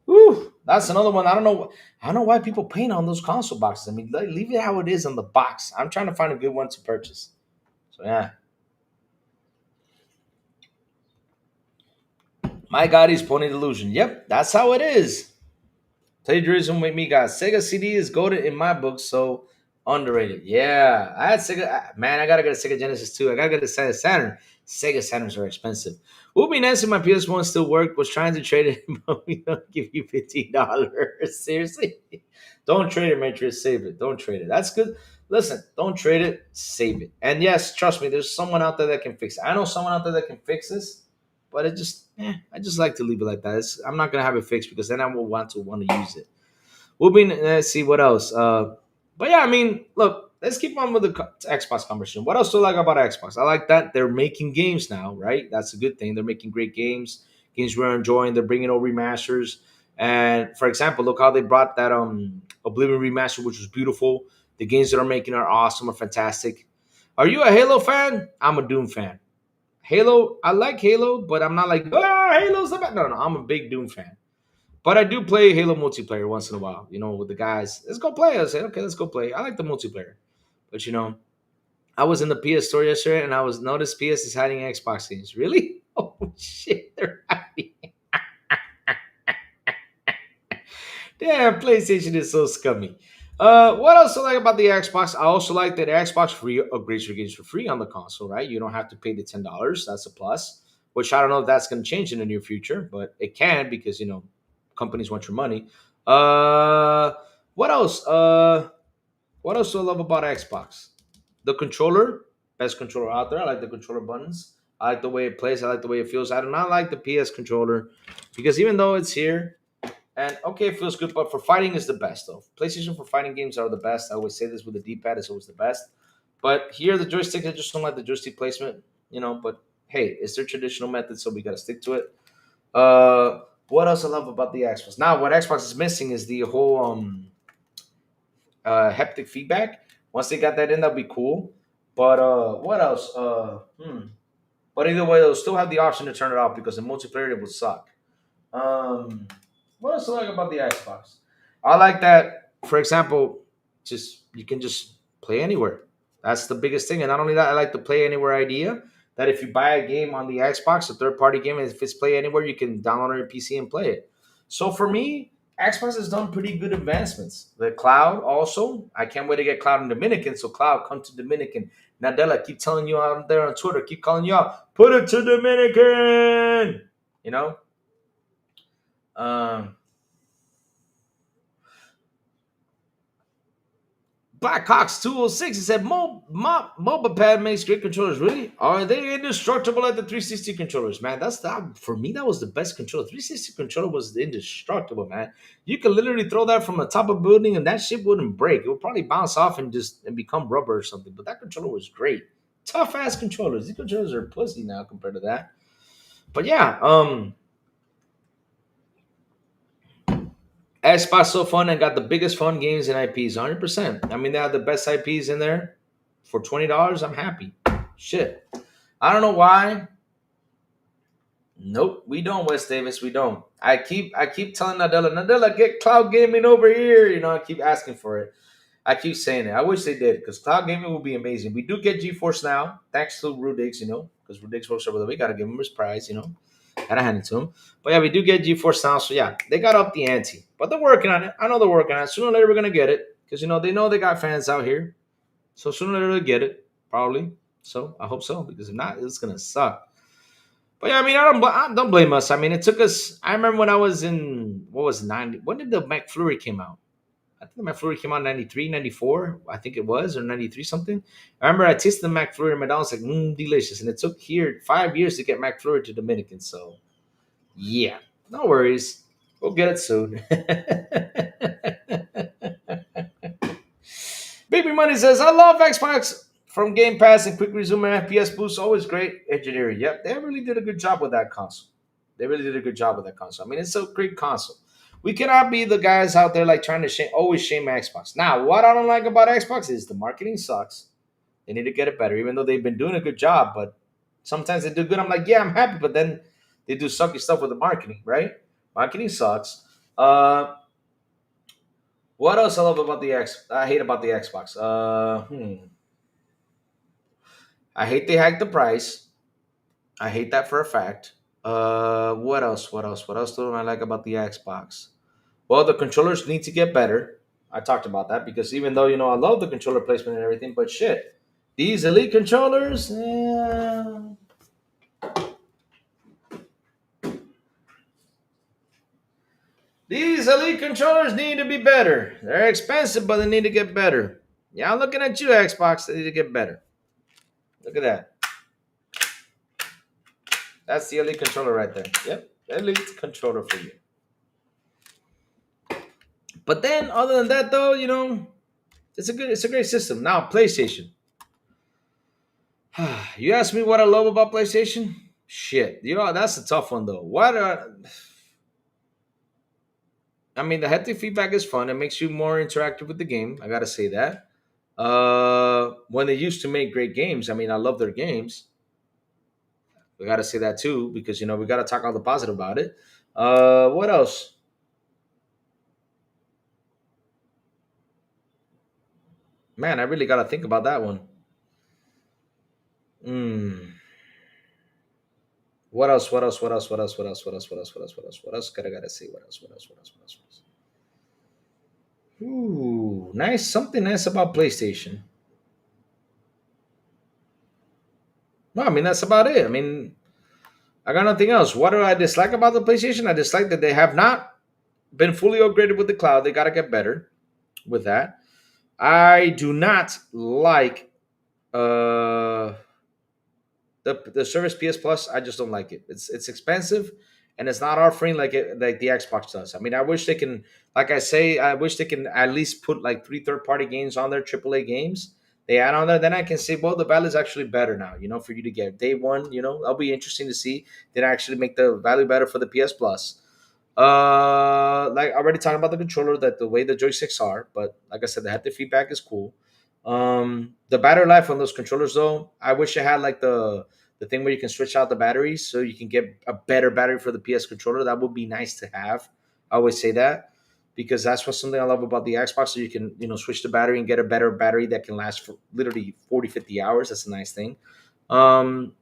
Woo, that's another one. I don't know. I don't know why people paint on those console boxes. I mean, leave it how it is on the box. I'm trying to find a good one to purchase. So yeah, my God, he's Pony Delusion. Yep, that's how it is. Tell you the reason with me, guys. Sega CD is golden in my book, so underrated. Yeah, I had Sega. Man, I gotta get a Sega Genesis too. I gotta get a Sega Saturn. Sega Saturns are expensive. Would be nice if my PS1 still worked. Was trying to trade it, but we don't give you $15. Seriously, don't trade it, Matrix. Save it. Don't trade it. That's good. Listen, don't trade it. Save it. And yes, trust me. There's someone out there that can fix it. I know someone out there that can fix this, but I just like to leave it like that. I'm not gonna have it fixed because then I will want to use it. We'll be let's see what else. But yeah, I mean, look, let's keep on with the Xbox conversation. What else do I like about Xbox? I like that they're making games now, right? That's a good thing. They're making great games we're enjoying. They're bringing over remasters, and for example, look how they brought that Oblivion remaster, which was beautiful. The games that are making are awesome, are fantastic. Are you a Halo fan? I'm a Doom fan. Halo, I like Halo, but I'm not like, Halo's the best. No, no, I'm a big Doom fan. But I do play Halo multiplayer once in a while, with the guys. Let's go play. I said, okay, let's go play. I like the multiplayer. But I was in the PS store yesterday and I was noticed PS is hiding Xbox games. Really? Oh shit, they're hiding. Damn, PlayStation is so scummy. What else I like about the Xbox? I also like that Xbox free upgrades your games for free on the console, right? You don't have to pay the $10. That's a plus. Which I don't know if that's going to change in the near future, but it can because companies want your money. Uh, what else? What else do I love about Xbox? The controller, best controller out there. I like the controller buttons. I like the way it plays. I like the way it feels. I do not like the PS controller because even though it's here, and okay, it feels good, but for fighting is the best though. PlayStation for fighting games are the best. I always say this with the D-pad is always the best. But here the joystick, I just don't like the joystick placement, But hey, it's their traditional method, so we gotta stick to it. What else I love about the Xbox? Now, what Xbox is missing is the whole haptic feedback. Once they got that in, that'd be cool. But what else? But either way, they'll still have the option to turn it off because in multiplayer it would suck. Um, what else do I like about the Xbox? I like that, for example, just you can just play anywhere. That's the biggest thing. And not only that, I like the play anywhere idea. That if you buy a game on the Xbox, a third party game, if it's play anywhere, you can download it on your PC and play it. So for me, Xbox has done pretty good advancements. The cloud also. I can't wait to get cloud in Dominican. So cloud, come to Dominican. Nadella, keep telling you out there on Twitter. Keep calling you out. Put it to Dominican. You know. Um, Blackhawks 206. He said, Mobile Pad makes great controllers. Really? Are they indestructible like the 360 controllers? Man, that's that for me. That was the best controller. 360 controller was indestructible, man. You could literally throw that from the top of a building and that shit wouldn't break. It would probably bounce off and become rubber or something. But that controller was great. Tough ass controllers. These controllers are pussy now compared to that. But yeah, Xbox so fun and got the biggest fun games and IPs, 100%. I mean, they have the best IPs in there for $20. I'm happy. Shit. I don't know why. Nope, we don't, West Davis. We don't. I keep telling Nadella, get cloud gaming over here. You know, I keep asking for it. I keep saying it. I wish they did because cloud gaming would be amazing. We do get GeForce now, thanks to Rudix, you know, because Rudix works over there. We gotta give him his prize, you know. Gotta hand it to him. But yeah, we do get GeForce now, so yeah, they got up the ante. But they're working on it. I know they're working on it. Sooner or later, we're gonna get it because you know they got fans out here. So sooner or later, they get it probably. So I hope so because if not, it's gonna suck. But yeah, I mean, I don't blame us. I mean, it took us. I remember when I was in what was it, 90. When did the McFlurry came out? I think the McFlurry came out in 93, 94. I think it was, or 93 something. I remember I tasted the McFlurry and McDonald's like, delicious. And it took here 5 years to get McFlurry to Dominican. So yeah, no worries. We'll get it soon. Baby Money says, I love Xbox from Game Pass and quick resume and FPS boost. Always great engineering. Yep, they really did a good job with that console. They really did a good job with that console. I mean, it's a great console. We cannot be the guys out there like trying to always shame Xbox. Now, what I don't like about Xbox is the marketing sucks. They need to get it better, even though they've been doing a good job. But sometimes they do good. I'm like, yeah, I'm happy. But then they do sucky stuff with the marketing, right? Marketing sucks. What else I hate about the Xbox? I hate they hiked the price. I hate that for a fact. What else? What else? What else do I like about the Xbox? Well, the controllers need to get better. I talked about that because even though you know I love the controller placement and everything, but shit, these elite controllers, these elite controllers need to be better. They're expensive, but they need to get better. Yeah, I'm looking at you, Xbox. They need to get better. Look at that. That's the elite controller right there. Yep, elite controller for you. But then, other than that, though, you know, it's a great system. Now, PlayStation. You ask me what I love about PlayStation? Shit, you know that's a tough one though. I mean, the haptic feedback is fun. It makes you more interactive with the game. I gotta say that. When they used to make great games, I mean, I love their games. We gotta say that too because you know we gotta talk all the positive about it. What else? Man, I really gotta think about that one. Hmm. What else? What else? What else? What else? What else? What else? What else? What else? What else? What else? Gotta say. What else? What else? What else? What else? What else? Ooh, nice. Something nice about PlayStation. No, I mean that's about it. I mean, I got nothing else. What do I dislike about the PlayStation? I dislike that they have not been fully upgraded with the cloud. They gotta get better with that. I do not like uh the service PS Plus. I just don't like it. It's expensive and it's not offering like the Xbox does. I mean, I wish they can, like I say, I wish they can at least put like three third party games on there, AAA games. They add on there, then I can say, well, the value is actually better now. You know, for you to get day one, you know, that'll be interesting to see. Then actually make the value better for the PS Plus. Like already talking about the controller, that the way the joysticks are, but like I said, the haptic feedback is cool. The battery life on those controllers, though, I wish it had like the thing where you can switch out the batteries so you can get a better battery for the PS controller. That would be nice to have. I always say that because that's what something I love about the Xbox. So you can switch the battery and get a better battery that can last for literally 40, 50 hours. That's a nice thing. Um,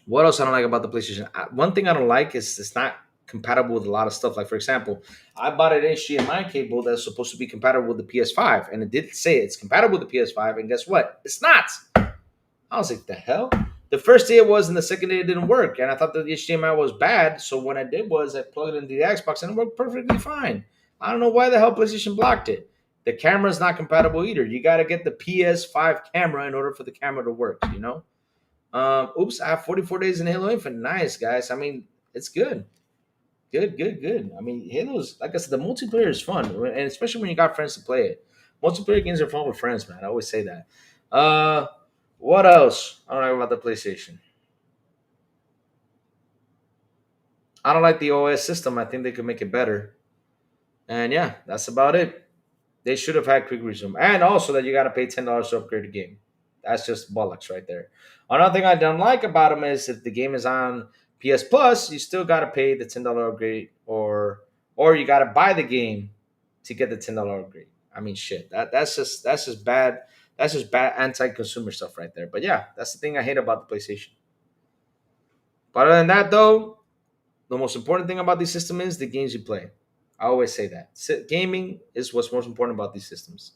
what else I don't like about the PlayStation? One thing I don't like is it's not compatible with a lot of stuff. Like for example, I bought an HDMI cable that's supposed to be compatible with the PS5, and it did say it's compatible with the PS5, and guess what? It's not. I was like, the hell? The first day it was, and the second day it didn't work, and I thought that the HDMI was bad. So what I did was I plugged it into the Xbox, and it worked perfectly fine. I don't know why the hell PlayStation blocked it. The camera's not compatible either. You got to get the PS5 camera in order for the camera to work. You know. Oops, I have 44 days in Halo Infinite. Nice, guys. I mean, it's good. Good, good, good. I mean, Halo's, like I said, the multiplayer is fun, and especially when you got friends to play it. Multiplayer games are fun with friends, man. I always say that. Uh, what else? I don't know about the PlayStation. I don't like the OS system. I think they could make it better. And yeah, that's about it. They should have had quick resume, and also that you got to pay $10 to upgrade the game. That's just bollocks right there. Another thing I don't like about them is if the game is on PS Plus, you still got to pay the $10 upgrade, or you got to buy the game to get the $10 upgrade. I mean, shit. That's just bad. That's just bad anti-consumer stuff right there. But yeah, that's the thing I hate about the PlayStation. But other than that, though, the most important thing about this system is the games you play. I always say that. Gaming is what's most important about these systems.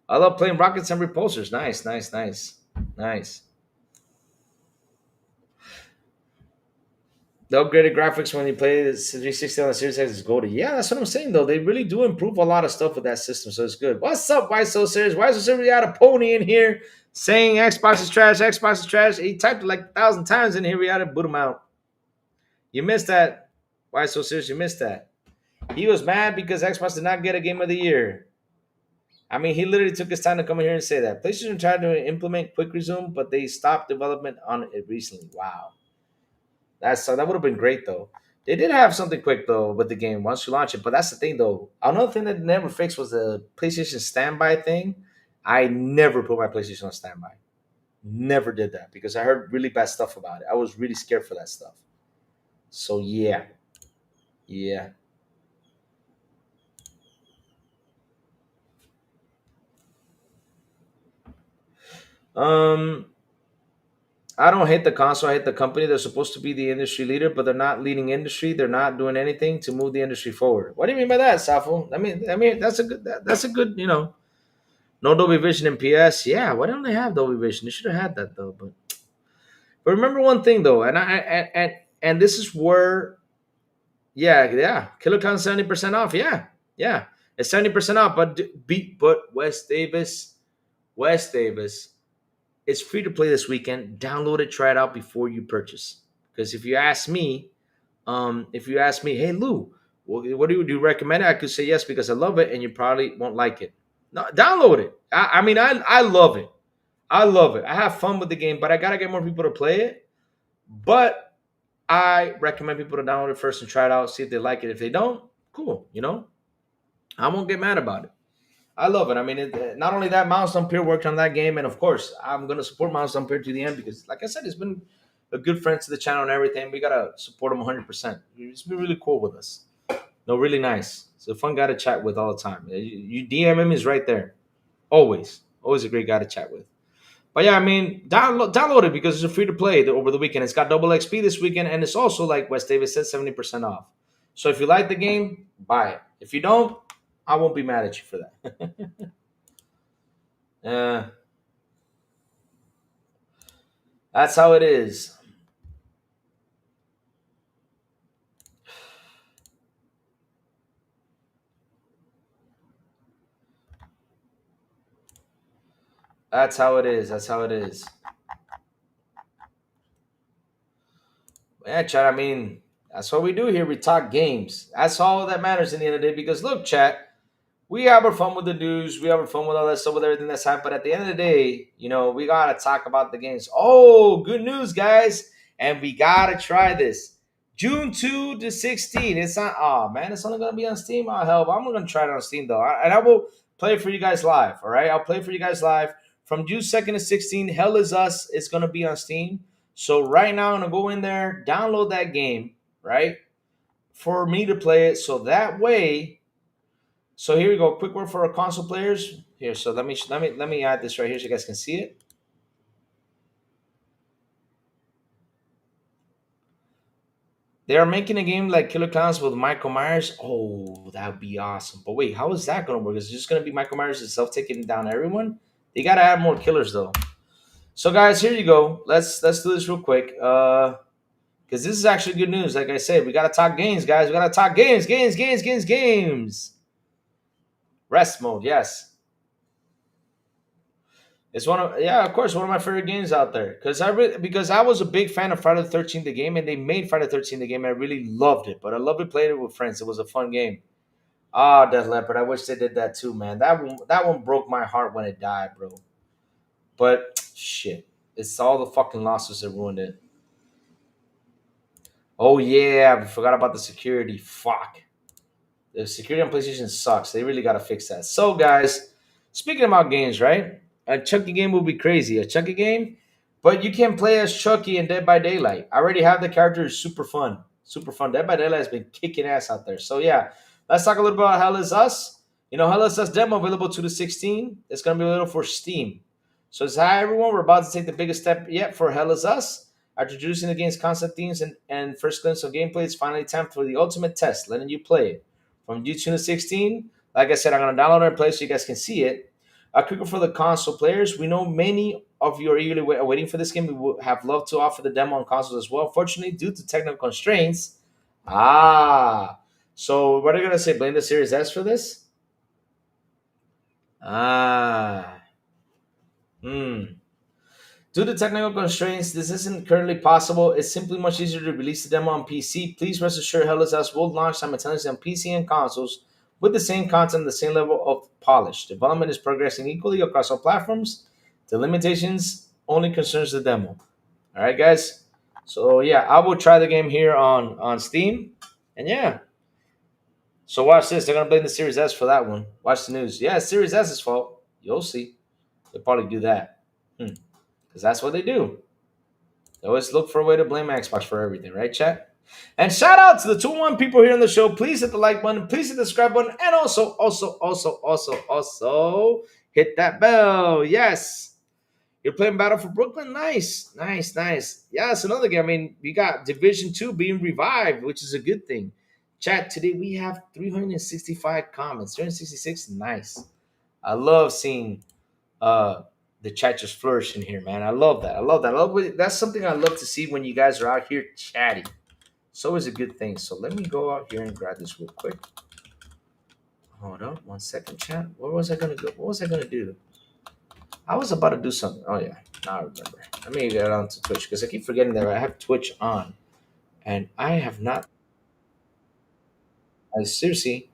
I love playing rockets and repulsors. Nice, nice, nice, nice. The upgraded graphics when you play the 360 on the Series X is gold. Yeah, that's what I'm saying though. They really do improve a lot of stuff with that system, so it's good. What's up, Why So Serious? Why So Serious? We got a pony in here saying Xbox is trash, Xbox is trash. He typed it like 1,000 times in here. We had to boot him out. You missed that. Why So Serious? You missed that. He was mad because Xbox did not get a game of the year. I mean, he literally took his time to come in here and say that. PlayStation tried to implement quick resume, but they stopped development on it recently. Wow. That would have been great though. They did have something quick though with the game once you launch it, but that's the thing though. Another thing that they never fixed was the PlayStation standby thing. I never put my PlayStation on standby. Never did that because I heard really bad stuff about it. I was really scared for that stuff. So yeah, yeah. Um, I don't hate the console. I hate the company. They're supposed to be the industry leader, but they're not leading industry. They're not doing anything to move the industry forward. What do you mean by that, Safo? I mean, that's a good, no Dolby Vision in PS. Yeah, why don't they have Dolby Vision? They should have had that though. But remember one thing though, and this is where, yeah, KillerCon 70% off. Yeah, it's 70% off. But West Davis. It's free to play this weekend. Download it, try it out before you purchase. Because if you ask me, hey Lou, what do you recommend it? I could say yes because I love it, and you probably won't like it. No, download it. I love it. I love it. I have fun with the game, but I gotta get more people to play it. But I recommend people to download it first and try it out, see if they like it. If they don't, cool. I won't get mad about it. I love it. I mean, not only that, Miles Pier worked on that game, and of course, I'm gonna support Miles Pier to the end because, like I said, he's been a good friend to the channel and everything. We gotta support him 100%. He's been really cool with us. No, really nice. He's a fun guy to chat with all the time. You DM him, he's right there, always a great guy to chat with. But yeah, I mean, download it because it's free to play over the weekend. It's got double XP this weekend, and it's also like West Davis said, 70% off. So if you like the game, buy it. If you don't, I won't be mad at you for that. uh, that's how it is. That's how it is. That's how it is. Yeah, chat. I mean, that's what we do here. We talk games. That's all that matters in the end of the day. Because look, chat, we have our fun with the news. We have our fun with all that stuff, with everything that's happened. But at the end of the day, we gotta talk about the games. Oh, good news, guys! And we gotta try this. June 2 to 16. It's not. Oh man, it's only gonna be on Steam. Oh hell, I'm gonna try it on Steam though, and I will play it for you guys live. All right, I'll play it for you guys live from June 2nd to 16. Hell is Us. It's gonna be on Steam. So right now, I'm gonna go in there, download that game, right, for me to play it. So that way. So here we go. Quick word for our console players. Here, so let me add this right here so you guys can see it. They are making a game like Killer Clowns with Michael Myers. Oh, that would be awesome. But wait, how is that going to work? Is it just going to be Michael Myers himself taking down everyone? They got to add more killers though. So guys, here you go. Let's do this real quick. Because this is actually good news. Like I said, we gotta talk games, guys. We gotta talk games. Rest mode, yes. It's one of yeah, of course, one of my favorite games out there. Because I was a big fan of Friday the 13th the game, and they made Friday the 13th the game. And I really loved it, but I loved it playing it with friends. It was a fun game. Ah, Death Leopard. I wish they did that too, man. That one broke my heart when it died, bro. But shit, it's all the fucking losses that ruined it. Oh yeah, I forgot about the security. Fuck. The security on PlayStation sucks. They really got to fix that. So, guys, speaking about games, right? A Chucky game will be crazy. A Chucky game, but you can play as Chucky in Dead by Daylight. I already have the character. It's super fun. Super fun. Dead by Daylight has been kicking ass out there. So, yeah, let's talk a little bit about Hell is Us. Hell is Us demo available 2 to 16. It's going to be available for Steam. So, it's hi, everyone. We're about to take the biggest step yet for Hell is Us. After introducing the game's concept themes and first glimpse of gameplay, it's finally time for the ultimate test, letting you play it. From YouTube to 16. Like I said, I'm going to download it and play so you guys can see it. Quicker for the console players. We know many of you are eagerly waiting for this game. We would have loved to offer the demo on consoles as well. Fortunately, due to technical constraints. So what are you going to say? Blame the Series S for this? Ah. Hmm. Due to technical constraints, this isn't currently possible. It's simply much easier to release the demo on PC. Please rest assured, Hellas House will launch simultaneously on PC and consoles with the same content and the same level of polish. Development is progressing equally across all platforms. The limitations only concerns the demo. All right, guys. So yeah, I will try the game here on Steam, and yeah. So watch this. They're gonna blame the Series S for that one. Watch the news. Yeah, it's Series S's fault. You'll see. They'll probably do that. Because that's what they do. They always look for a way to blame Xbox for everything, right, chat? And shout out to the 2-1 people here on the show. Please hit the like button. Please hit the subscribe button. And also, hit that bell. Yes. You're playing Battle for Brooklyn? Nice. Yeah, it's another game. I mean, we got Division 2 being revived, which is a good thing. Chat, today we have 365 comments. 366, nice. I love seeing the chat just flourishing here, man. I love that. That's something I love to see when you guys are out here chatting. It's always a good thing. So let me go out here and grab this real quick. Hold on 1 second, chat. Where was I gonna go? What was I gonna do? I was about to do something. Oh yeah, now I remember. Let me get on to Twitch because I keep forgetting that I have Twitch on, and I have not. I seriously,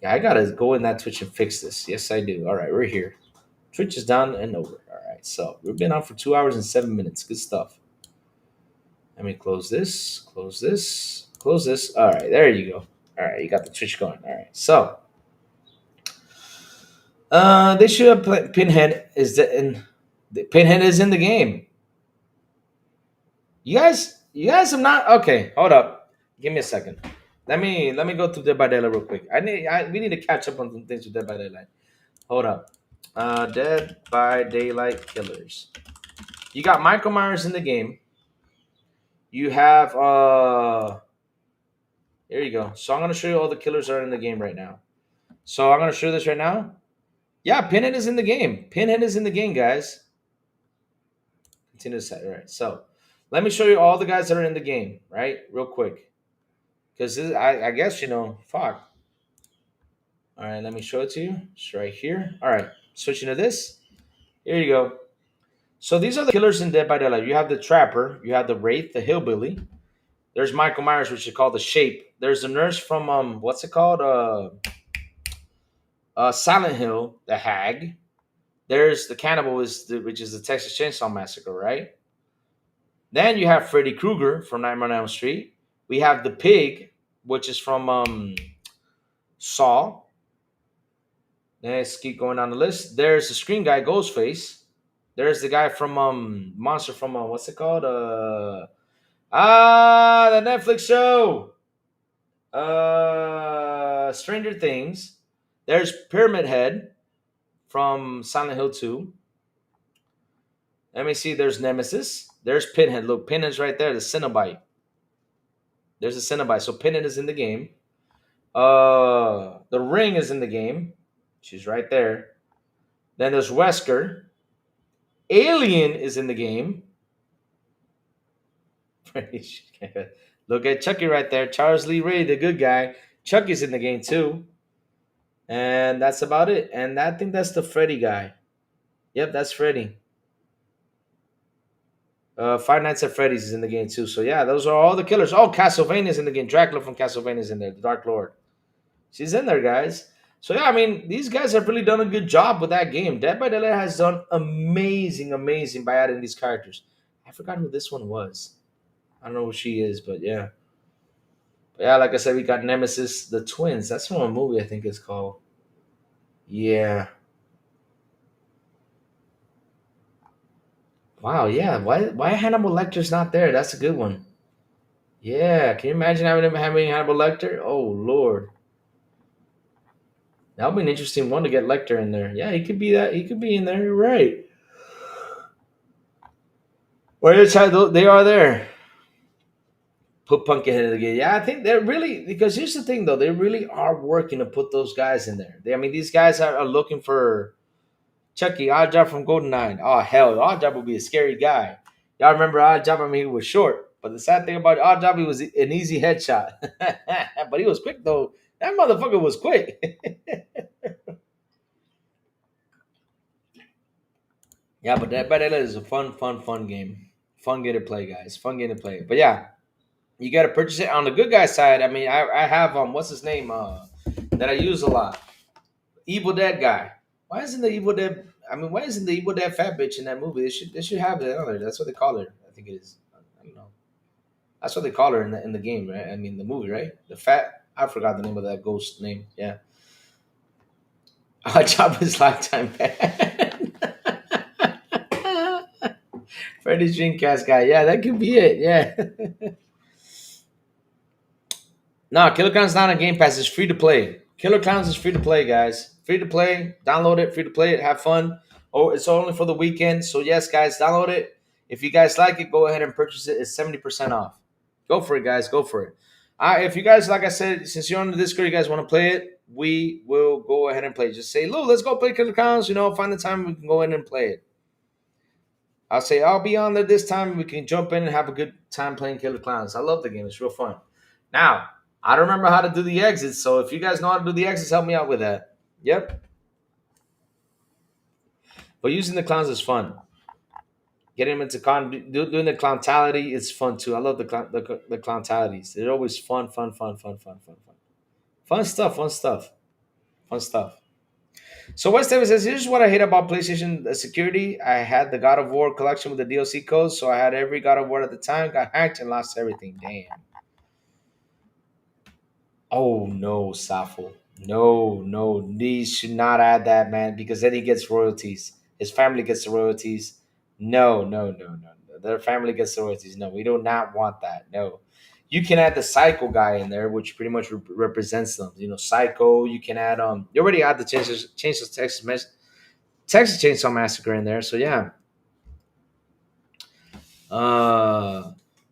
yeah, I gotta go in that Twitch and fix this. Yes, I do. All right, we're here. Twitch is done and over. All right, so we've been on for 2 hours and 7 minutes. Good stuff. Let me close this. Close this. Close this. All right, there you go. All right, you got the Twitch going. All right, so they should have put Pinhead is the Pinhead is in the game. You guys have not. Okay, hold up. Give me a second. Let me go through Dead by Daylight real quick. We need to catch up on some things with Dead by Daylight. Hold up. Dead by Daylight killers. You got Michael Myers in the game. You have there you go. So I'm gonna show you all the killers that are in the game right now. So I'm gonna show this right now. Yeah, Pinhead is in the game. Pinhead is in the game, guys. Continue to set. All right. So let me show you all the guys that are in the game, right? Real quick. Because I guess fuck. All right, let me show it to you. It's right here. All right, switching to this. Here you go. So these are the killers in Dead by Daylight. You have the Trapper, you have the Wraith, the Hillbilly. There's Michael Myers, which is called the Shape. There's the nurse from what's it called? Silent Hill, the Hag. There's the cannibal, which is the Texas Chainsaw Massacre, right? Then you have Freddy Krueger from Nightmare on Elm Street. We have the Pig, which is from Saw. Let's keep going down the list. There's the Screen Guy, Ghostface. There's the guy from Monster from what's it called? The Netflix show. Stranger Things. There's Pyramid Head from Silent Hill 2. Let me see. There's Nemesis. There's Pinhead. Look, Pinhead's right there. The Cenobite. There's a Cenobite. So Pinhead is in the game. The Ring is in the game. She's right there. Then there's Wesker. Alien is in the game. Look at Chucky right there. Charles Lee Ray, the good guy. Chucky's in the game too. And that's about it. And I think that's the Freddy guy. Yep, that's Freddy. Five Nights at Freddy's is in the game too. So yeah, those are all the killers. Oh, Castlevania's in the game. Dracula from Castlevania's in there. The Dark Lord. She's in there, guys. So yeah, I mean, these guys have really done a good job with that game. Dead by Daylight has done amazing, amazing by adding these characters. I forgot who this one was. I don't know who she is, but yeah. But yeah, like I said, we got Nemesis, the twins. That's from a movie I think it's called. Yeah. Wow, yeah. Why Hannibal Lecter's not there? That's a good one. Yeah. Can you imagine having Hannibal Lecter? Oh Lord. That would be an interesting one to get Lecter in there. Yeah, he could be that. He could be in there. You're right. Where they are there. Put Pumpkinhead in the game. Yeah, I think they're really because here's the thing though, they really are working to put those guys in there. I mean, these guys are looking for Chucky, Oddjob from Goldeneye. Oh hell, Oddjob would be a scary guy. Y'all remember Oddjob? I mean, he was short, but the sad thing about Oddjob, he was an easy headshot. But he was quick though. That motherfucker was quick. Yeah, but that is a fun game. Fun game to play, guys. Fun game to play. But yeah, you got to purchase it on the good guy side. I mean, I have what's his name that I use a lot. Evil Dead guy. Why isn't the Evil Dead? I mean, why isn't the Evil Dead fat bitch in that movie? They should have it on there. That's what they call her. I think it is. I don't know. That's what they call her in the game, right? I mean, the movie, right? The fat. I forgot the name of that ghost name. Yeah. Job is lifetime ban. Freddy's Dreamcast guy. Yeah, that could be it. Yeah. No, Killer Clowns not on Game Pass. It's free to play. Killer Clowns is free to play, guys. Free to play. Download it. Free to play it. Have fun. Oh, it's only for the weekend. So yes, guys, download it. If you guys like it, go ahead and purchase it. It's 70% off. Go for it, guys. Go for it. If you guys, like I said, since you're on the Discord, you guys want to play it, we will go ahead and play it. Just say, Lou, let's go play Killer Clowns. Find the time we can go in and play it. I'll say I'll be on there this time. We can jump in and have a good time playing Killer Clowns. I love the game. It's real fun. Now, I don't remember how to do the exits, so if you guys know how to do the exits, help me out with that. Yep. But using the clowns is fun. Getting them into doing the clowntality is fun too. I love the clowntalities. They're always fun. Fun stuff, fun stuff. Fun stuff. So West Davis says, here's what I hate about PlayStation security. I had the God of War collection with the DLC codes, so I had every God of War at the time, got hacked and lost everything. Damn. Oh no, Safo. No. These should not add that, man, because then he gets royalties. His family gets the royalties. No. Their family gets the royalties. No, we do not want that. No. You can add the Psycho guy in there, which pretty much represents them. Psycho. You can add You already had the Chainsaw Texas Chainsaw Massacre in there. So yeah.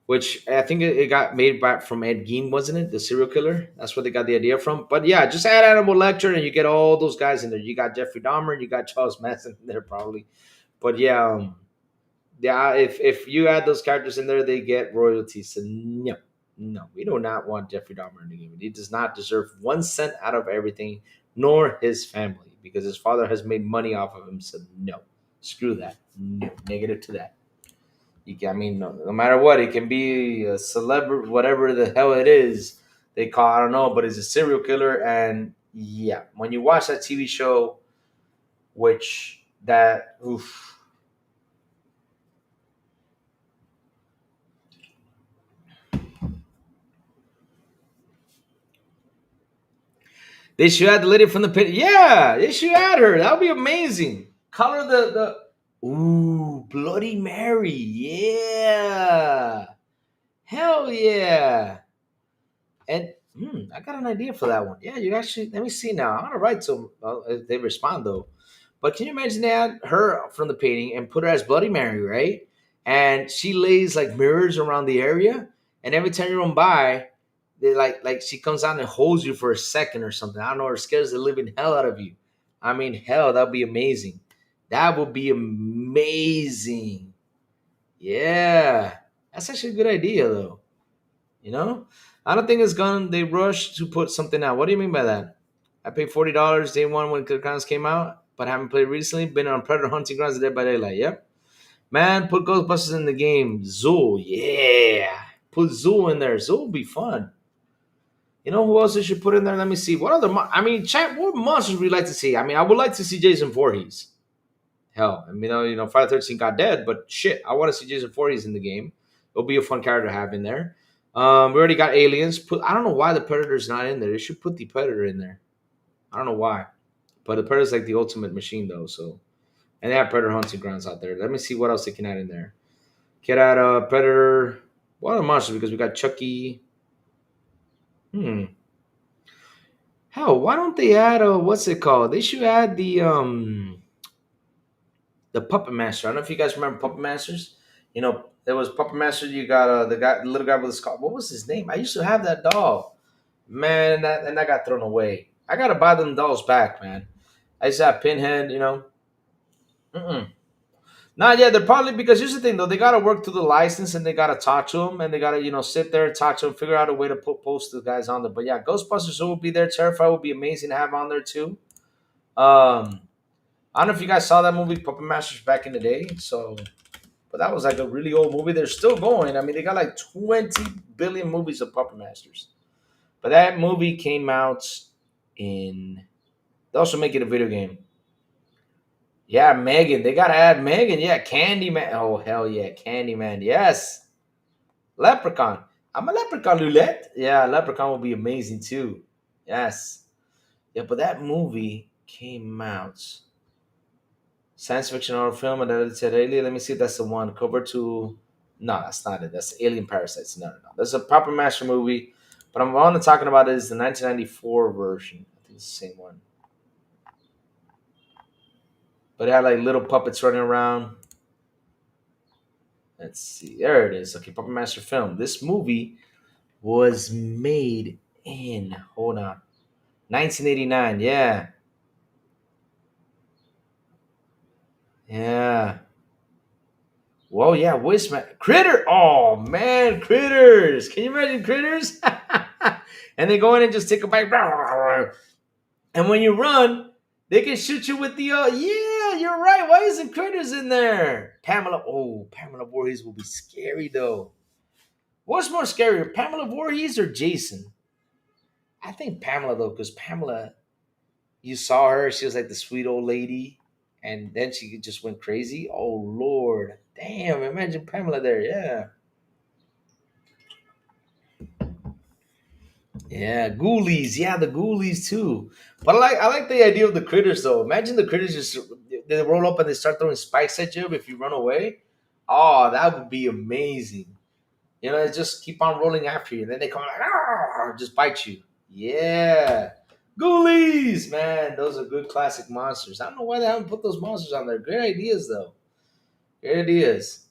Which I think it got made back from Ed Gein, wasn't it? The serial killer. That's where they got the idea from. But yeah, just add Hannibal Lecter and you get all those guys in there. You got Jeffrey Dahmer, you got Charles Manson in there probably. But yeah, if you add those characters in there, they get royalties. So no, we do not want Jeffrey Dahmer in the game. He does not deserve 1 cent out of everything, nor his family, because his father has made money off of him. So no, screw that. No, negative to that. No matter what, it can be a celebrity, whatever the hell it is they call. I don't know, but it's a serial killer, and yeah, when you watch that TV show, they should add the lady from the pit. Yeah, they should add her. That would be amazing. Color the Bloody Mary. Yeah. Hell yeah. And I got an idea for that one. Yeah, you actually, let me see now. I'm going to write to them if they respond, though. But can you imagine they had her from the painting and put her as Bloody Mary, right? And she lays like mirrors around the area. And every time you run by, They like she comes out and holds you for a second or something. I don't know, or scares the living hell out of you. I mean, hell, that'd be amazing. That would be amazing. Yeah, that's actually a good idea, though. You know, I don't think it's gone. They rushed to put something out. What do you mean by that? I paid $40 day one when Clear Grounds came out, but haven't played recently. Been on Predator Hunting Grounds Dead by Daylight. Yep, man, put Ghostbusters in the game. Zool, yeah, put Zool in there. Zool will be fun. You know who else they should put in there? Let me see. What other? I mean, chat. What monsters would you like to see? I mean, I would like to see Jason Voorhees. Hell, I mean, Friday 13 got dead, but shit, I want to see Jason Voorhees in the game. It'll be a fun character to have in there. We already got aliens. I don't know why the Predator's not in there. They should put the Predator in there. I don't know why, but the Predator's like the ultimate machine though. So, and they have Predator hunting grounds out there. Let me see what else they can add in there. Get add Predator. What other monsters? Because we got Chucky. Hell, why don't they add what's it called? They should add the Puppet Master. I don't know if you guys remember Puppet Masters. There was Puppet Master. You got the little guy with the scar. What was his name? I used to have that doll, man, and that got thrown away. I gotta buy them dolls back, man. I used to have Pinhead. Mm-mm. Not yet. They're probably because here's the thing though. They gotta work through the license and they gotta talk to them and they gotta sit there and talk to them, figure out a way to post the guys on there. But yeah, Ghostbusters will be there. Terrifier will be amazing to have on there too. Um, I don't know if you guys saw that movie Puppet Masters back in the day. So, but that was like a really old movie. They're still going. I mean, they got like 20 billion movies of Puppet Masters. But that movie came out in. They also make it a video game. Yeah, Megan. They gotta add Megan. Yeah, Candyman. Oh hell yeah, Candyman. Yes, Leprechaun. I'm a Leprechaun, Lulette. Yeah, Leprechaun will be amazing too. Yes. Yeah, but that movie came out. Science fiction horror film, and then it said Alien. Let me see if that's the one. Cover to. No, that's not it. That's Alien Parasites. No, no, no. That's a proper master movie. But I'm only talking about is the 1994 version. I think it's the same one. But it had like little puppets running around. Let's see. There it is. Okay, Puppet Master film. This movie was made in, hold on, 1989. Yeah. Yeah. Whoa, yeah. Wisman. Critter. Oh, man. Critters. Can you imagine critters? And they go in and just take a bite. And when you run, they can shoot you with the, yeah, you're right. Why isn't critters in there? Pamela. Oh, Pamela Voorhees will be scary, though. What's more scarier, Pamela Voorhees or Jason? I think Pamela, though, because Pamela, you saw her. She was like the sweet old lady. And then she just went crazy. Oh, Lord. Damn, imagine Pamela there. Yeah. Yeah, ghoulies. Yeah, the ghoulies too. But I like the idea of the critters though. Imagine the critters just they roll up and they start throwing spikes at you if you run away. Oh, that would be amazing. They just keep on rolling after you, and then they come like just bite you. Yeah, ghoulies, man, those are good classic monsters. I don't know why they haven't put those monsters on there. Great ideas though. Great ideas.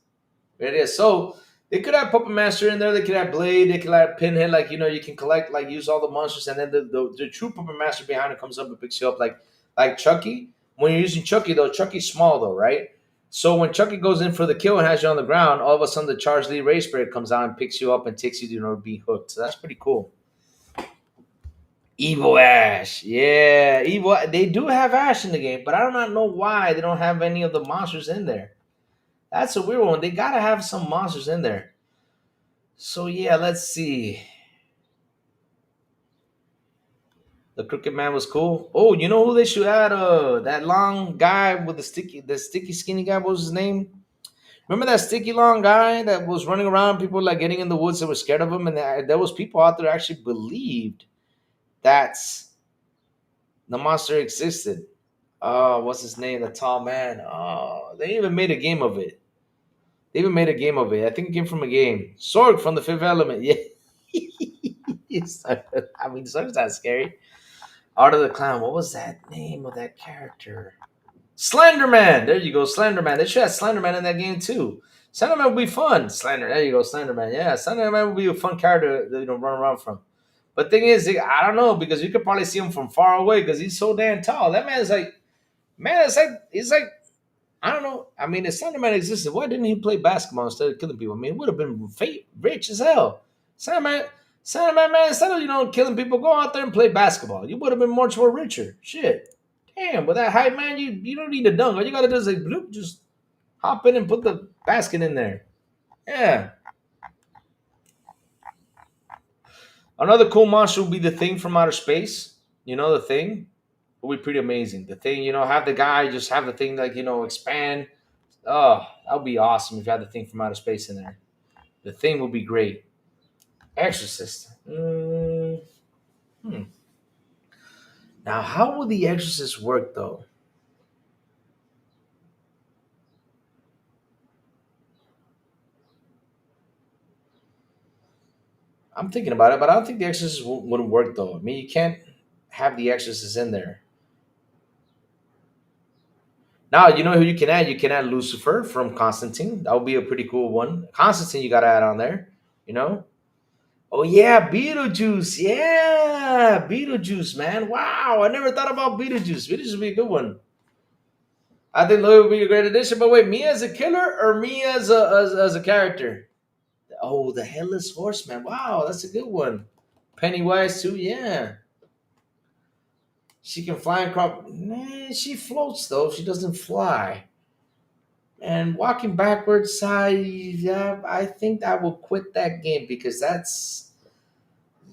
It is. So they could have Puppet Master in there. They could have Blade. They could have Pinhead. Like you can collect, like use all the monsters, and then the true Puppet Master behind it comes up and picks you up, like Chucky. When you're using Chucky though, Chucky's small though, right? So when Chucky goes in for the kill and has you on the ground, all of a sudden the Charged Lee Ray Spirit comes out and picks you up and takes you to be hooked. So that's pretty cool. Evil Ash, yeah, evil. They do have Ash in the game, but I do not know why they don't have any of the monsters in there. That's a weird one. They gotta have some monsters in there. So yeah, let's see. The Crooked Man was cool. Oh, you know who they should add? That long guy with the sticky skinny guy. What was his name? Remember that sticky long guy that was running around? People like getting in the woods that were scared of him, and there was people out there actually believed that the monster existed. Oh, what's his name? The tall man. Oh, they even made a game of it. They even made a game of it. I think it came from a game. Sorg from the Fifth Element. Yeah. I mean, Sorg's not scary. Art of the Clown. What was that name of that character? Slenderman. There you go, Slenderman. They should have Slenderman in that game too. Slenderman would be fun. There you go, Slenderman. Yeah, Slenderman would be a fun character to run around from. But thing is, I don't know because you could probably see him from far away because he's so damn tall. That man is like, man, it's like he's like I don't know. I mean, if Slenderman existed, why didn't he play basketball instead of killing people? I mean, it would have been rich as hell. Slenderman, Slenderman, man, instead of killing people, go out there and play basketball. You would have been much more richer. Shit, damn. With that height, man, you don't need a dunk. All you gotta do is like, bloop, just hop in and put the basket in there. Yeah. Another cool monster would be the Thing from outer space. You know, the Thing would be pretty amazing. The Thing, have the guy just have the Thing like expand. Oh, that would be awesome if you had the Thing from outer space in there. The Thing would be great. Exorcist. Hmm. Now, how would the Exorcist work though? I'm thinking about it, but I don't think the Exorcist wouldn't work though. I mean, you can't have the Exorcist in there. Now, you know who you can add? You can add Lucifer from Constantine. That would be a pretty cool one. Constantine, you got to add on there. You know? Oh yeah, Beetlejuice. Yeah, Beetlejuice, man. Wow, I never thought about Beetlejuice. Beetlejuice would be a good one. I think Louis would be a great addition. But wait, me as a killer or me as a character? Oh, the Headless Horseman. Wow, that's a good one. Pennywise too. Yeah, she can fly and crop. Nah, she floats though. She doesn't fly. And walking backwards, I think I will quit that game because that's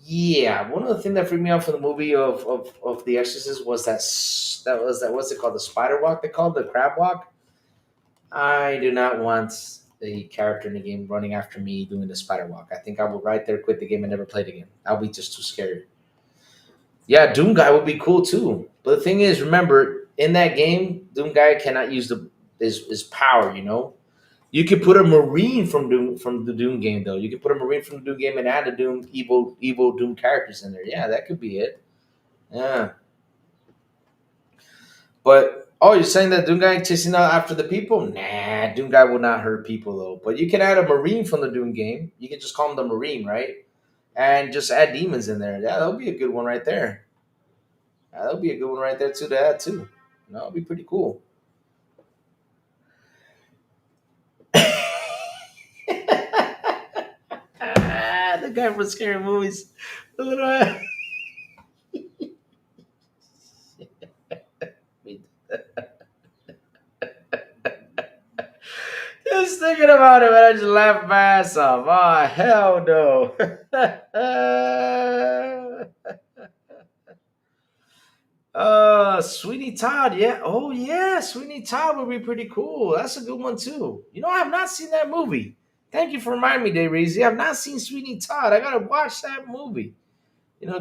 yeah. One of the things that freaked me out from the movie of The Exorcist was that what's it called, the spider walk they called the crab walk. I do not want the character in the game running after me doing the spider walk. I think I will right there quit the game and never play it again. I'll be just too scared. Yeah, Doom Guy would be cool too. But the thing is, remember, in that game, Doom Guy cannot use his power. You could put a Marine from the Doom game though. You could put a Marine from the Doom game and add the Doom evil Doom characters in there. Yeah, that could be it. Yeah, but oh, you're saying that Doom Guy chasing out after the people? Nah, Doom Guy will not hurt people though. But you can add a Marine from the Doom game. You can just call him the Marine, right? And just add demons in there. Yeah, that'll be a good one right there. Yeah, that'll be a good one right there too to add too. That'll be pretty cool. The guy from scary movies. The little just thinking about it, man, I just laughed my ass off. Oh hell no. Sweeney Todd, yeah. Oh yeah, Sweeney Todd would be pretty cool. That's a good one too. I have not seen that movie. Thank you for reminding me, Dave Reezy. I've not seen Sweeney Todd. I gotta watch that movie.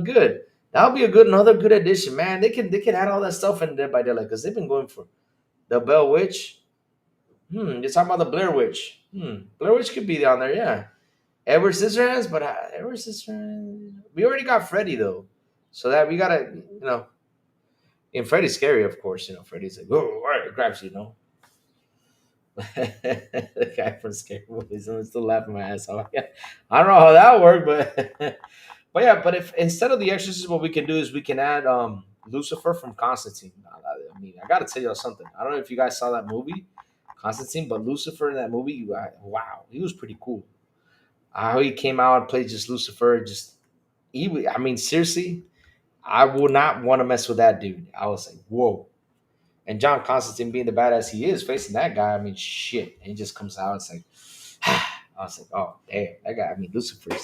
Good. That'll be another good addition, man. They can add all that stuff in Dead by Daylight because they've been going for the Bell Witch. You're talking about the Blair Witch. Blair Witch could be on there, yeah. Edward Scissorhands, but Edward Scissorhands. We already got Freddy though, so that we gotta, and Freddy's scary, of course. Freddy's like, oh, all right, it grabs you, the guy from Scary Movies. I'm still laughing my ass off. Yeah, I don't know how that worked, but but yeah, but if instead of the Exorcist, what we can do is we can add Lucifer from Constantine. I mean, I gotta tell you something. I don't know if you guys saw that movie, Constantine, but Lucifer in that movie, wow, he was pretty cool. How he came out and played just Lucifer, I mean, seriously, I would not want to mess with that dude. I was like, whoa. And John Constantine being the badass he is, facing that guy, I mean, shit. And he just comes out. It's like, I was like, oh, damn, that guy. I mean, Lucifer.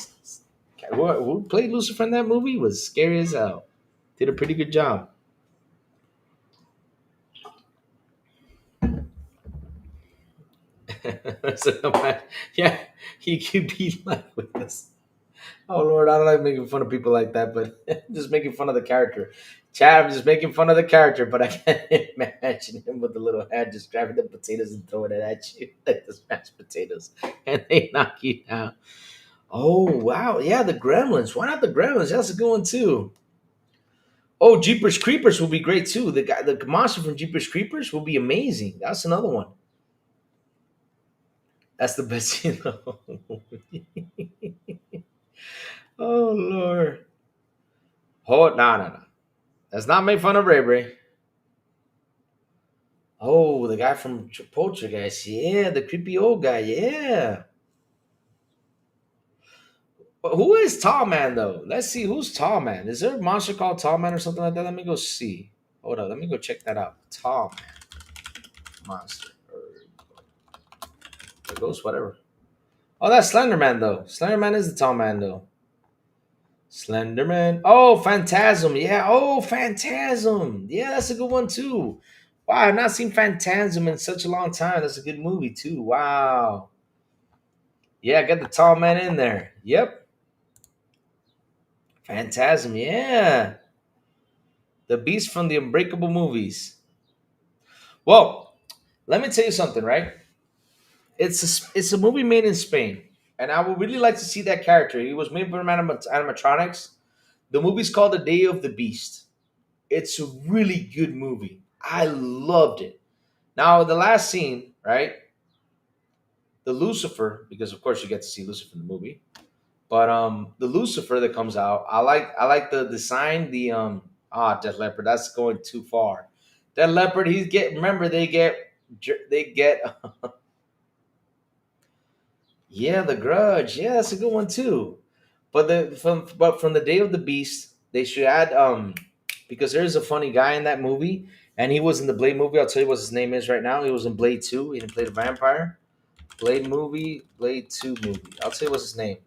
Who played Lucifer in that movie was scary as hell. Did a pretty good job. So, yeah, he could be like with us. Oh Lord, I don't like making fun of people like that, but just making fun of the character. Chad, I'm just making fun of the character, but I can't imagine him with the little hand just grabbing the potatoes and throwing it at you like the mashed potatoes, and they knock you down. Oh wow, yeah, the Gremlins. Why not the Gremlins? That's a good one too. Oh, Jeepers Creepers will be great too. The monster from Jeepers Creepers will be amazing. That's another one. That's the best. Oh Lord. Oh, no. Let's not make fun of Ray Ray. Oh, the guy from Poltergeist. Yeah, the creepy old guy. Yeah. But who is Tall Man though? Let's see who's Tall Man. Is there a monster called Tall Man or something like that? Let me go see. Hold on, let me go check that out. Tall Man monster or ghost, whatever. Oh, that's Slender Man though. Slender Man is the Tall Man though. Slenderman. Oh, Phantasm. Yeah. Oh, Phantasm. Yeah, that's a good one too. Wow, I've not seen Phantasm in such a long time. That's a good movie too. Wow. Yeah, get the tall man in there. Yep. Phantasm. Yeah. The Beast from the Unbreakable movies. Well, let me tell you something, right? It's a movie made in Spain, and I would really like to see that character. He was made from animatronics. The movie's called The Day of the Beast. It's a really good movie. I loved it. Now, the last scene, right? The Lucifer, because of course you get to see Lucifer in the movie. But the Lucifer that comes out, I like the design, the Death Leopard, that's going too far. Death Leopard, he's get remember they get yeah, the Grudge. Yeah, that's a good one too. But from the Day of the Beast, they should add because there's a funny guy in that movie, and he was in the Blade movie. I'll tell you what his name is right now. He was in Blade 2. He didn't play the vampire. Blade movie, Blade 2 movie. I'll tell you what's his name.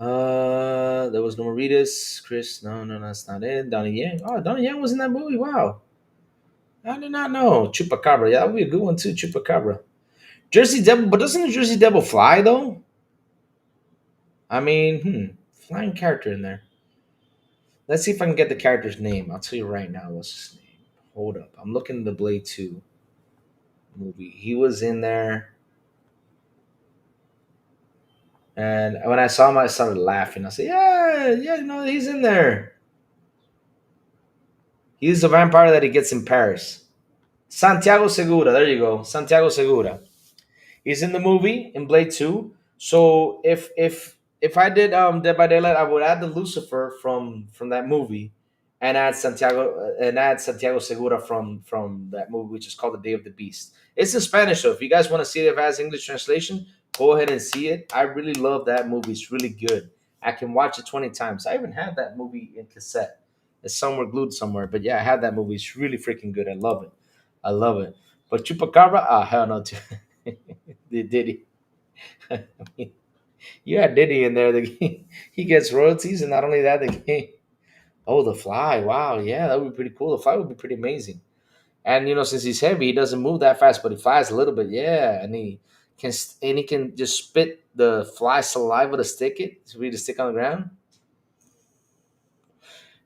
There was no Maritas, Chris. No, that's not it. Donnie Yen. Oh, Donnie Yen was in that movie. Wow, I did not know. Chupacabra. Yeah, that would be a good one too. Chupacabra. Jersey Devil, but doesn't the Jersey Devil fly though? I mean, flying character in there. Let's see if I can get the character's name. I'll tell you right now. What's his name? Hold up. I'm looking at the Blade 2 movie. He was in there. And when I saw him, I started laughing. I said, yeah, he's in there. He's the vampire that he gets in Paris. Santiago Segura. There you go. Santiago Segura. He's in the movie in Blade 2. So if I did Dead by Daylight, I would add the Lucifer from that movie and add Santiago Segura from that movie, which is called The Day of the Beast. It's in Spanish, so if you guys want to see it if it has English translation, go ahead and see it. I really love that movie. It's really good. I can watch it 20 times. I even have that movie in cassette. It's somewhere glued somewhere. But yeah, I have that movie. It's really freaking good. I love it. I love it. But Chupacabra, hell no. The Diddy. I mean, you had Diddy in there. He gets royalties, and not only that, the game. Oh, the Fly! Wow, yeah, that would be pretty cool. The Fly would be pretty amazing. And since he's heavy, he doesn't move that fast, but he flies a little bit. Yeah, and he can just spit the fly saliva to stick it, to really stick on the ground.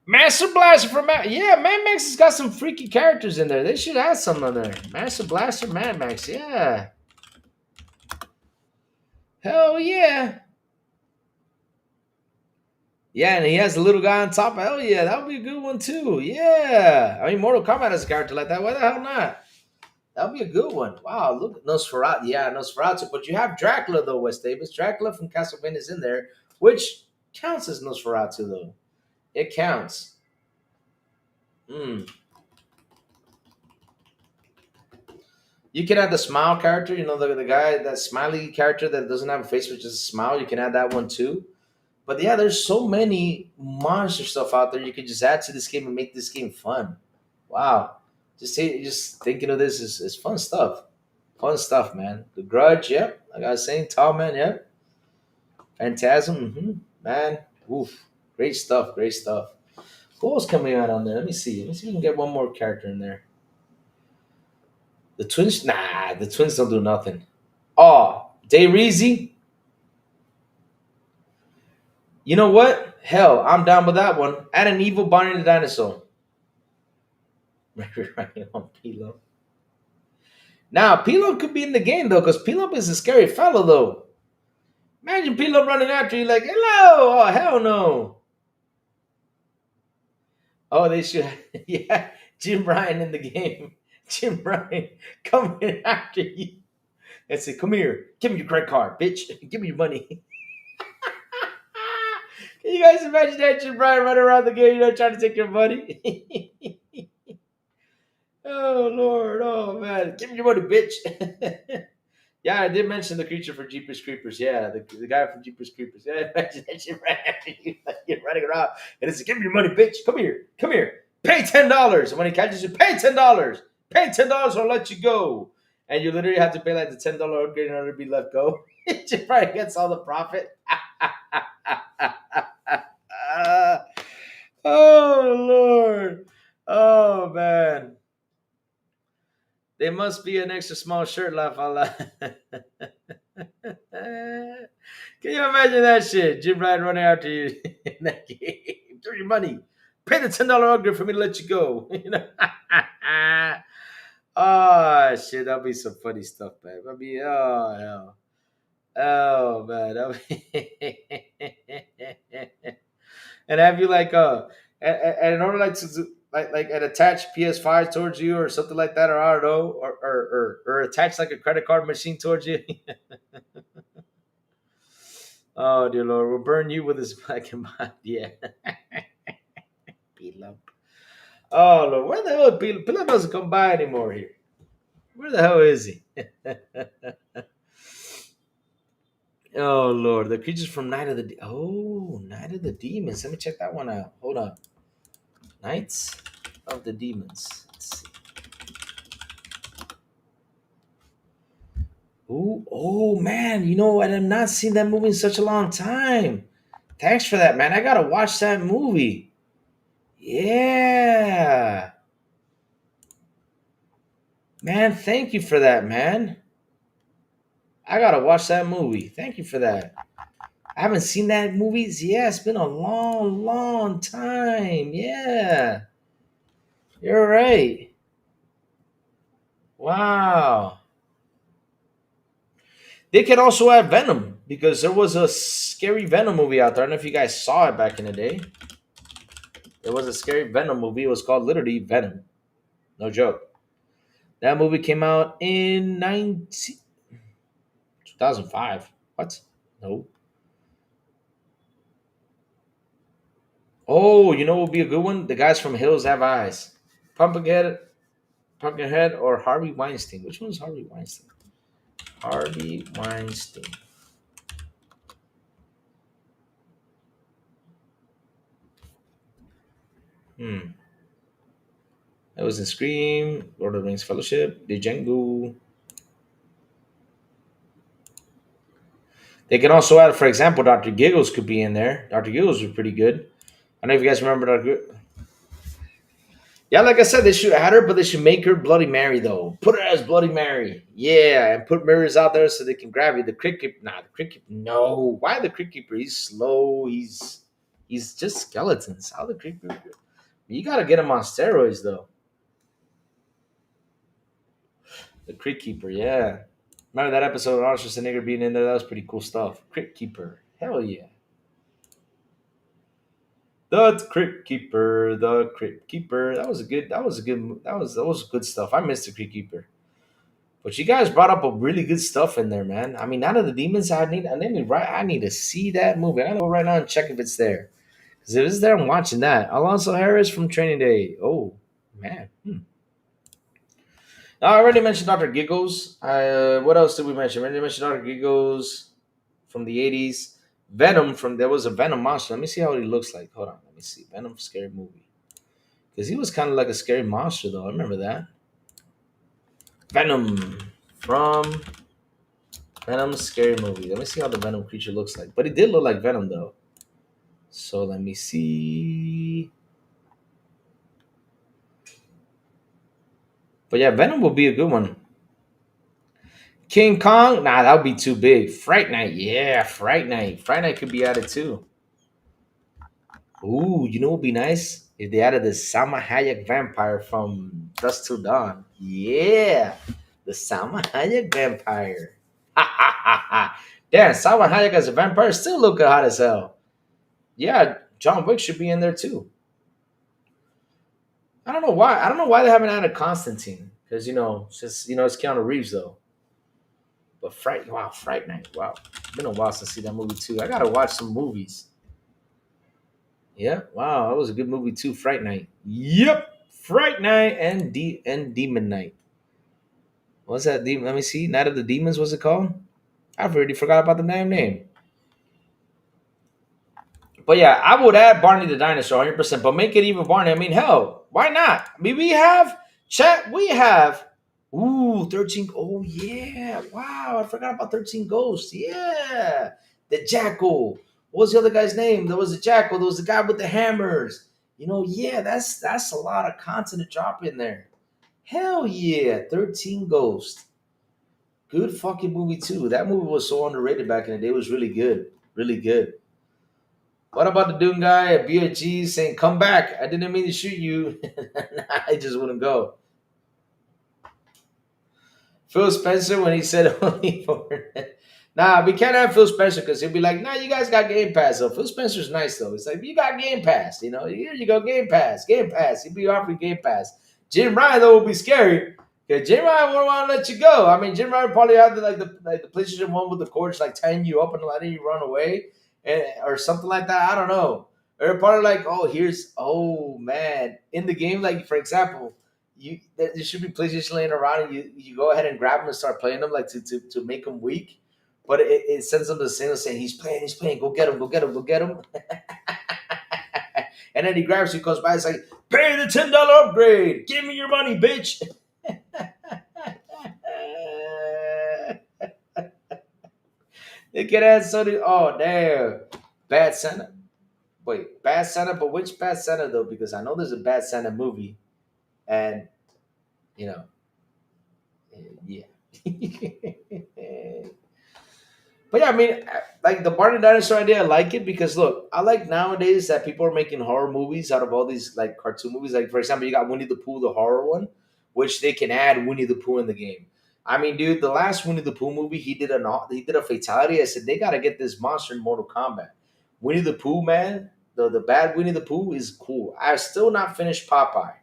Master Blaster from yeah, Mad Max has got some freaky characters in there. They should add some on there. Master Blaster, Mad Max, yeah. Hell yeah. Yeah, and he has a little guy on top. Hell yeah, that would be a good one too. Yeah. I mean, Mortal Kombat has a character like that. Why the hell not? That would be a good one. Wow, look at Nosferatu. Yeah, Nosferatu. But you have Dracula, though, West Davis. Dracula from Castlevania is in there, which counts as Nosferatu, though. It counts. Mm. You can add the smile character, the guy, that smiley character that doesn't have a face, which is a smile. You can add that one too. But yeah, there's so many monster stuff out there you could just add to this game and make this game fun. Wow. Just thinking of this is fun stuff. Fun stuff, man. The Grudge, yep. Like I was saying, Tall Man, yep. Phantasm, man. Oof. Great stuff, great stuff. Who else coming out on there? Let me see. Let me see if we can get one more character in there. The twins, nah, the twins don't do nothing. Oh, Dayreezy. You know what? Hell, I'm down with that one. Add an evil Barney the dinosaur. Right on Pilo. Now, Pilo could be in the game though, because Pilo is a scary fellow though. Imagine Pilo running after you like, hello! Oh, hell no. Oh, they should. Yeah, Jim Ryan in the game. Jim Ryan coming after you and say, come here, give me your credit card, bitch. Give me your money. Can you guys imagine that? You're Brian running around the game, trying to take your money. Oh Lord, oh man, give me your money, bitch. Yeah, I did mention the creature for Jeepers Creepers. Yeah, the guy from Jeepers Creepers. Yeah, imagine that shit right after you, like, you're running around, and it's like, give me your money, bitch. Come here, pay $10. And when he catches you, pay $10. Pay $10, or I'll let you go. And you literally have to pay like the $10 upgrade in order to be let go. It probably gets all the profit. Oh Lord, oh man. They must be an extra small shirt, La Fala. Can you imagine that shit? Jim Ryan running after you in that game. Throw your money. Pay the $10 upgrade for me to let you go. You know? Oh shit, that'll be some funny stuff, man. I mean, oh hell. Oh man. And have you like and in order like to like an attach PS5 towards you or something like that, or I don't know, or attach like a credit card machine towards you. Oh dear Lord, we'll burn you with his black and white. Yeah. P-Lump. Oh Lord, where the hell is P-Lump? P-Lump doesn't come by anymore here. Where the hell is he? Oh Lord, the creatures from Night of the Night of the Demons. Let me check that one out. Hold on. Knights of the Demons. Let's see. Ooh, oh man, I have not seen that movie in such a long time. Thanks for that, man. I gotta watch that movie. Yeah. Man, thank you for that, man. I gotta watch that movie. Thank you for that. I haven't seen that movie. Yeah, it's been a long, long time. Yeah. You're right. Wow. They could also add Venom because there was a scary Venom movie out there. I don't know if you guys saw it back in the day. There was a scary Venom movie. It was called literally Venom. No joke. That movie came out in 2005. What? No. Oh, you know what would be a good one? The guys from Hills Have Eyes. Pumpkinhead, Pumpkinhead, or Harvey Weinstein. Which one's Harvey Weinstein? Harvey Weinstein. Hmm. That was in Scream, Lord of the Rings Fellowship, The Django. They can also add, for example, Dr. Giggles could be in there. Dr. Giggles was pretty good. I don't know if you guys remember Dr. Yeah, like I said, they should add her, but they should make her Bloody Mary, though. Put her as Bloody Mary. Yeah, and put mirrors out there so they can grab you. The Cricket, the Cricket, no. Why the Cricket? He's slow. He's just skeletons. How the Cricket? You got to get him on steroids, though. The Crypt Keeper, yeah. Remember that episode of Arnold Schwarzenegger being in there? That was pretty cool stuff. Crypt Keeper, hell yeah. The Crypt Keeper, the Crypt Keeper. That was good stuff. I missed the Crypt Keeper. But you guys brought up a really good stuff in there, man. I mean, Night of the Demons. I need to see that movie. I gotta go right now and check if it's there. Because if it's there, I'm watching that. Alonso Harris from Training Day. Oh man. Now, I already mentioned Dr. Giggles. What else did we mention? We already mentioned Dr. Giggles from the 80s. Venom there was a Venom monster. Let me see how he looks like. Hold on, let me see. Venom scary movie. Because he was kind of like a scary monster, though. I remember that. Venom from Venom scary movie. Let me see how the Venom creature looks like. But it did look like Venom, though. So let me see. But yeah, Venom will be a good one. King Kong? Nah, that would be too big. Fright Night. Yeah, Fright Night. Fright Night could be added too. Ooh, you know what would be nice? If they added the Salma Hayek vampire from Dusk Till Dawn. Yeah, the Salma Hayek vampire. Ha ha ha ha. Damn, Salma Hayek as a vampire still looking hot as hell. Yeah, John Wick should be in there too. I don't know why. I don't know why they haven't added Constantine. Because, it's Keanu Reeves though. But Fright Night. Wow. It's been a while since I see that movie too. I gotta watch some movies. Yeah, wow, that was a good movie too. Fright Night. Yep, Fright Night and Demon Night. What's that? Let me see. Night of the Demons. What's it called? I've already forgot about the damn name. But yeah, I would add Barney the dinosaur 100%. But make it even Barney. I mean, hell, why not? I mean, we have chat. We have 13. Oh yeah, wow, I forgot about 13 Ghosts. Yeah, the Jackal. What was the other guy's name? There was a Jackal. There was the guy with the hammers. Yeah, that's a lot of content to drop in there. Hell yeah, 13 Ghosts. Good fucking movie too. That movie was so underrated back in the day. It was really good. Really good. What about the Doom guy at BFG saying, "Come back. I didn't mean to shoot you." I just wouldn't go. Phil Spencer when he said only for nah, we can't have Phil Spencer because he'll be like, "Nah, you guys got Game Pass." So Phil Spencer's nice though. It's like you got Game Pass, Here you go, Game Pass, Game Pass. He'll be offering Game Pass. Jim Ryan though will be scary because Jim Ryan won't want to let you go. I mean, Jim Ryan probably had the PlayStation One with the cords like tying you up and letting you run away, or something like that. I don't know. Or probably like, oh man, in the game, like for example there should be PlayStation laying around, and you go ahead and grab them and start playing them like to make them weak, but it sends them the signal saying he's playing, go get him, go get him, go get him, and then he grabs you, goes by, it's like pay the $10 upgrade, give me your money, bitch. They could add something. Oh damn, Bad Santa. Wait, Bad Santa, but which Bad Santa though? Because I know there's a Bad Santa movie, and you know yeah. But yeah, I mean, like the Barney Dinosaur idea, I like it because look, I like nowadays that people are making horror movies out of all these like cartoon movies. Like for example, you got Winnie the Pooh, the horror one, which they can add Winnie the Pooh in the game. I mean, dude, the last Winnie the Pooh movie, he did a fatality. I said they got to get this monster in Mortal Kombat. Winnie the Pooh, man, the bad Winnie the Pooh is cool. I've still not finished Popeye.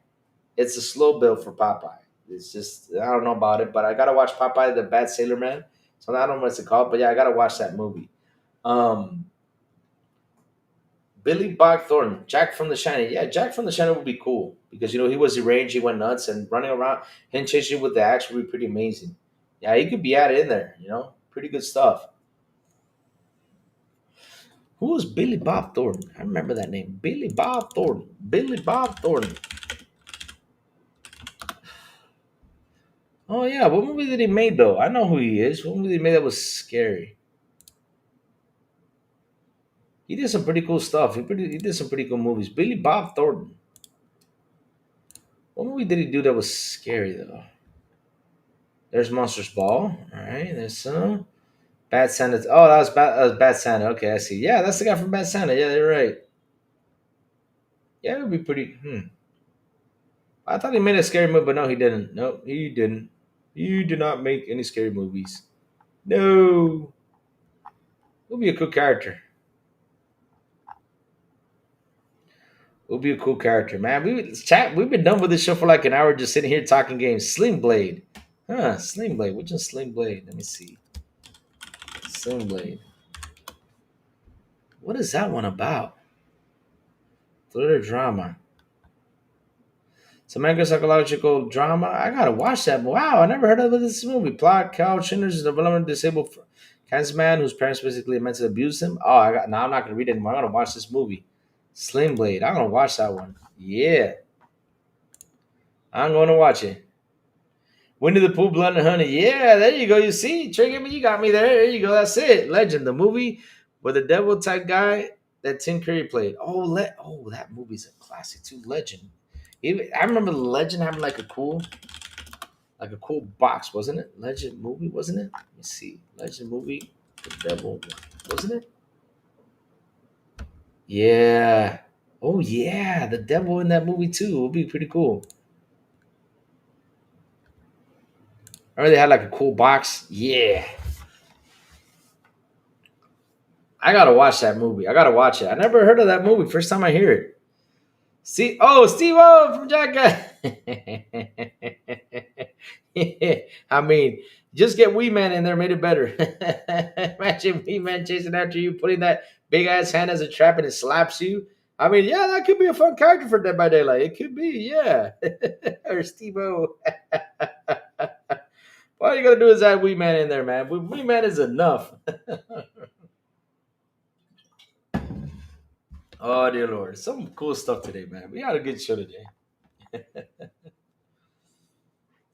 It's a slow build for Popeye. It's just I don't know about it, but I gotta watch Popeye the Bad Sailor Man. So I don't know what's it called, but yeah, I gotta watch that movie. Um, Billy Bob Thornton, Jack from the Shining. Yeah, Jack from the Shining would be cool because he was deranged, he went nuts, and running around, him chasing you with the axe would be pretty amazing. Yeah, he could be added in there. Pretty good stuff. Who was Billy Bob Thornton? I remember that name, Billy Bob Thornton. Billy Bob Thornton. Oh yeah, what movie did he make though? I know who he is. What movie did he make that was scary? He did some pretty cool stuff. He did some pretty cool movies. Billy Bob Thornton. What movie did he do that was scary though? There's Monsters Ball. All right. There's some Bad Santa. Oh, that was Bad Santa. Okay, I see. Yeah, that's the guy from Bad Santa. Yeah, you're right. Yeah, it would be pretty. I thought he made a scary movie, but no, he didn't. No, he didn't. He did not make any scary movies. No. He'll be a cool character. He'll be a cool character, man. We've been done with this show for like an hour, just sitting here talking games. Sling Blade. Sling Blade. Which is Sling Blade? Let me see. Sling Blade. What is that one about? Thriller drama. It's American psychological drama. I gotta watch that. Wow, I never heard of this movie. Plot: Kyle Chandler's development disabled cancer man whose parents basically mentally abused him. Oh, now I'm not gonna read it anymore. I'm gonna watch this movie. Sling Blade. I'm gonna watch that one. Yeah, I'm gonna watch it. Winnie the Pooh, Blood and Honey. Yeah, there you go. You see, trigger me. You got me there. There you go. That's it. Legend, the movie with the devil type guy that Tim Curry played. Oh, that movie's a classic too. Legend. I remember the Legend having like a cool box, wasn't it? Legend movie, wasn't it? Let me see. Legend movie, the devil, wasn't it? Yeah. Oh yeah, the devil in that movie too. Would be pretty cool. I remember they had like a cool box. Yeah. I gotta watch that movie. I gotta watch it. I never heard of that movie. First time I hear it. See, Steve O from Jackass. I mean, just get Wee Man in there, made it better. Imagine Wee Man chasing after you, putting that big ass hand as a trap, and it slaps you. I mean, yeah, that could be a fun character for Dead by Daylight. It could be, yeah. Or Steve-O. All you gotta do is add Wee Man in there, man. Wee Man is enough. Oh dear Lord, some cool stuff today, man. We had a good show today.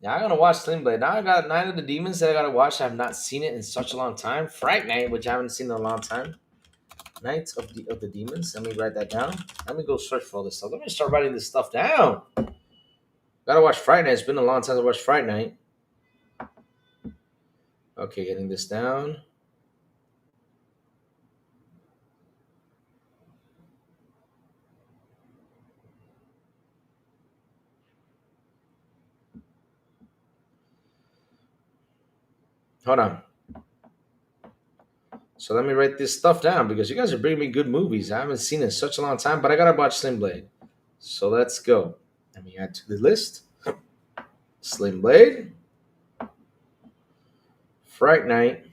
Yeah, I'm gonna watch Sling Blade. Now I got Night of the Demons that I gotta watch. I've not seen it in such a long time. Fright Night, which I haven't seen in a long time. Night of the Demons. Let me write that down. Let me go search for all this stuff. Let me start writing this stuff down. Gotta watch Fright Night. It's been a long time to watch Fright Night. Okay, getting this down. Hold on. So let me write this stuff down because you guys are bringing me good movies. I haven't seen it in such a long time, but I gotta watch Sling Blade. So let's go. Let me add to the list. Sling Blade, Fright Night,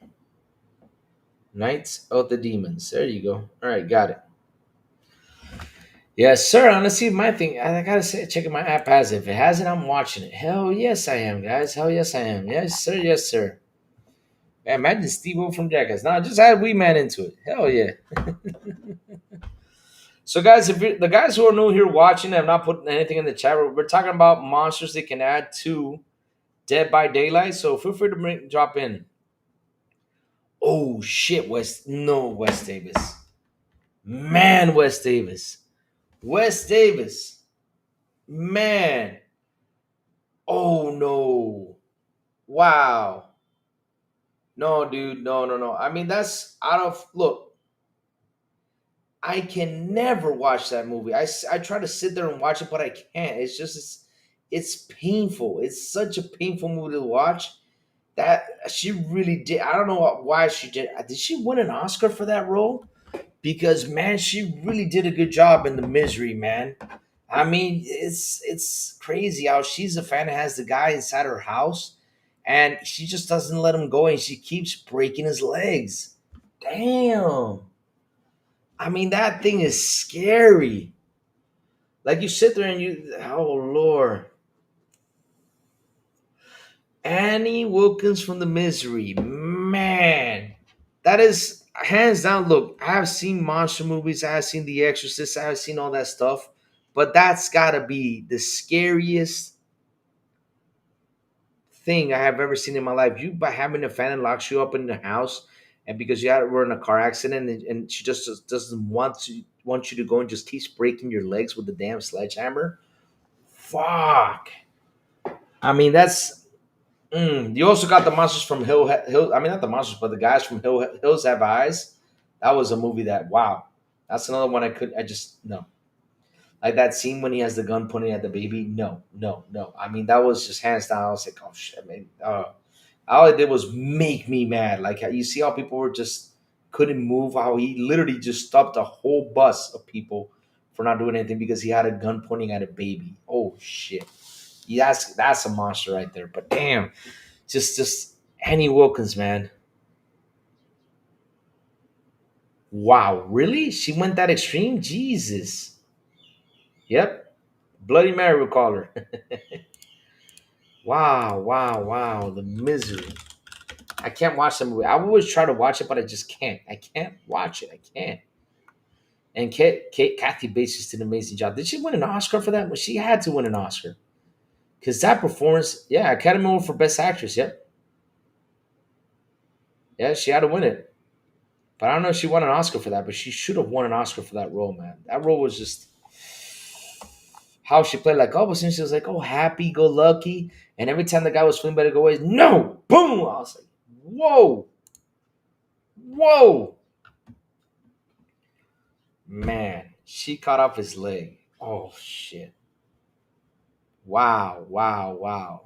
Knights of the Demons. There you go. All right, got it. Yes, sir. I want to see my thing. I gotta say, checking my app has it. If it hasn't, I'm watching it. Hell yes, I am, guys. Hell yes, I am. Yes, sir. Yes, sir. Man, imagine Steve-O from Jackass. Nah, just add Wee Man into it. Hell yeah. So, guys, if the guys who are new here watching have not put anything in the chat, we're talking about monsters they can add to Dead by Daylight. So feel free to drop in. Oh shit, West Davis. Man, West Davis. West Davis. Man. Oh no. Wow. No, dude. No, no, no. I mean, that's out of look. I can never watch that movie. I try to sit there and watch it, but I can't. It's painful. It's such a painful movie to watch. That she really did. I don't know why she did. Did she win an Oscar for that role? Because man, she really did a good job in The Misery, man. I mean, it's crazy how she's a fan that has the guy inside her house, and she just doesn't let him go, and she keeps breaking his legs. Damn. I mean, that thing is scary. Like you sit there and oh Lord. Annie Wilkins from The Misery. Man, that is hands down. Look, I have seen monster movies, I have seen The Exorcist, I have seen all that stuff, but that's got to be the scariest thing I have ever seen in my life. You by having a fan that locks you up in the house, and because were in a car accident, and she just doesn't want you to go and just keeps breaking your legs with the damn sledgehammer. Fuck. I mean, that's you also got the monsters from Hill. I mean, not the monsters, but the guys from Hills Have Eyes. That was a movie that wow. That's another one I just no. Like that scene when he has the gun pointing at the baby. No, no, no. I mean, that was just hands down. I was like, oh shit, man. All it did was make me mad. Like you see how people were just couldn't move. How he literally just stopped a whole bus of people for not doing anything because he had a gun pointing at a baby. Oh shit. Yeah, that's a monster right there. But damn, just Annie Wilkins, man. Wow, really? She went that extreme? Jesus. Yep. Bloody Mary would call her. Wow, wow, wow. The Misery. I can't watch the movie. I always try to watch it, but I just can't. I can't watch it. I can't. And Kathy Bates just did an amazing job. Did she win an Oscar for that? Well, she had to win an Oscar. Because that performance, yeah, Academy Award for Best Actress. Yep. Yeah, she had to win it. But I don't know if she won an Oscar for that, but she should have won an Oscar for that role, man. That role was just how she played like oh, since she was like, oh, happy go lucky. And every time the guy was feeling better go away, no, boom. I was like, whoa. Whoa. Man, she cut off his leg. Oh shit. Wow, wow, wow.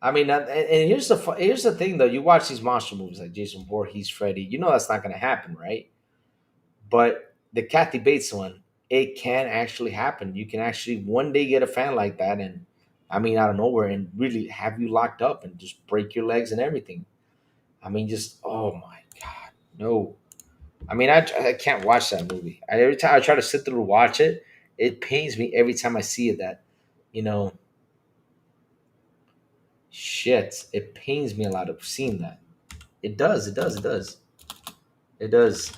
I mean, and here's the thing though. You watch these monster movies like Jason Voorhees, Freddy. You know that's not going to happen, right? But the Kathy Bates one, it can actually happen. You can actually one day get a fan like that, and I mean, out of nowhere, and really have you locked up and just break your legs and everything. I mean, just oh my god, no, I mean, I can't watch that movie. Every time I try to sit through to watch it, it pains me every time I see it. That you know, shit, it pains me a lot of seeing that. It does. It does. It does. It does.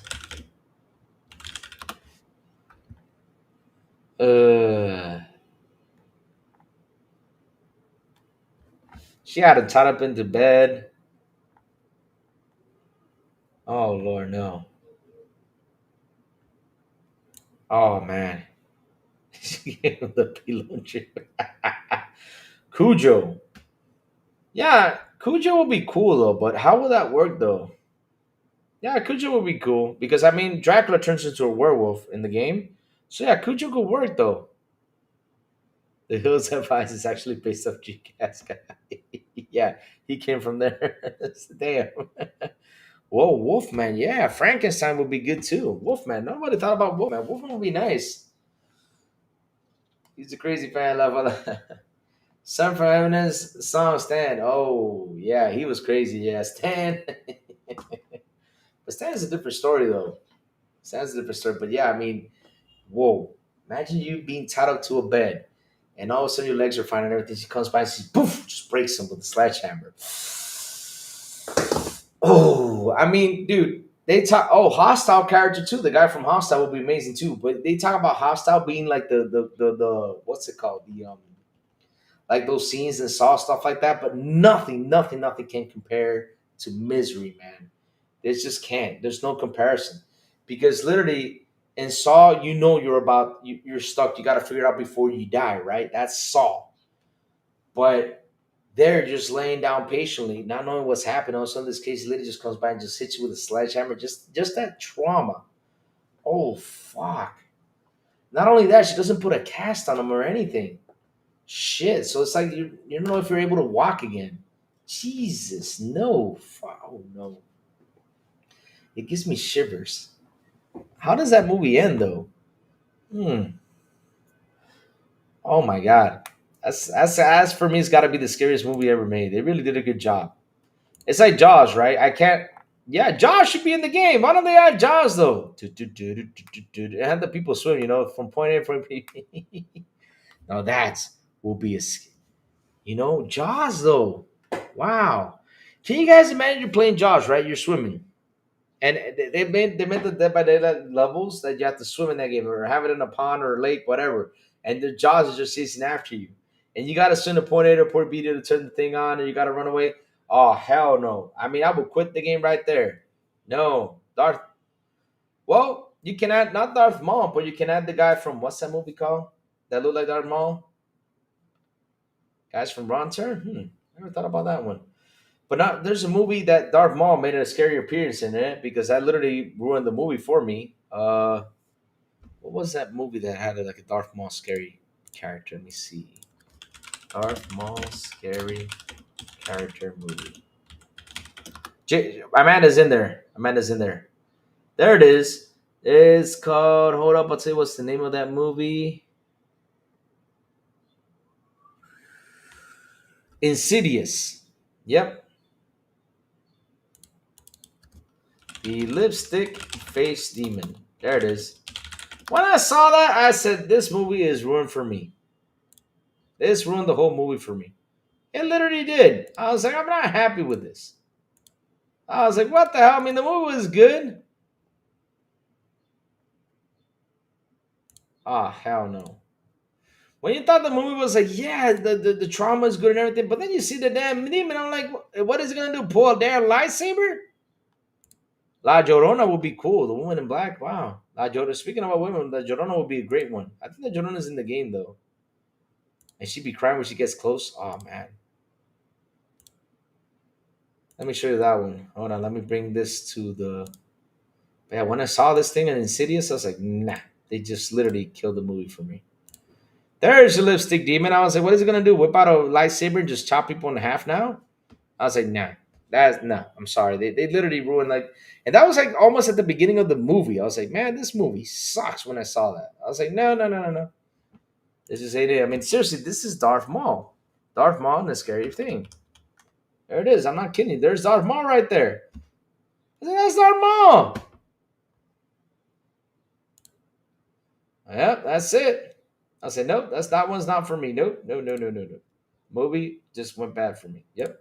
Uh, she had him tied up into bed. Oh Lord, no. Oh man, she gave him the pillow chip. Cujo. Yeah, Cujo would be cool though, but how would that work though? Yeah, Cujo would be cool because I mean Dracula turns into a werewolf in the game. So yeah, Cujo could work though. The Hills Have Eyes is actually based off G-Cast guy. Yeah, he came from there. Damn. Whoa, Wolfman. Yeah, Frankenstein would be good too. Wolfman. Nobody thought about Wolfman. Wolfman would be nice. He's a crazy fan. Love. Son from Eminence, song Stan. Oh, yeah, he was crazy. Yeah, Stan. But Stan is a different story though. Stan's a different story. But yeah, I mean, whoa. Imagine you being tied up to a bed and all of a sudden your legs are fine and everything. She comes by and she poof, just breaks him with a sledgehammer. Oh, I mean, dude, they talk. Oh, Hostile character too. The guy from Hostile would be amazing too. But they talk about Hostile being like the what's it called? The like those scenes and Saw stuff like that. But nothing can compare to Misery, man. It just can't. There's no comparison because literally in Saw, you know you're stuck. You got to figure it out before you die, right? That's Saw. But they're just laying down patiently, not knowing what's happening. All of a sudden, this case lady just comes by and just hits you with a sledgehammer. Just that trauma. Oh fuck! Not only that, she doesn't put a cast on him or anything. Shit. So it's like you don't know if you're able to walk again. Jesus, no. Oh no. It gives me shivers. How does that movie end though? Hmm. Oh my god. That's for me. It's got to be the scariest movie ever made. They really did a good job. It's like Jaws, right? I can't. Yeah, Jaws should be in the game. Why don't they add Jaws though? And have the people swim, from point A to point B. Now that will be Jaws though. Wow. Can you guys imagine you're playing Jaws, right? You're swimming, and they made the Dead by Daylight levels that you have to swim in that game or have it in a pond or a lake, whatever. And the Jaws is just chasing after you, and you got to swim to point A to point B to turn the thing on, and you got to run away. Oh hell no! I mean, I would quit the game right there. No, Darth. Well, you can add not Darth Maul, but you can add the guy from what's that movie called that looked like Darth Maul? Guys from Ron Turn. Never thought about that one. But not there's a movie that Darth Maul made a scary appearance in it because that literally ruined the movie for me. What was that movie that had like a Darth Maul scary character? Let me see. Darth Maul scary character movie. Amanda's in there. Amanda's in there. There it is. It's called. Hold up, I'll tell you what's the name of that movie. Insidious. Yep. The lipstick face demon. There it is. When I saw that, I said, "This movie is ruined for me. This ruined the whole movie for me." It literally did. I was like, I'm not happy with this. I was like, what the hell? I mean, the movie was good. Ah, hell no. When you thought the movie was like, yeah, the trauma is good and everything, but then you see the damn demon, I'm like, what is it gonna do? Pull a damn lightsaber? La Llorona would be cool. The woman in black. Wow. La Llorona. Speaking about women, La Llorona would be a great one. I think the Llorona's in the game though, and she'd be crying when she gets close. Oh man. Let me show you that one. Hold on. Let me bring this to the. Yeah, when I saw this thing in Insidious, I was like, nah. They just literally killed the movie for me. There's your lipstick demon. I was like, what is it gonna do? Whip out a lightsaber and just chop people in half now? I was like, nah. That's no. I'm sorry. They literally ruined like, and that was like almost at the beginning of the movie. I was like, man, this movie sucks. When I saw that, I was like, no. This is 8A. I mean, seriously, this is Darth Maul. Darth Maul and the scary thing. There it is. I'm not kidding you. There's Darth Maul right there. I said, that's Darth Maul. Yeah, that's it. I said, nope, that one's not for me. Nope, no, no, no, no, no. Movie just went bad for me. Yep.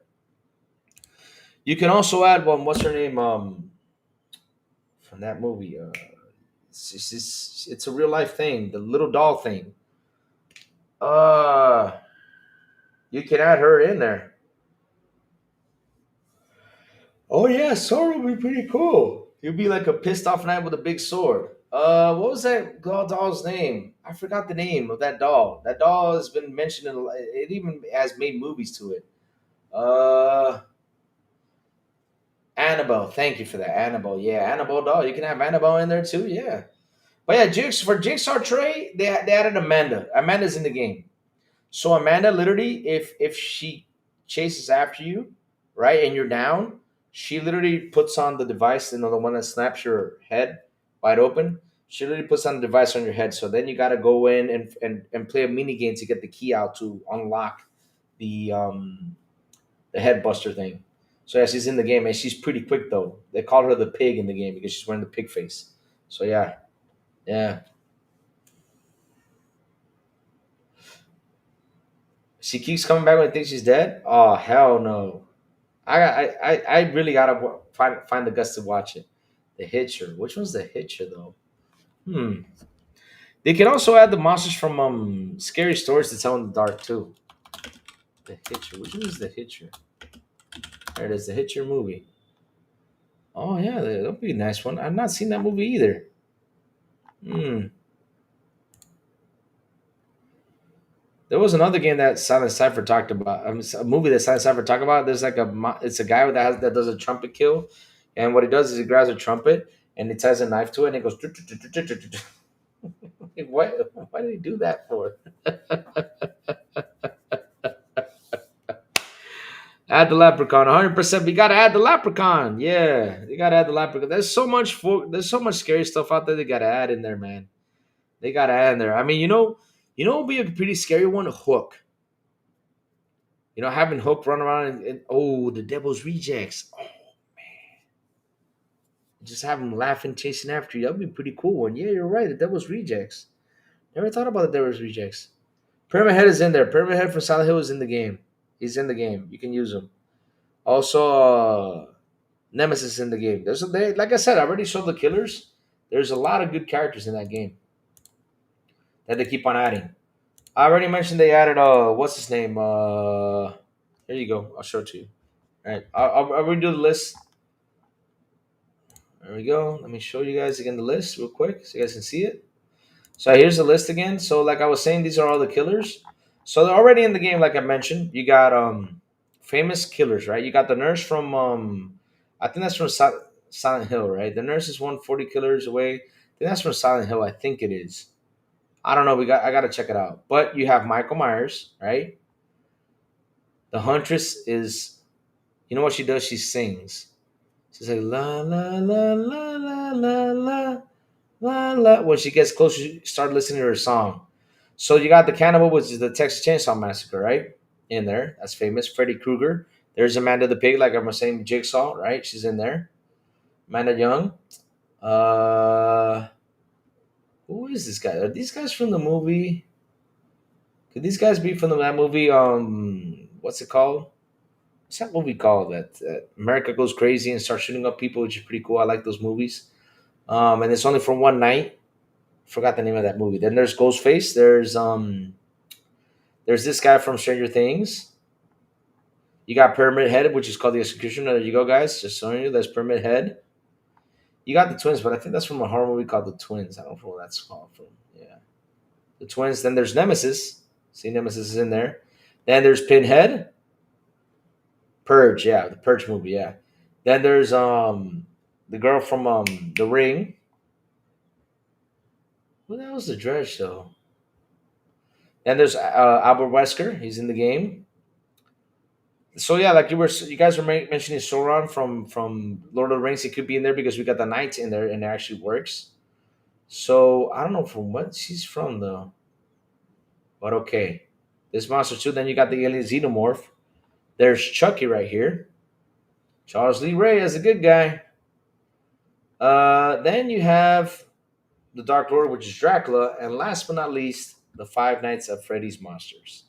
You can also add one. What's her name? From that movie. It's a real life thing. The little doll thing. Uh, you can add her in there. Oh yeah, sword would be pretty cool. You'd be like a pissed off knight with a big sword. What was that doll's name? I forgot the name of that doll. That doll has been mentioned in. It even has made movies to it. Uh, Annabelle. Thank you for that, Annabelle. Yeah, Annabelle doll. You can have Annabelle in there too. Yeah, but yeah, Jigsaw Trey, they added Amanda. Amanda's in the game. So Amanda, literally, if she chases after you, right, and you're down, she literally puts on the device, the one that snaps your head wide open. She literally puts on the device on your head. So then you got to go in and play a mini game to get the key out to unlock the head buster thing. So yeah, she's in the game and she's pretty quick though. They call her the pig in the game because she's wearing the pig face. So yeah, yeah. She keeps coming back when I think she's dead. Oh hell no! I really gotta find the guts to watch it. The Hitcher. Which one's the Hitcher though? Hmm. They can also add the monsters from Scary Stories to Tell in the Dark too. The Hitcher. Which one is the Hitcher? There it is. The Hitcher movie. Oh yeah, that'll be a nice one. I've not seen that movie either. Hmm. There was another game that Silent Cypher talked about. A movie that Silent Cypher talked about. There's like it's a guy that does a trumpet kill, and what he does is he grabs a trumpet and he ties a knife to it and it goes. Why did he do that for? Add the leprechaun, 100%. We gotta add the leprechaun. Yeah, you gotta add the leprechaun. There's so much scary stuff out there. They gotta add in there, man. They gotta add in there. I mean, would be a pretty scary one. Hook. Having Hook run around and oh, the Devil's Rejects. Oh, just have him laughing, chasing after you. That'd be a pretty cool one. Yeah, you're right. The Devil's Rejects. Never thought about the Devil's Rejects. Pyramid Head is in there. Pyramid Head from Silent Hill is in the game. He's in the game. You can use him. Also, Nemesis in the game. Like I said, I already showed the killers. There's a lot of good characters in that game that they keep on adding. I already mentioned they added what's his name? There you go. I'll show it to you. All right, I'll redo the list. There we go. Let me show you guys again the list real quick so you guys can see it. So here's the list again. So like I was saying, these are all the killers. So they're already in the game, like I mentioned. You got famous killers, right? You got the nurse from I think that's from Silent Hill, right? The nurse is 140 killers away. I think that's from Silent Hill. I think it is. I don't know. I gotta check it out. But you have Michael Myers, right? The Huntress is, you know what she does? She sings. She's like la la la la la la la la la. When she gets closer, you start listening to her song. So you got the cannibal, which is the Texas Chainsaw Massacre, right? In there, that's famous. Freddy Krueger. There's Amanda the Pig, like I was saying, Jigsaw, right? She's in there. Amanda Young. Uh, who is this guy? Are these guys from the movie? Could these guys be from that movie? What's it called? What's that movie called? That America Goes Crazy and starts shooting up people, which is pretty cool. I like those movies. And it's only for one night. Forgot the name of that movie. Then there's Ghostface. There's this guy from Stranger Things. You got Pyramid Head, which is called the Executioner. There you go, guys. Just showing you. There's Pyramid Head. You got the Twins, but I think that's from a horror movie called The Twins. I don't know what that's called from. Yeah, the Twins. Then there's Nemesis. See, Nemesis is in there. Then there's Pinhead. Purge, yeah, the Purge movie, yeah. Then there's the girl from The Ring. Who the hell's the Dredge though? Then there's Albert Wesker. He's in the game. So yeah, like you guys were mentioning Sauron from Lord of the Rings. He could be in there because we got the knights in there, and it actually works. So I don't know from what she's from though, but okay. This monster too. Then you got the alien xenomorph. There's Chucky right here. Charles Lee Ray as a good guy. Then you have the Dark Lord, which is Dracula, and last but not least, the Five Nights at Freddy's Monsters.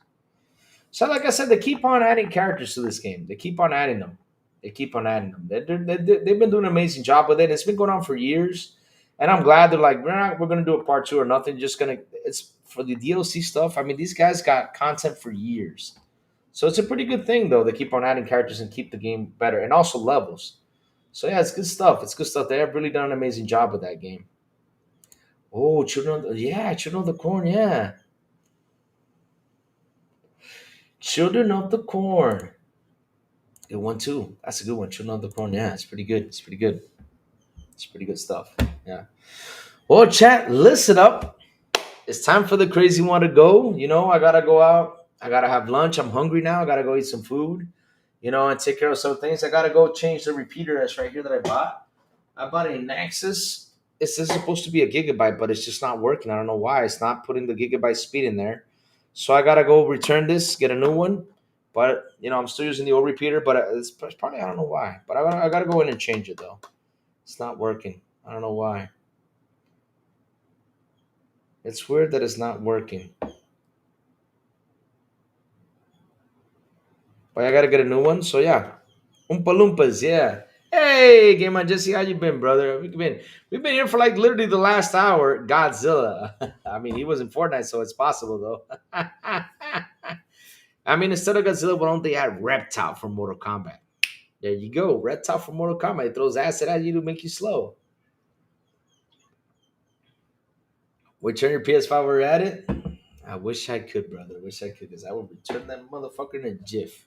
So, like I said, they keep on adding characters to this game. They keep on adding them. They keep on adding them. They've been doing an amazing job with it. It's been going on for years, and I'm glad they're like, we're gonna do a part two or nothing. Just gonna it's for the DLC stuff. I mean, these guys got content for years, so it's a pretty good thing though. They keep on adding characters and keep the game better, and also levels. So yeah, it's good stuff. It's good stuff. They have really done an amazing job with that game. Oh, Children of the Corn, yeah, Children of the Corn. Good one too. That's a good one. Children of the Corn. Yeah, it's pretty good. It's pretty good. It's pretty good stuff. Yeah. Well, chat, listen up. It's time for the crazy one to go. I gotta go out. I gotta have lunch. I'm hungry now. I gotta go eat some food. And take care of some things. I gotta go change the repeater that's right here that I bought. I bought a Nexus. It's supposed to be a gigabyte, but it's just not working. I don't know why. It's not putting the gigabyte speed in there. So I gotta go return this, get a new one. But I'm still using the old repeater, but it's probably I don't know why. But I gotta go in and change it though. It's not working. I don't know why. It's weird that it's not working. But I gotta get a new one. So yeah, Oompa Loompas, yeah. Hey, Game on Jesse, how you been, brother? We've been here for like literally the last hour. Godzilla. I mean, he was in Fortnite, so it's possible though. I mean, instead of Godzilla, why don't they add Reptile from Mortal Kombat? There you go, Reptile from Mortal Kombat. It throws acid at you to make you slow. Return your PS5 while we're at it. I wish I could, brother. I wish I could, because I would return that motherfucker in a jiff.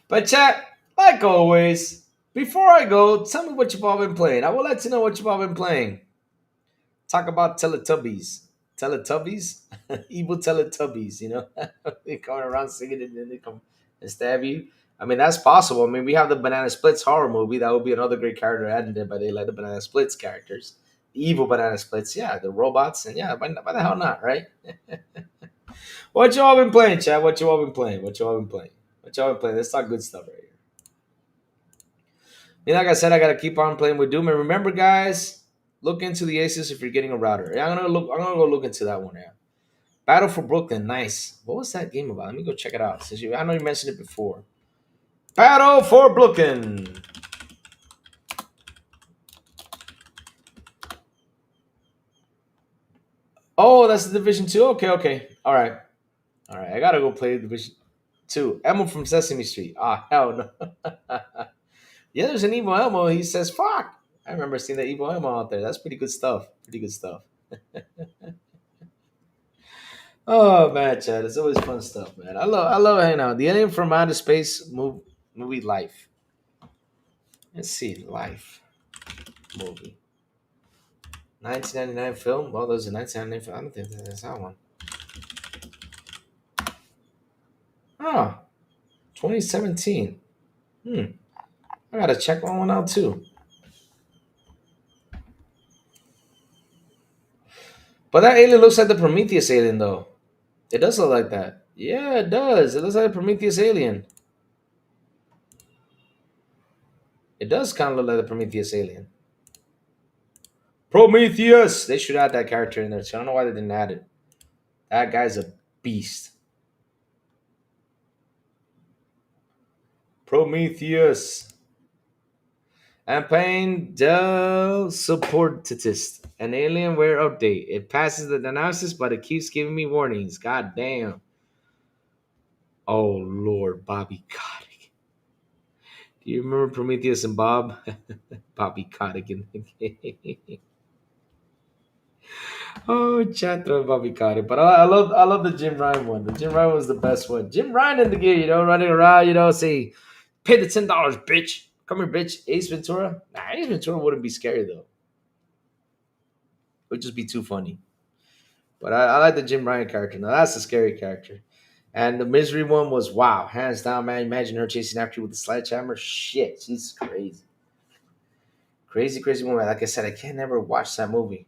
But chat, like always, before I go, tell me what you've all been playing. I will let you know what you've all been playing. Talk about Teletubbies. Teletubbies? Evil Teletubbies, they come around singing it and then they come and stab you. I mean, that's possible. I mean, we have the Banana Splits horror movie. That would be another great character added in by they like the Banana Splits characters. The evil Banana Splits, yeah, the robots, and yeah, why the hell not, right? What you all been playing, Chad? What you all been playing? What you all been playing? What y'all been playing? Let's talk good stuff right here. Like I said, I gotta keep on playing with Doom. And remember, guys, look into the Asus if you're getting a router. Yeah, I'm gonna go look into that one. Yeah, Battle for Brooklyn, nice. What was that game about? Let me go check it out. I know you mentioned it before. Battle for Brooklyn. Oh, that's the Division 2. Okay. All right. I gotta go play Division 2. Elmo from Sesame Street. Ah, hell no. Yeah, there's an evil Elmo. He says, fuck. I remember seeing that evil Elmo out there. That's pretty good stuff. Pretty good stuff. Oh man, Chad, it's always fun stuff, man. I love hanging out. The Alien from Outer Space movie Life. Let's see, Life movie. 1999 film. Well, there's a 1999 film. I don't think that's that one. Oh, 2017. I gotta check that one out too. But that alien looks like the Prometheus alien, though. It does look like that. Yeah, it does. It looks like a Prometheus alien. It does kind of look like the Prometheus alien. Prometheus! They should add that character in there. So I don't know why they didn't add it. That guy's a beast. Prometheus. I'm playing Del Supportist, an Alienware update. It passes the analysis, but it keeps giving me warnings. God damn. Oh, Lord, Bobby Kotick. Do you remember Prometheus and Bob? Bobby Kotick in the game. Oh, chat throw Bobby Kotick. But I love the Jim Ryan one. The Jim Ryan was the best one. Jim Ryan in the game, running around, say, pay the $10, bitch. Come here, bitch. Ace Ventura? Nah, Ace Ventura wouldn't be scary, though. It would just be too funny. But I like the Jim Ryan character. Now, that's a scary character. And the Misery one was, wow, hands down, man. Imagine her chasing after you with a sledgehammer. Shit, she's crazy. Crazy, crazy woman. Like I said, I can't never watch that movie.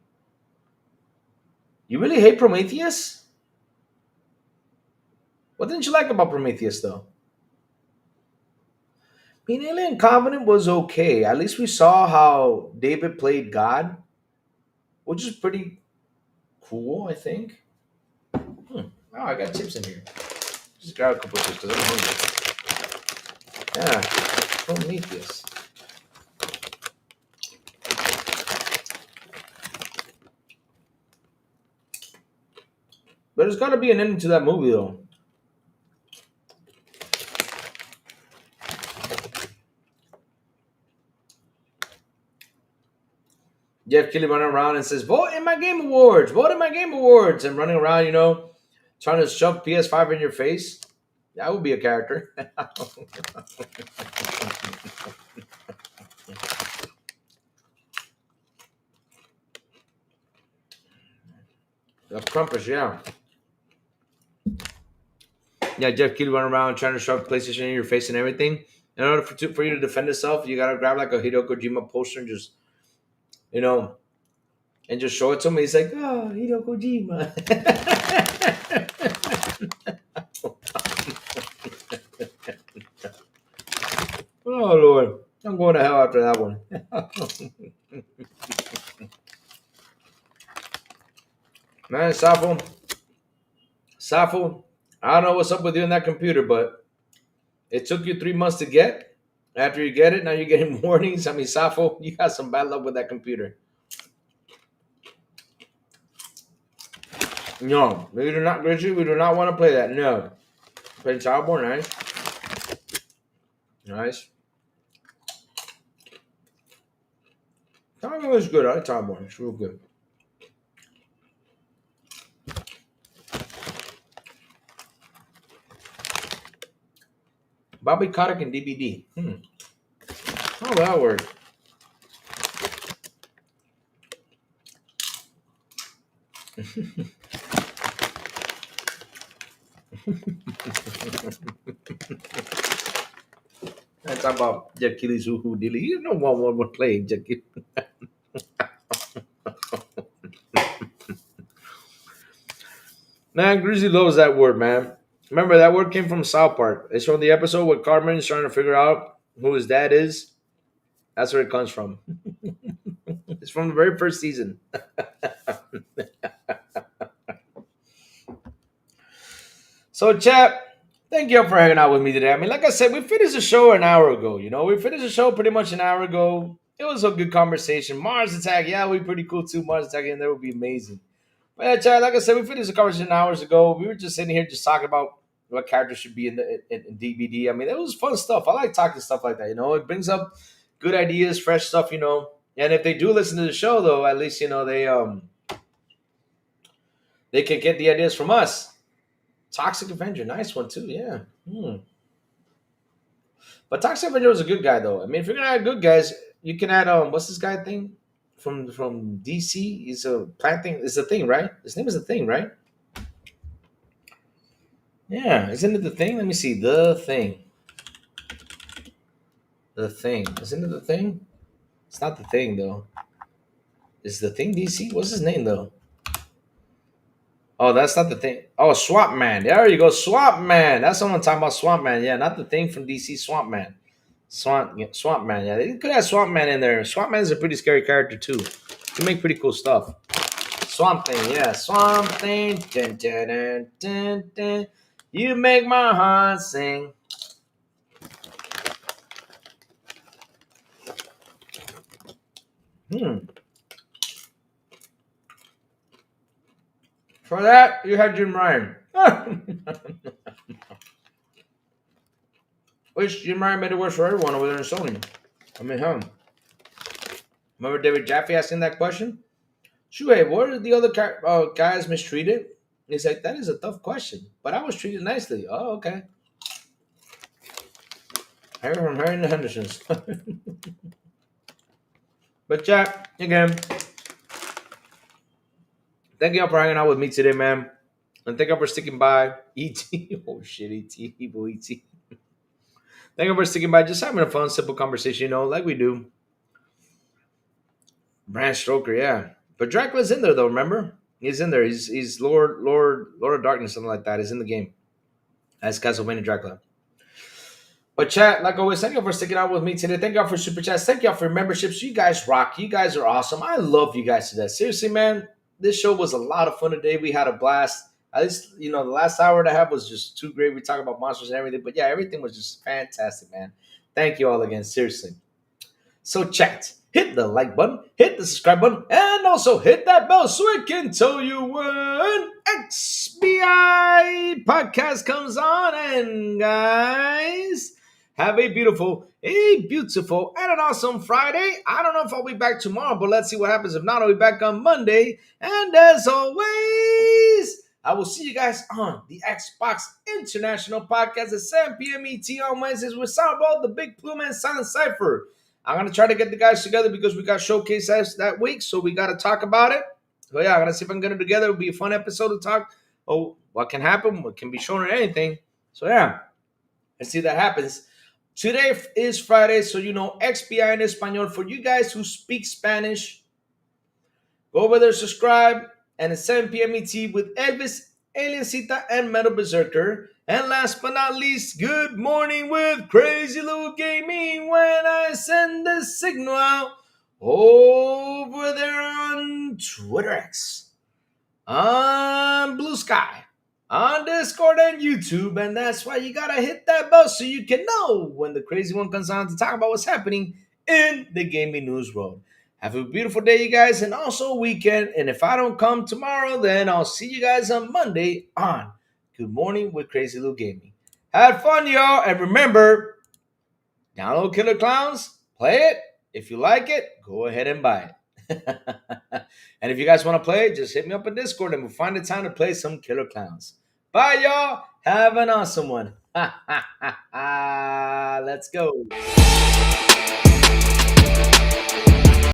You really hate Prometheus? What didn't you like about Prometheus, though? I mean, Alien Covenant was okay. At least we saw how David played God. which is pretty cool, I think. Oh, I got chips in here. Just grab a couple of chips because I'm hungry. Yeah, don't need this. But there's got to be an ending to that movie, though. Jeff Keighley running around and says, "Vote in my Game Awards! Vote in my Game Awards!" And running around, trying to shove PS5 in your face. That would be a character. A Krampus, yeah. Yeah, Jeff Keighley running around trying to shove PlayStation in your face and everything. In order for you to defend yourself, you gotta grab like a Hideo Kojima poster and just, you know, and just show it to him. He's like, "Oh, Hideo Kojima." Oh Lord, I'm going to hell after that one. Man, Safo, I don't know what's up with you in that computer, but it took you 3 months to get. After you get it, now you're getting warnings. I mean, Safo, you got some bad luck with that computer. No, we do not, Richie. We do not want to play that. No, playing Childborn, nice, nice. Childborn was good. I like Childborn. It's real good. Bobby Kotick and DBD. How will that work? That's about Jackili's Woohoo Dilly. You know one would play Jackil. Man, Grizzly loves that word, man. Remember, that word came from South Park. It's from the episode where Cartman's trying to figure out who his dad is. That's where it comes from. It's from the very first season. So, chap, thank you for hanging out with me today. I mean, like I said, we finished the show an hour ago. We finished the show pretty much an hour ago. It was a good conversation. Mars Attack, yeah, we pretty cool too. Mars Attack in there would be amazing. But yeah, Chad, like I said, we finished the conversation hours ago. We were just sitting here just talking about what characters should be in DBD. I mean, it was fun stuff. I like talking stuff like that. It brings up good ideas, fresh stuff. And if they do listen to the show, though, at least they can get the ideas from us. Toxic Avenger, nice one too. Yeah. But Toxic Avenger was a good guy, though. I mean, if you're gonna add good guys, you can add what's this guy thing from DC? He's a plant thing. It's a thing, right? His name is a thing, right? Yeah, isn't it the thing? Let me see. The thing. The thing. Isn't it the thing? It's not the thing though. Is the thing DC? What's his name though? Oh, that's not the thing. Oh, Swamp Man. There you go. Swamp Man. That's what I'm talking about. Swamp Man. Yeah, not the thing from DC. Swamp Man. Swamp Man. Yeah, they could have Swamp Man in there. Swamp Man is a pretty scary character too. He make pretty cool stuff. Swamp Thing. Yeah, Swamp Thing. Dun, dun, dun, dun, dun. You make my heart sing. For that, you had Jim Ryan. Which Jim Ryan made it worse for everyone over there in Sony. I mean, remember David Jaffe asking that question? Shuhei, what are the other guys mistreated? He's like, that is a tough question, but I was treated nicely. Oh, okay. Harry from Harry and the Hendersons. But Jack, again, thank you all for hanging out with me today, man. And thank you for sticking by. E.T. Oh, shit, E.T. Evil E.T. Thank you for sticking by. Just having a fun, simple conversation, like we do. Bram Stoker, yeah. But Dracula's in there, though, remember? He's in there. He's Lord of Darkness, something like that. He's in the game as Castlevania Dracula. But chat, like always, thank you for sticking out with me today. Thank y'all for super chats. Thank y'all for your memberships. You guys rock. You guys are awesome. I love you guys to death. Seriously, man, this show was a lot of fun today. We had a blast. At least, the last hour and a half was just too great. We talked about monsters and everything. But yeah, everything was just fantastic, man. Thank you all again. Seriously. So chat, hit the like button, hit the subscribe button, and also hit that bell so it can tell you when XBI podcast comes on. And guys, have a beautiful, and an awesome Friday. I don't know if I'll be back tomorrow, but let's see what happens. If not, I'll be back on Monday. And as always, I will see you guys on the Xbox International Podcast at 7 p.m. ET on Wednesdays with Sourblow, the Big Plume, and Silent Cypher. I'm going to try to get the guys together because we got showcase that week, so we got to talk about it. So yeah, I'm going to see if I can get it together. It'll be a fun episode to talk. Oh, what can happen, what can be shown, or anything. So yeah, let's see if that happens. Today is Friday, so XBI in Espanol. For you guys who speak Spanish, go over there, subscribe, and at 7 p.m. ET with Elvis, Aliencita, and Metal Berserker. And last but not least, good morning with Crazy Little Gaming when I send the signal out over there on Twitter X, on Blue Sky, on Discord and YouTube. And that's why you gotta hit that bell so you can know when the crazy one comes on to talk about what's happening in the gaming news world. Have a beautiful day, you guys, and also a weekend. And if I don't come tomorrow, then I'll see you guys on Monday on Good Morning with Crazy Little Gaming. Have fun, y'all. And remember, download Killer Clowns, play it. If you like it, go ahead and buy it. And if you guys want to play it, just hit me up on Discord and we'll find the time to play some Killer Clowns. Bye, y'all. Have an awesome one. Let's go.